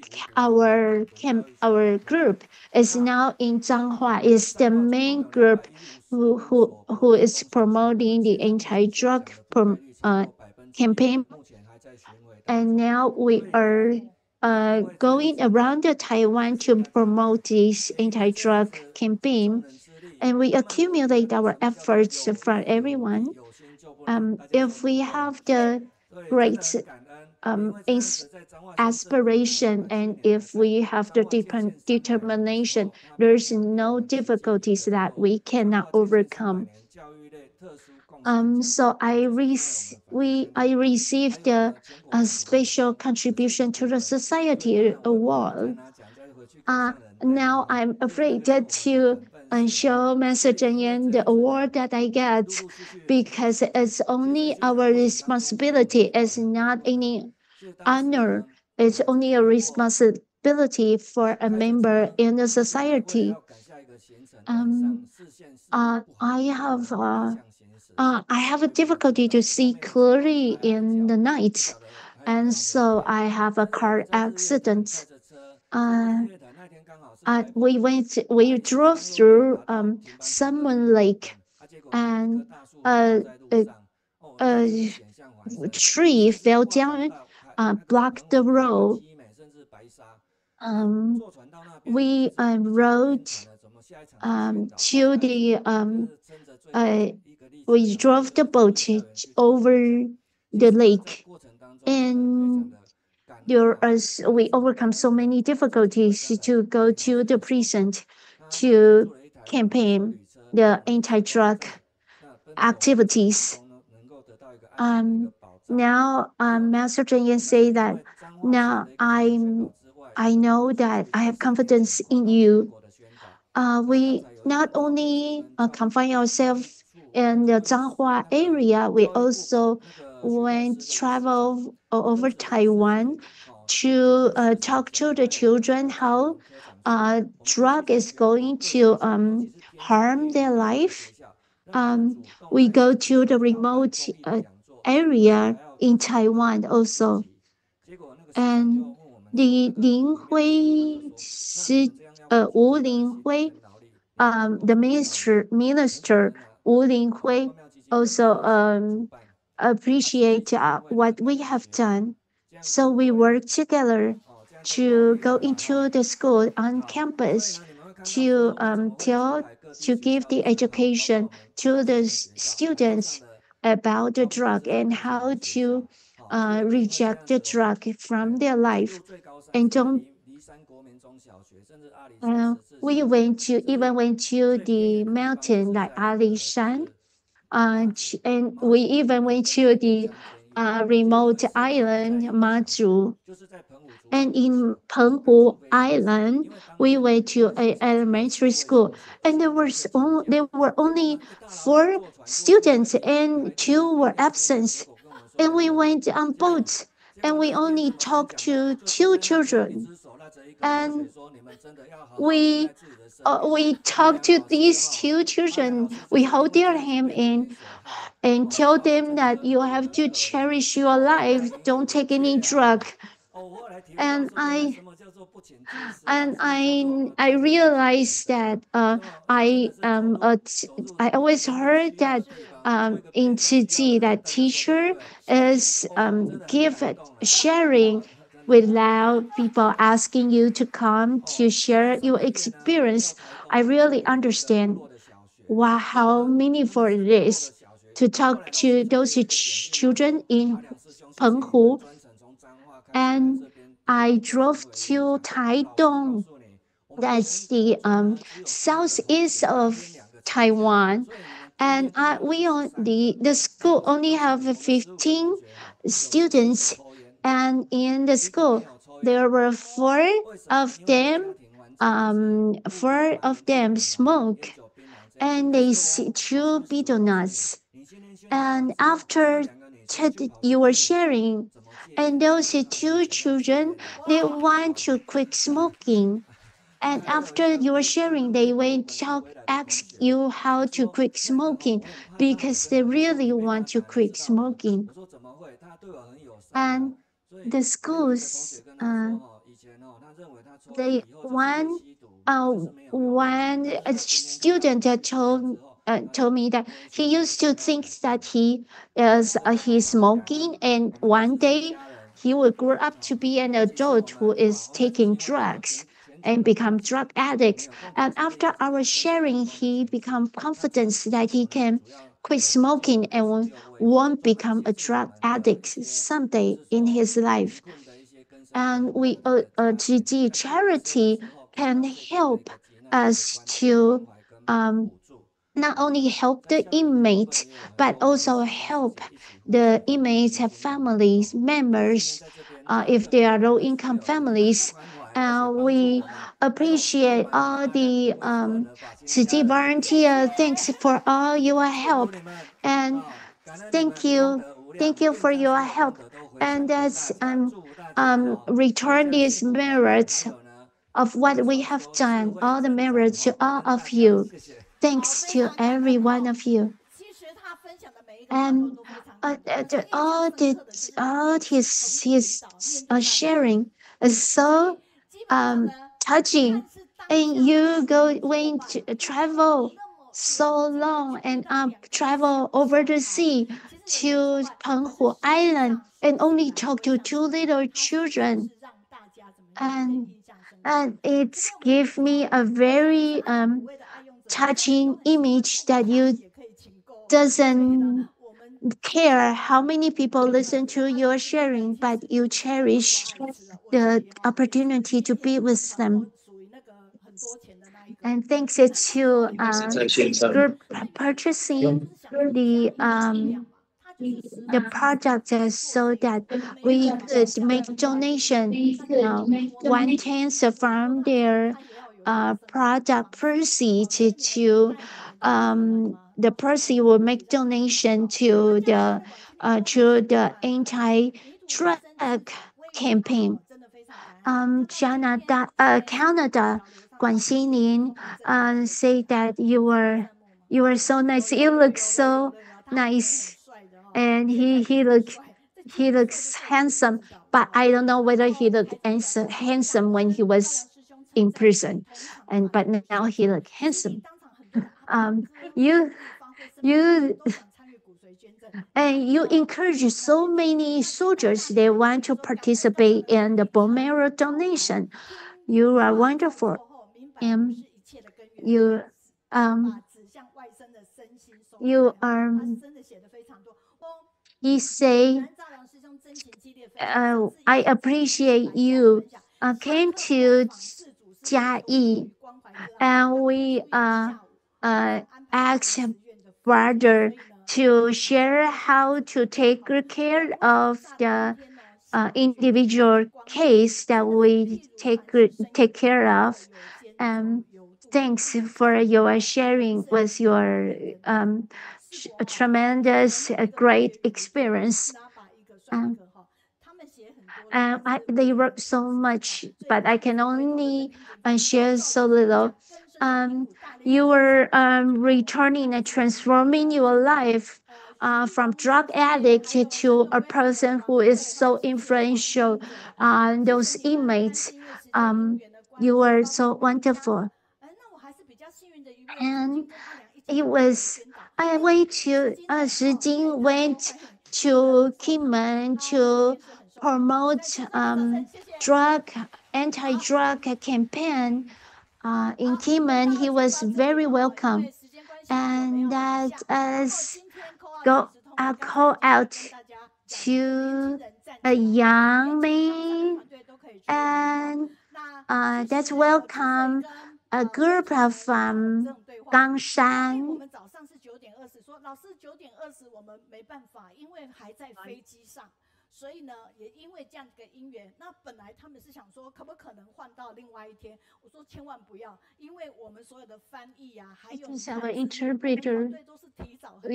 group is now in Changhua, is the main group who is promoting the anti-drug campaign. And now we are going around Taiwan to promote this anti-drug campaign, and we accumulate our efforts from everyone. If we have the great aspiration and if we have the determination, there's no difficulties that we cannot overcome. So I received a special contribution to the society award. Now I'm afraid to show Master Zheng Yan the award that I get, because it's only our responsibility. It's not any honor. It's only a responsibility for a member in the society. I have a difficulty to see clearly in the night, and so I have a car accident. We drove through Salmon Lake, and a tree fell down, blocked the road. We rode to the we drove the boat over the lake, and we overcome so many difficulties to go to the precinct to campaign the anti-drug activities. Now Master Zheng Yan say that now I know that I have confidence in you. We not only confine ourselves in the Changhua area, we also travel over Taiwan to talk to the children how drug is going to harm their life. We go to the remote area in Taiwan also. And the Wu Linghui, the minister Wu Linghui also appreciate what we have done. So we work together to go into the school on campus to give the education to the students about the drug and how to reject the drug from their life. And we went to the mountain like Alishan, and we even went to the remote island Mazu. And in Penghu Island, we went to an elementary school, and there were only 4 students and 2 were absent. And we went on boats, and we only talked to 2 children. And we talked to these 2 children. We hold their hand and tell them that you have to cherish your life. Don't take any drug. And I realized that I always heard that in Tzu that teacher is give sharing without people asking you to come to share your experience. I really understand how meaningful it is to talk to those children in Penghu. And I drove to Taidong, that's the southeast of Taiwan, and the school only have 15 students, and in the school there were four of them smoke, and they chew betel nuts. And after you were sharing, and those two children, they want to quit smoking. And after you were sharing, they went to ask you how to quit smoking because they really want to quit smoking. And the schools, one student told me that he used to think that he's smoking, and one day he will grow up to be an adult who is taking drugs and become drug addicts. And after our sharing, he become confident that he can quit smoking and won't become a drug addict someday in his life. And GG charity can help us to not only help the inmate, but also help the inmates' families members if they are low-income families. We appreciate all the city volunteer. Thanks for all your help, and thank you for your help. And that's return these merits of what we have done, all the merits to all of you. Thanks to every one of you. And all his sharing is so touching. And you going to travel so long and travel over the sea to Penghu Island and only talk to two little children. And it gave me a very touching image that you doesn't care how many people listen to your sharing, but you cherish the opportunity to be with them. And thanks to group purchasing the project so that we could make donation 1/10 from their product proceeds to the proceeds will make donation to the anti-drug campaign. Canada, 管心凌 say that you were so nice. You look so nice, and he looks handsome. But I don't know whether he looked handsome when he was in prison, but now he looks handsome. You encourage so many soldiers. They want to participate in the bone marrow donation. You are wonderful, and you are. He say, I appreciate you came to Jiayi, and we asked brother to share how to take care of the individual case that we take care of. Thanks for your sharing with your tremendous great experience. They wrote so much, but I can only share so little. You were returning and transforming your life from drug addict to a person who is so influential. Those inmates, you were so wonderful. And it was, I went to, Zhiling went to Kinmen to promote anti-drug campaign in Kinmen. He was very welcome, and that us call out to Yang and that's welcome a group of Gangshan. 我们早上是9:20，说老师9:20我们没办法，因为还在飞机上。所以呢，也因为这样的因缘，那本来他们是想说，可不可能换到另外一天？我说千万不要，因为我们所有的翻译啊，还有our interpreter, 都是提早很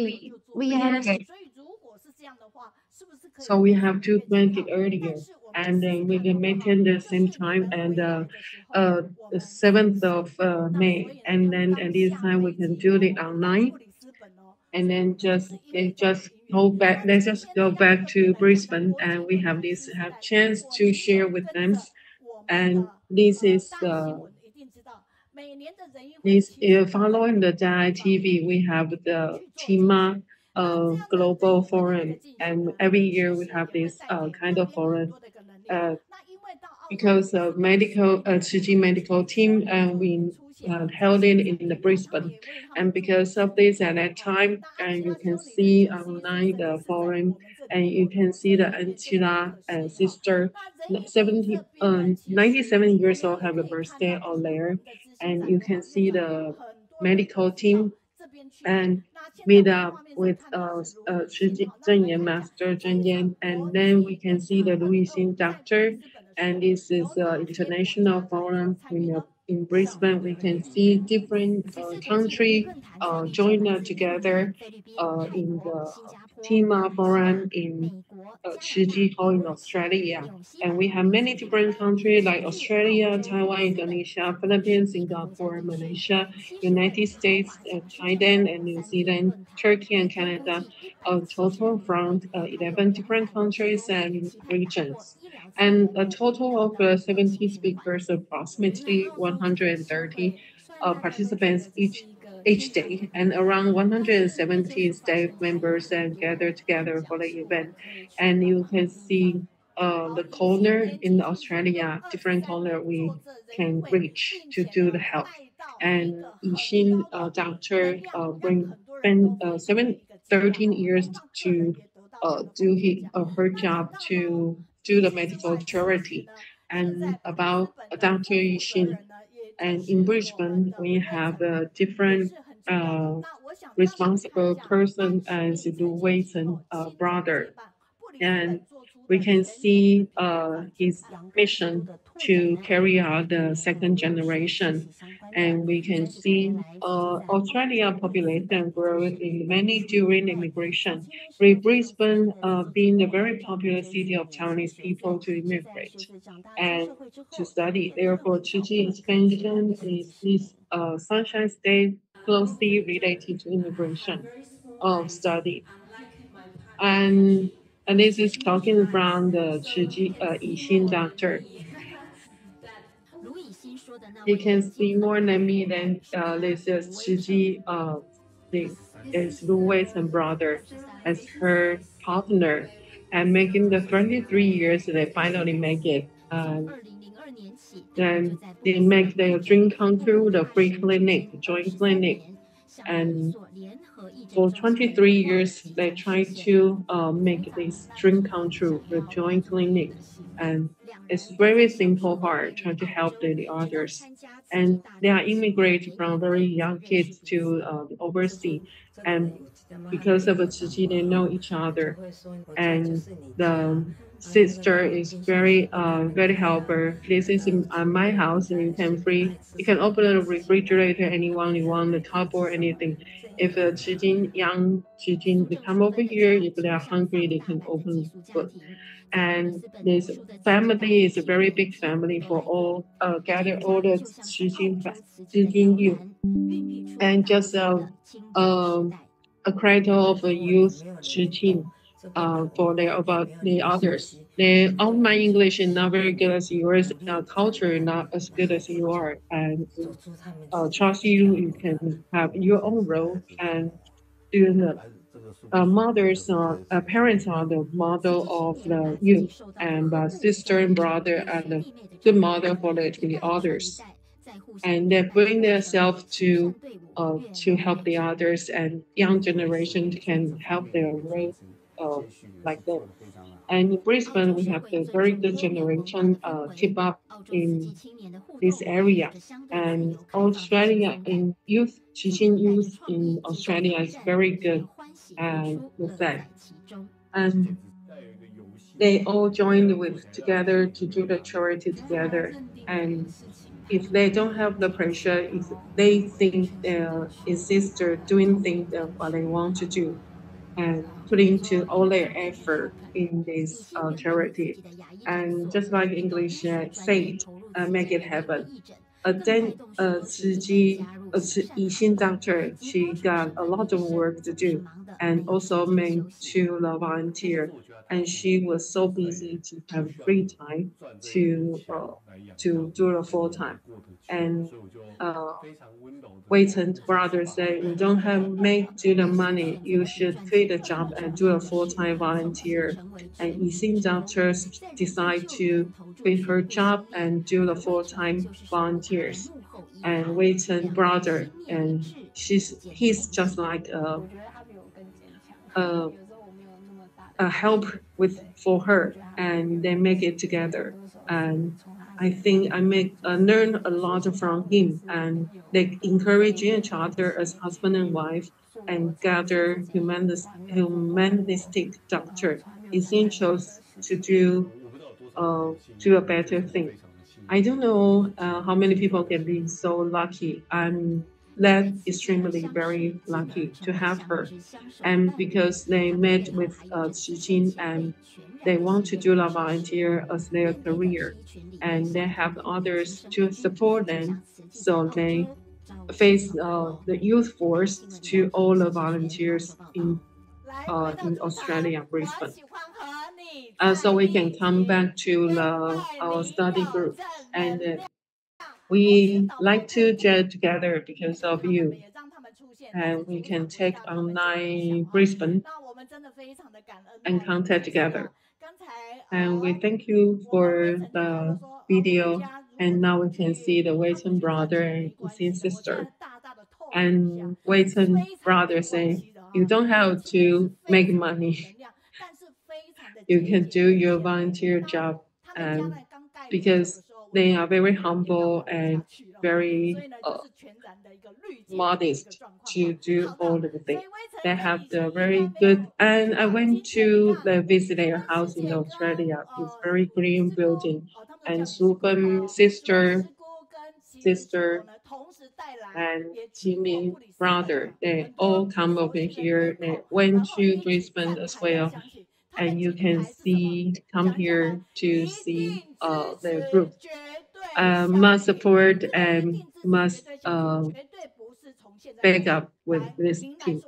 we have. 所以如果是这样的话，是不是可以 So we have to plan it earlier, and then we can maintain the same time and the 7th of May, and then at this time we can do it online, and then just go back. Let's just go back to Brisbane, and we have chance to share with them, and this is following the Zhai TV. We have the TIMA Global Forum, and every year we have this kind of forum. Because of Zhiling medical team, and we held it in the Brisbane, and because of this at that time, and you can see online the forum, and you can see the Antila sister, 97 years old, have a birthday on there, and you can see the medical team and meet up with Zheng Master Zheng Yan, and then we can see the Yixin doctor. And this is an international forum in Brisbane. We can see different countries join together in the TIMA forum in Shiji Hall in Australia. And we have many different countries like Australia, Taiwan, Indonesia, Philippines, Singapore, Malaysia, United States, Thailand, and New Zealand, Turkey, and Canada. A total from 11 different countries and regions. And a total of 70 speakers, approximately 130 participants each day, and around 170 staff members and gather together for the event. And you can see the corner in Australia, different corner we can reach to do the help. And Yixin doctor spent 13 years to do her job to do the medical charity. And about Dr. Yixin, and in Brisbane, we have a different responsible person as Weicheng brother. And we can see his mission to carry out the second generation. And we can see Australia population growth in many during immigration, with Brisbane being a very popular city of Chinese people to immigrate and to study. Therefore, Zhiling expansion is this Sunshine State closely related to immigration of study. And this is talking from the Yixin doctor. You can see more than me than this is Zhiling, is Weicheng brother as her partner, and making the 23 years they finally make it. Then they make their dream come true, the free clinic, joint clinic, and for 23 years they try to make this dream come true, the joint clinic, and it's very simple part trying to help the others. And they are immigrating from very young kids to overseas, and because of Zhiling, they know each other. And the sister is very helper. This is in my house, and you can open the refrigerator anyone you want, the cupboard, anything. If young Zhiling, they come over here, if they are hungry, they can open food. And this family is a very big family for all, gather all the Zhiling youth. And just a cradle of a youth Zhiling, for about the others. All my English is not very good as yours, culture not as good as you are, and trust you. You can have your own role and do the parents are the model of the youth, and sister and brother are the good model for the others, and they bring themselves to help the others, and young generation can help their role like them. And in Brisbane, we have the very good generation keep up in this area. And Australia in youth, teaching youth in Australia is very good, and with that. And they all joined with together to do the charity together. And if they don't have the pressure, if they think their sister doing things that what they want to do, and putting to all their effort in this charity. And just like English said, make it happen. Then Yixin doctor, she got a lot of work to do, and also made to the volunteer. And she was so busy to have free time to do the full time. And Weicheng brother said, you don't have make do the money, you should quit the job and do a full-time volunteer. And Yixin doctor decide to quit her job and do the full-time volunteers. And Weicheng brother, and he's just like a help for her, and they make it together. And I think I learn a lot from him, and they encourage each other as husband and wife, and gather humanistic doctor essentials to do a better thing. I don't know how many people can be so lucky. I'm extremely very lucky to have her, and because they met with Zhiling, and they want to do the volunteer as their career, and they have others to support them, so they face the youth force to all the volunteers in Australia, Brisbane. So we can come back to our study group, and we like to get together because of you, and we can take online Brisbane and contact together. And we thank you for the video, and now we can see the Weicheng brother and Yixin sister. And Weicheng brother say, you don't have to make money. You can do your volunteer job, and because they are very humble and very modest to do all of the things. They have the very good, and I went to visit their house in Australia. It's very green building, and Suben sister and Jimmy brother, they all come over here. They went to Brisbane as well, and you can come here to see their group. Must support and must back up with this team,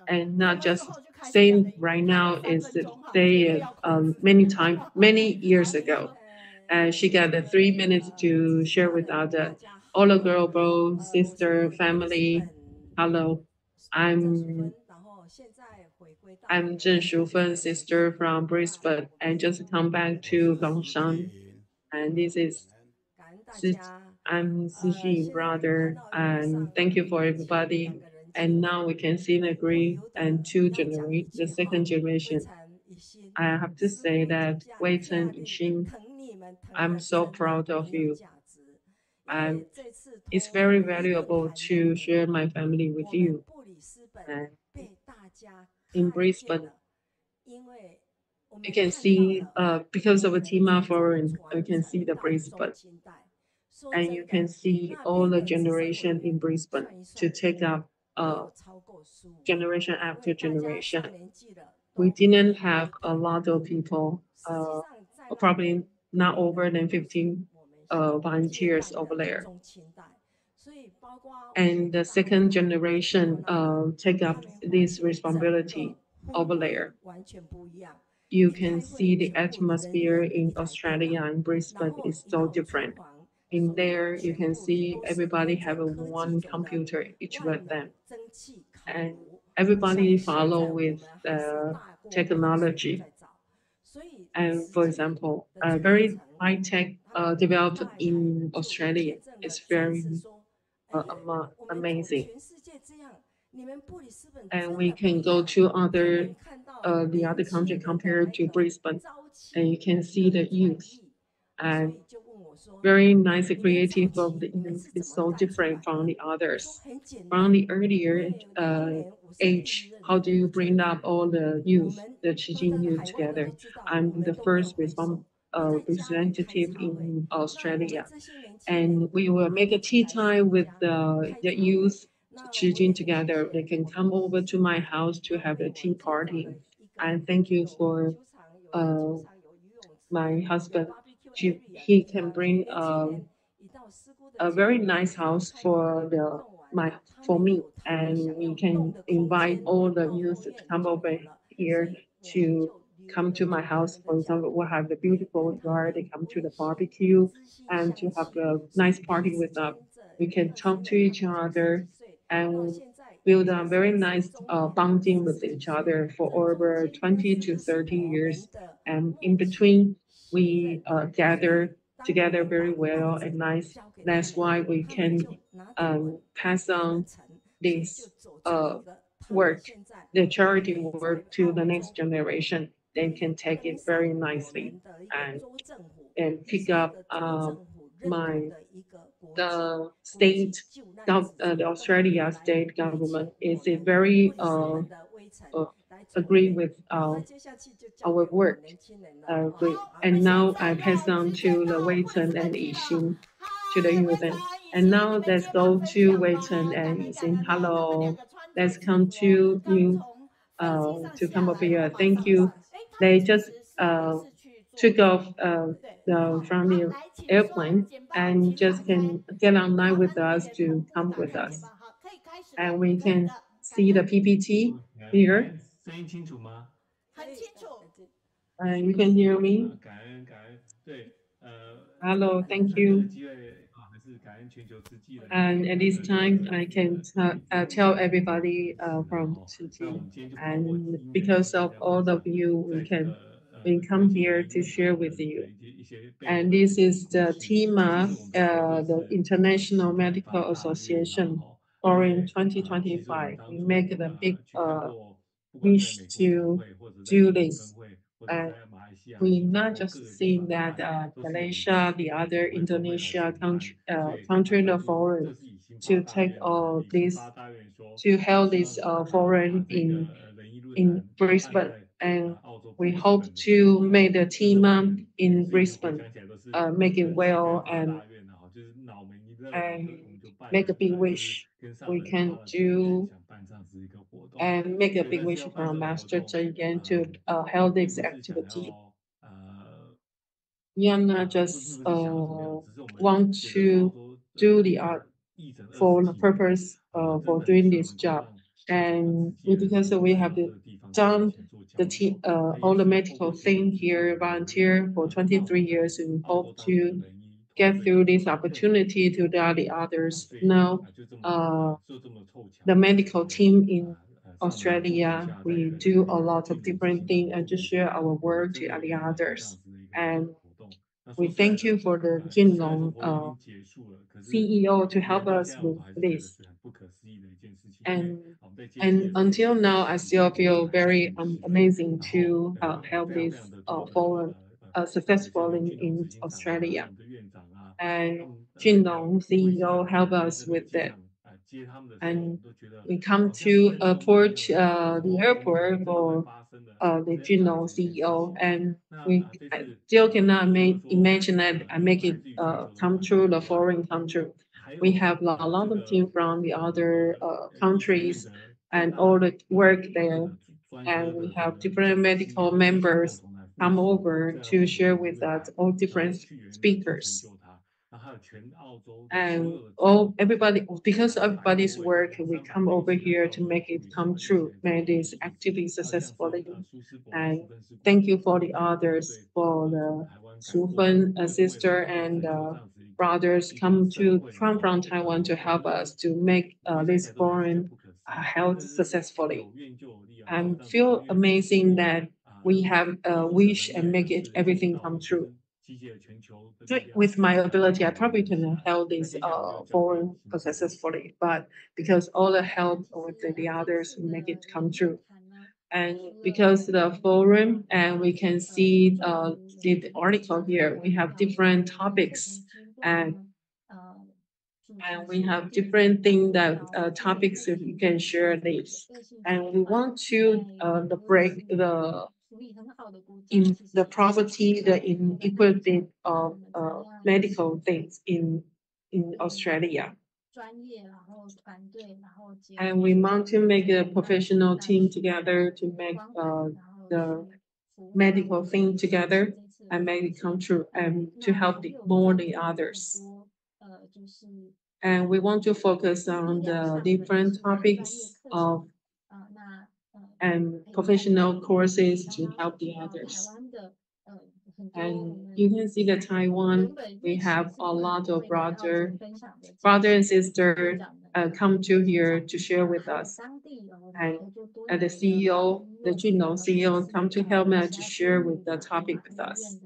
and not just saying right now is that they many years ago, and she got the 3 minutes to share with all the girl, bro, sister, family. Hello, I'm Zheng Shufen, sister from Brisbane, and just come back to Longshan. And this is I'm Sijin brother, and thank you for everybody. And now we can see the green and the second generation. I have to say that Weicheng Yixin, I'm so proud of you. And it's very valuable to share my family with you. And in Brisbane, you can see because of a Tima Foreign, you can see the Brisbane. And you can see all the generation in Brisbane to take up generation after generation. We didn't have a lot of people, probably not over than 15 volunteers over there. And the second generation take up this responsibility over there. You can see the atmosphere in Australia and Brisbane is so different. In there, you can see everybody have a one computer, each of them, and everybody follow with the technology. And for example, very high tech developed in Australia is very amazing. And we can go to other the other country compared to Brisbane, and you can see the youth and very nice creative of the youth is so different from the others. From the earlier age, how do you bring up all the youth, the Chijin youth together? I'm the first representative in Australia, and we will make a tea time with the youth Chijin together. They can come over to my house to have a tea party. And thank you for my husband. He can bring a very nice house for me, and we can invite all the youth to come over here to come to my house. For example, we'll have a beautiful yard. They come to the barbecue and to have a nice party with us. We can talk to each other and build a very nice bonding with each other for over 20 to 30 years. And in between, we gather together very well and nice. That's why we can pass on this work, the charity work, to the next generation. They can take it very nicely and pick up the state, the Australia state government is a very agree with our work. And now I pass on to the Weicheng and Yixin to the youth. And now let's go to Weicheng and Yixin. Hello, let's come to you to come over here. Thank you. They just took off from the airplane and just can get online with us to come with us. And we can see the PPT here. 声音清楚吗？很清楚。You can hear me? 感恩感恩，对，Hello, thank you. 机会还是感恩全球慈济的。And at this time, I can tell everybody from Chiji, and because of all of you, we come here to share with you. And this is the TIMA, the International Medical Association, Foreign 2025. We make the big wish to do this. And we not just see that Malaysia, the other Indonesia country the foreign to take all this, to hold this foreign in Brisbane, and we hope to make the team in Brisbane make it well and make a big wish. We can do and make a big wish from Master Zhang to hold this activity. We are not just want to do the art for the purpose for doing this job, and because we have done the team, all the medical thing here, volunteer for 23 years, and hope to get through this opportunity to the others. Now, the medical team in Australia, we do a lot of different things and to share our work to the others. And we thank you for the Zhiling CEO to help us with this. And until now, I still feel very amazing to help this forum successfully in Australia. And Zhiling CEO help us with that. And we come to the airport for the Zhiling CEO, and we still cannot imagine that I make it come true the foreign country. We have a lot of team from the other countries and all the work there, and we have different medical members come over to share with us all different speakers. And all everybody, because of everybody's work, we come over here to make it come true, make this activity successfully. And thank you for the others, for the Sufen sister and brothers come from Taiwan to help us to make this forum held successfully. I feel amazing that we have a wish and make it everything come true. With my ability, I probably can hold this forum successfully, but because all the help with the others make it come true. And because the forum, and we can see the article here, we have different topics, and we have different thing that topics that you can share this. And we want to break the poverty, the inequality of medical things in Australia. And we want to make a professional team together to make the medical thing together and make it come true and to help more the others. And we want to focus on the different topics of and professional courses to help the others. And you can see that Taiwan, we have a lot of brother and sister come to here to share with us. And the CEO, the Zhiling CEO, come to help me to share with the topic with us.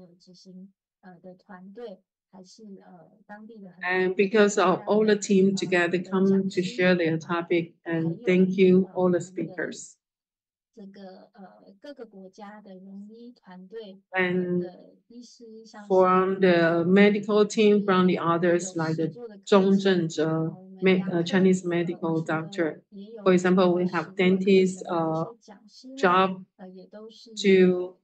And because of all the team together come to share their topic, and thank you all the speakers. And from the medical team, from the others like the Zhongzhenzhe, Chinese medical doctor. For example, we have dentist job to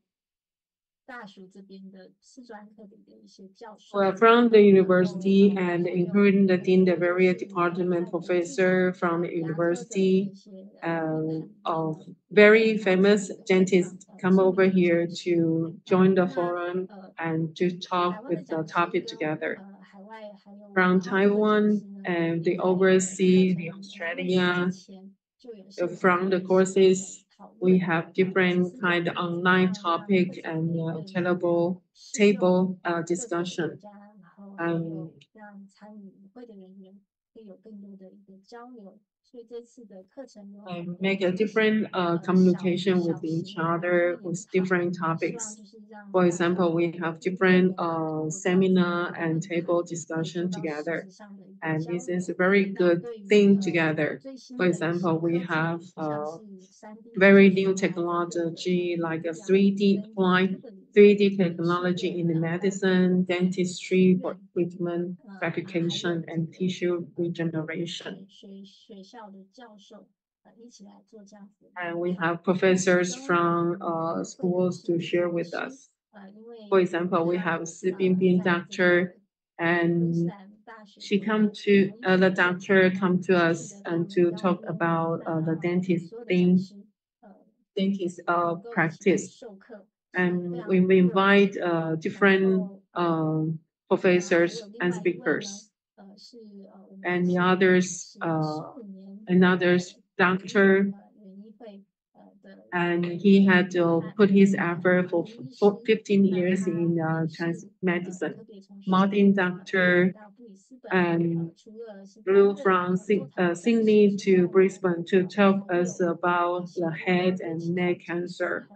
from the university, and including the dean, the various department professor from the university, of very famous dentists come over here to join the forum and to talk with the topic together. From Taiwan, and the overseas, the Australia, from the courses, we have different kind of online topic and table discussion. Make a different communication with each other with different topics. For example, we have different seminar and table discussion together. And this is a very good thing together. For example, we have very new technology like a 3D applied 3D technology in the medicine, dentistry for treatment, fabrication, and tissue regeneration. And we have professors from schools to share with us. For example, we have Si Bingbing doctor, and the doctor come to us and to talk about the dentist practice. And we invite different professors and speakers. And the others, another doctor, and he had to put his effort for 15 years in Chinese medicine. Martin doctor and flew from Sydney to Brisbane to talk us about the head and neck cancer,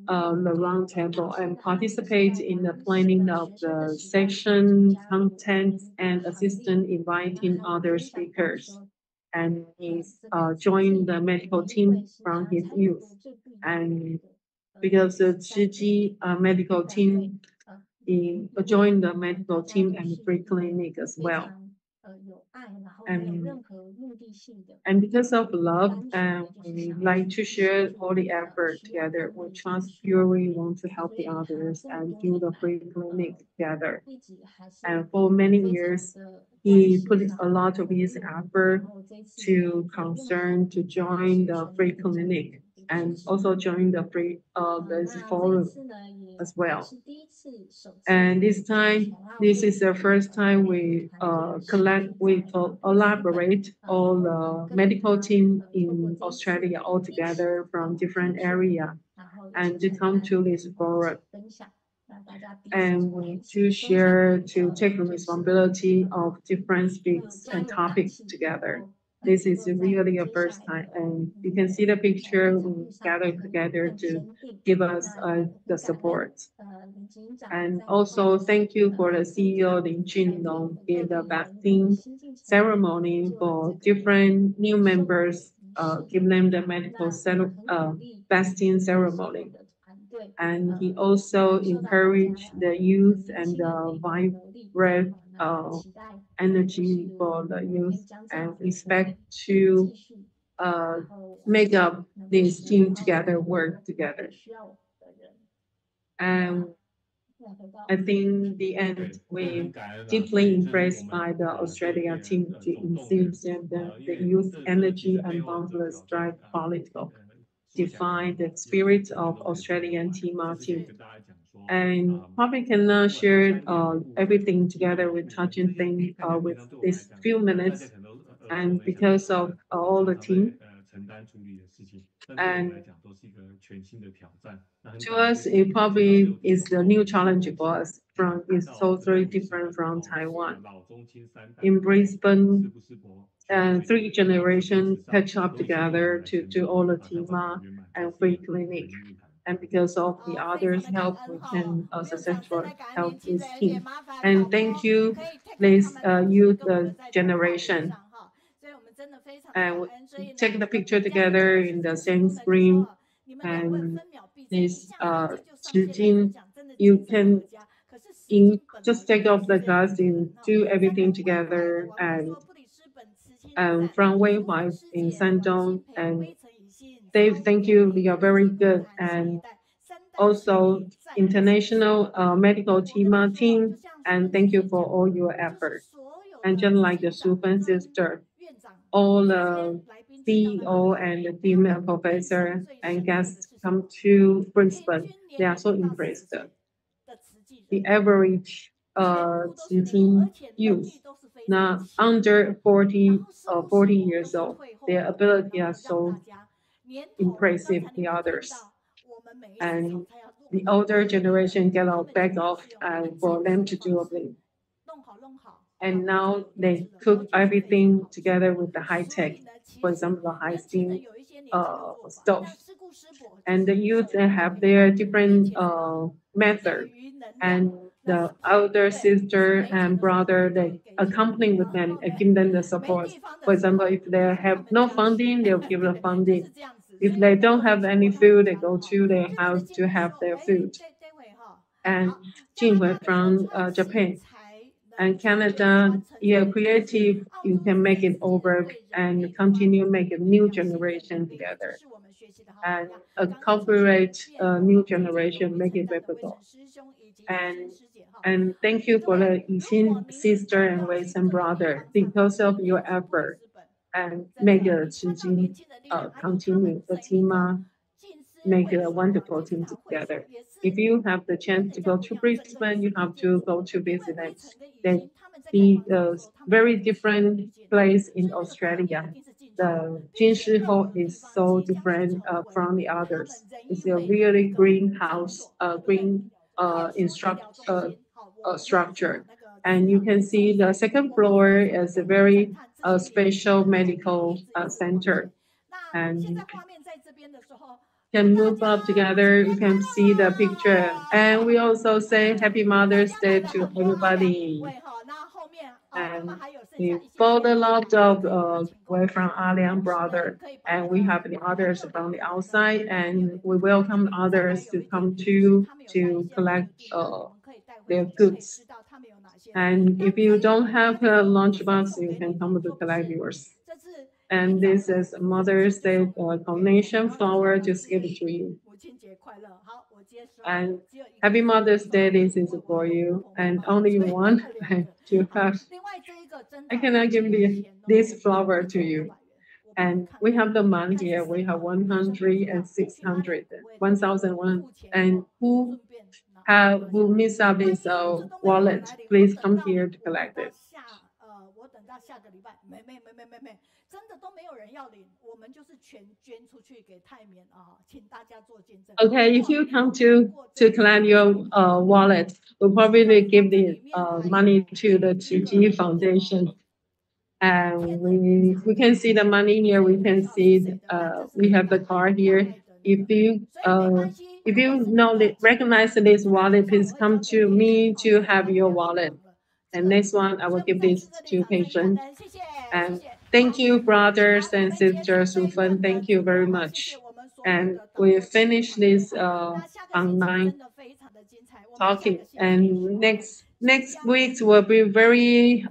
the round table, and participate in the planning of the session content and assistant inviting other speakers. And he's joined the medical team from his youth. And because the Zhiji medical team joined the medical team and free clinic as well. And because of love, we like to share all the effort together. We trust purely want to help the others and do the free clinic together. And for many years, he put a lot of his effort to join the free clinic. and also join the this forum as well. And this time, this is the first time we collaborate all the medical team in Australia all together from different area and to come to this forum. And we to share, to take responsibility of different speaks and topics together. This is really a first time, and you can see the picture we gathered together to give us the support. And also thank you for the CEO Lin Junlong in the vesting ceremony for different new members, give them the medical vesting ceremony. And he also encouraged the youth and the vibrant energy for the youth, and expect to make up this team together, work together. And I think the end, we deeply impressed by the Australia team, the enthusiasm, the youth energy and boundless drive political, define the spirit of Australian team. And probably cannot share everything together with touching thing with this few minutes, and because of all the team. And to us, it probably is the new challenge for us. It's totally different from Taiwan. In Brisbane, 3 generations catch up together to do all the TIMA and free clinic. And because of the others' help, we can successfully help this team. And thank you, this youth generation. And we take the picture together in the same screen. And this Zhiling, you can just take off the glass and do everything together. And from Weicheng in Shandong, and Dave, thank you. You are very good. And also international medical team, and thank you for all your effort. And just like the Sufan sister, all the CEO and the female professor and guests come to Brisbane. They are so impressed. The average teen youth now under 40 years old, their ability are so impressive, the others. And the older generation get back off for them to do it. And now they cook everything together with the high tech, for example, the high steam stove. And the youth have their different method. And the elder sister and brother, they accompany with them and give them the support. For example, if they have no funding, they'll give the funding. If they don't have any food, they go to their house to have their food. And Jinghui from Japan and Canada, you're creative, you can make it over and continue make a new generation together. And incorporate a new generation, make it replicable. And thank you for the Yixin sister and Weicheng brother, because of your effort and make the Zhiling continue the team, make a wonderful team together. If you have the chance to go to Brisbane, you have to go to visit them. They see a very different place in Australia. The Jinshi Hall is so different from the others. It's a really greenhouse, green structure. And you can see the second floor is a very special medical center. And can move up together. You can see the picture. And we also say Happy Mother's Day to everybody. And we fold a lot of way from Zhaoliang brother, and we have the others from the outside, and we welcome others to come to collect their goods. And if you don't have a lunchbox, you can come to collect yours. And this is Mother's Day donation flower, just give it to you. And Happy Mother's Day, this is for you. And only one to have. I cannot give this flower to you. And we have the money here. We have 100 and 600, 1,001. And who missed out his wallet, please come here to collect it. 我等到下个礼拜，没，真的都没有人要领，我们就是全捐出去给泰缅啊，请大家做见证。Okay, if you come to collect your wallet, we'll probably give the money to the Chiji Foundation. And we can see the money here. We can see we have the card here. If you recognize this wallet, please come to me to have your wallet. And next one, I will give this to patient. And thank you, brothers and sisters Sufan. Thank you very much. And we finish this online talking. And next week will be very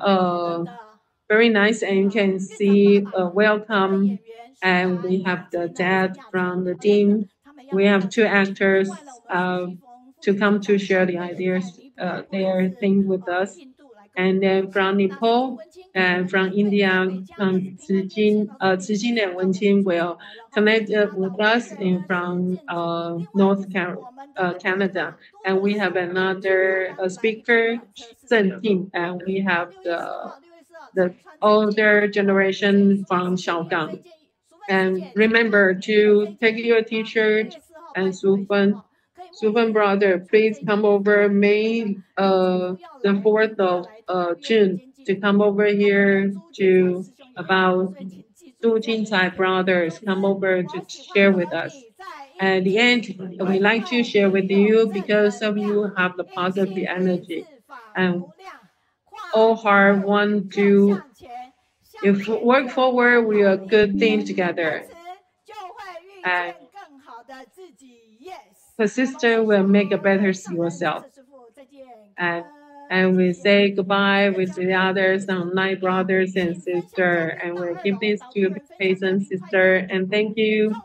nice, and you can see welcome. And we have the dad from the team. We have 2 actors to come to share the ideas, their thing with us. And then from Nepal and from India, Zhiling and Wenqing will connect with us, and from North Canada. And we have another speaker, Zheng Ting, and we have the older generation from Zhaoliang. And remember to take your T-shirt, and Sufan brother, please come over May the 4th of June to come over here to about Du Jincai brothers come over to share with us. At the end, we like to share with you because of you have the positive energy. And all heart want to work forward, we are a good team together. And persistent will make a better yourself. And we say goodbye with the others, online brothers and sisters, and we'll give this to patient sister. And thank you.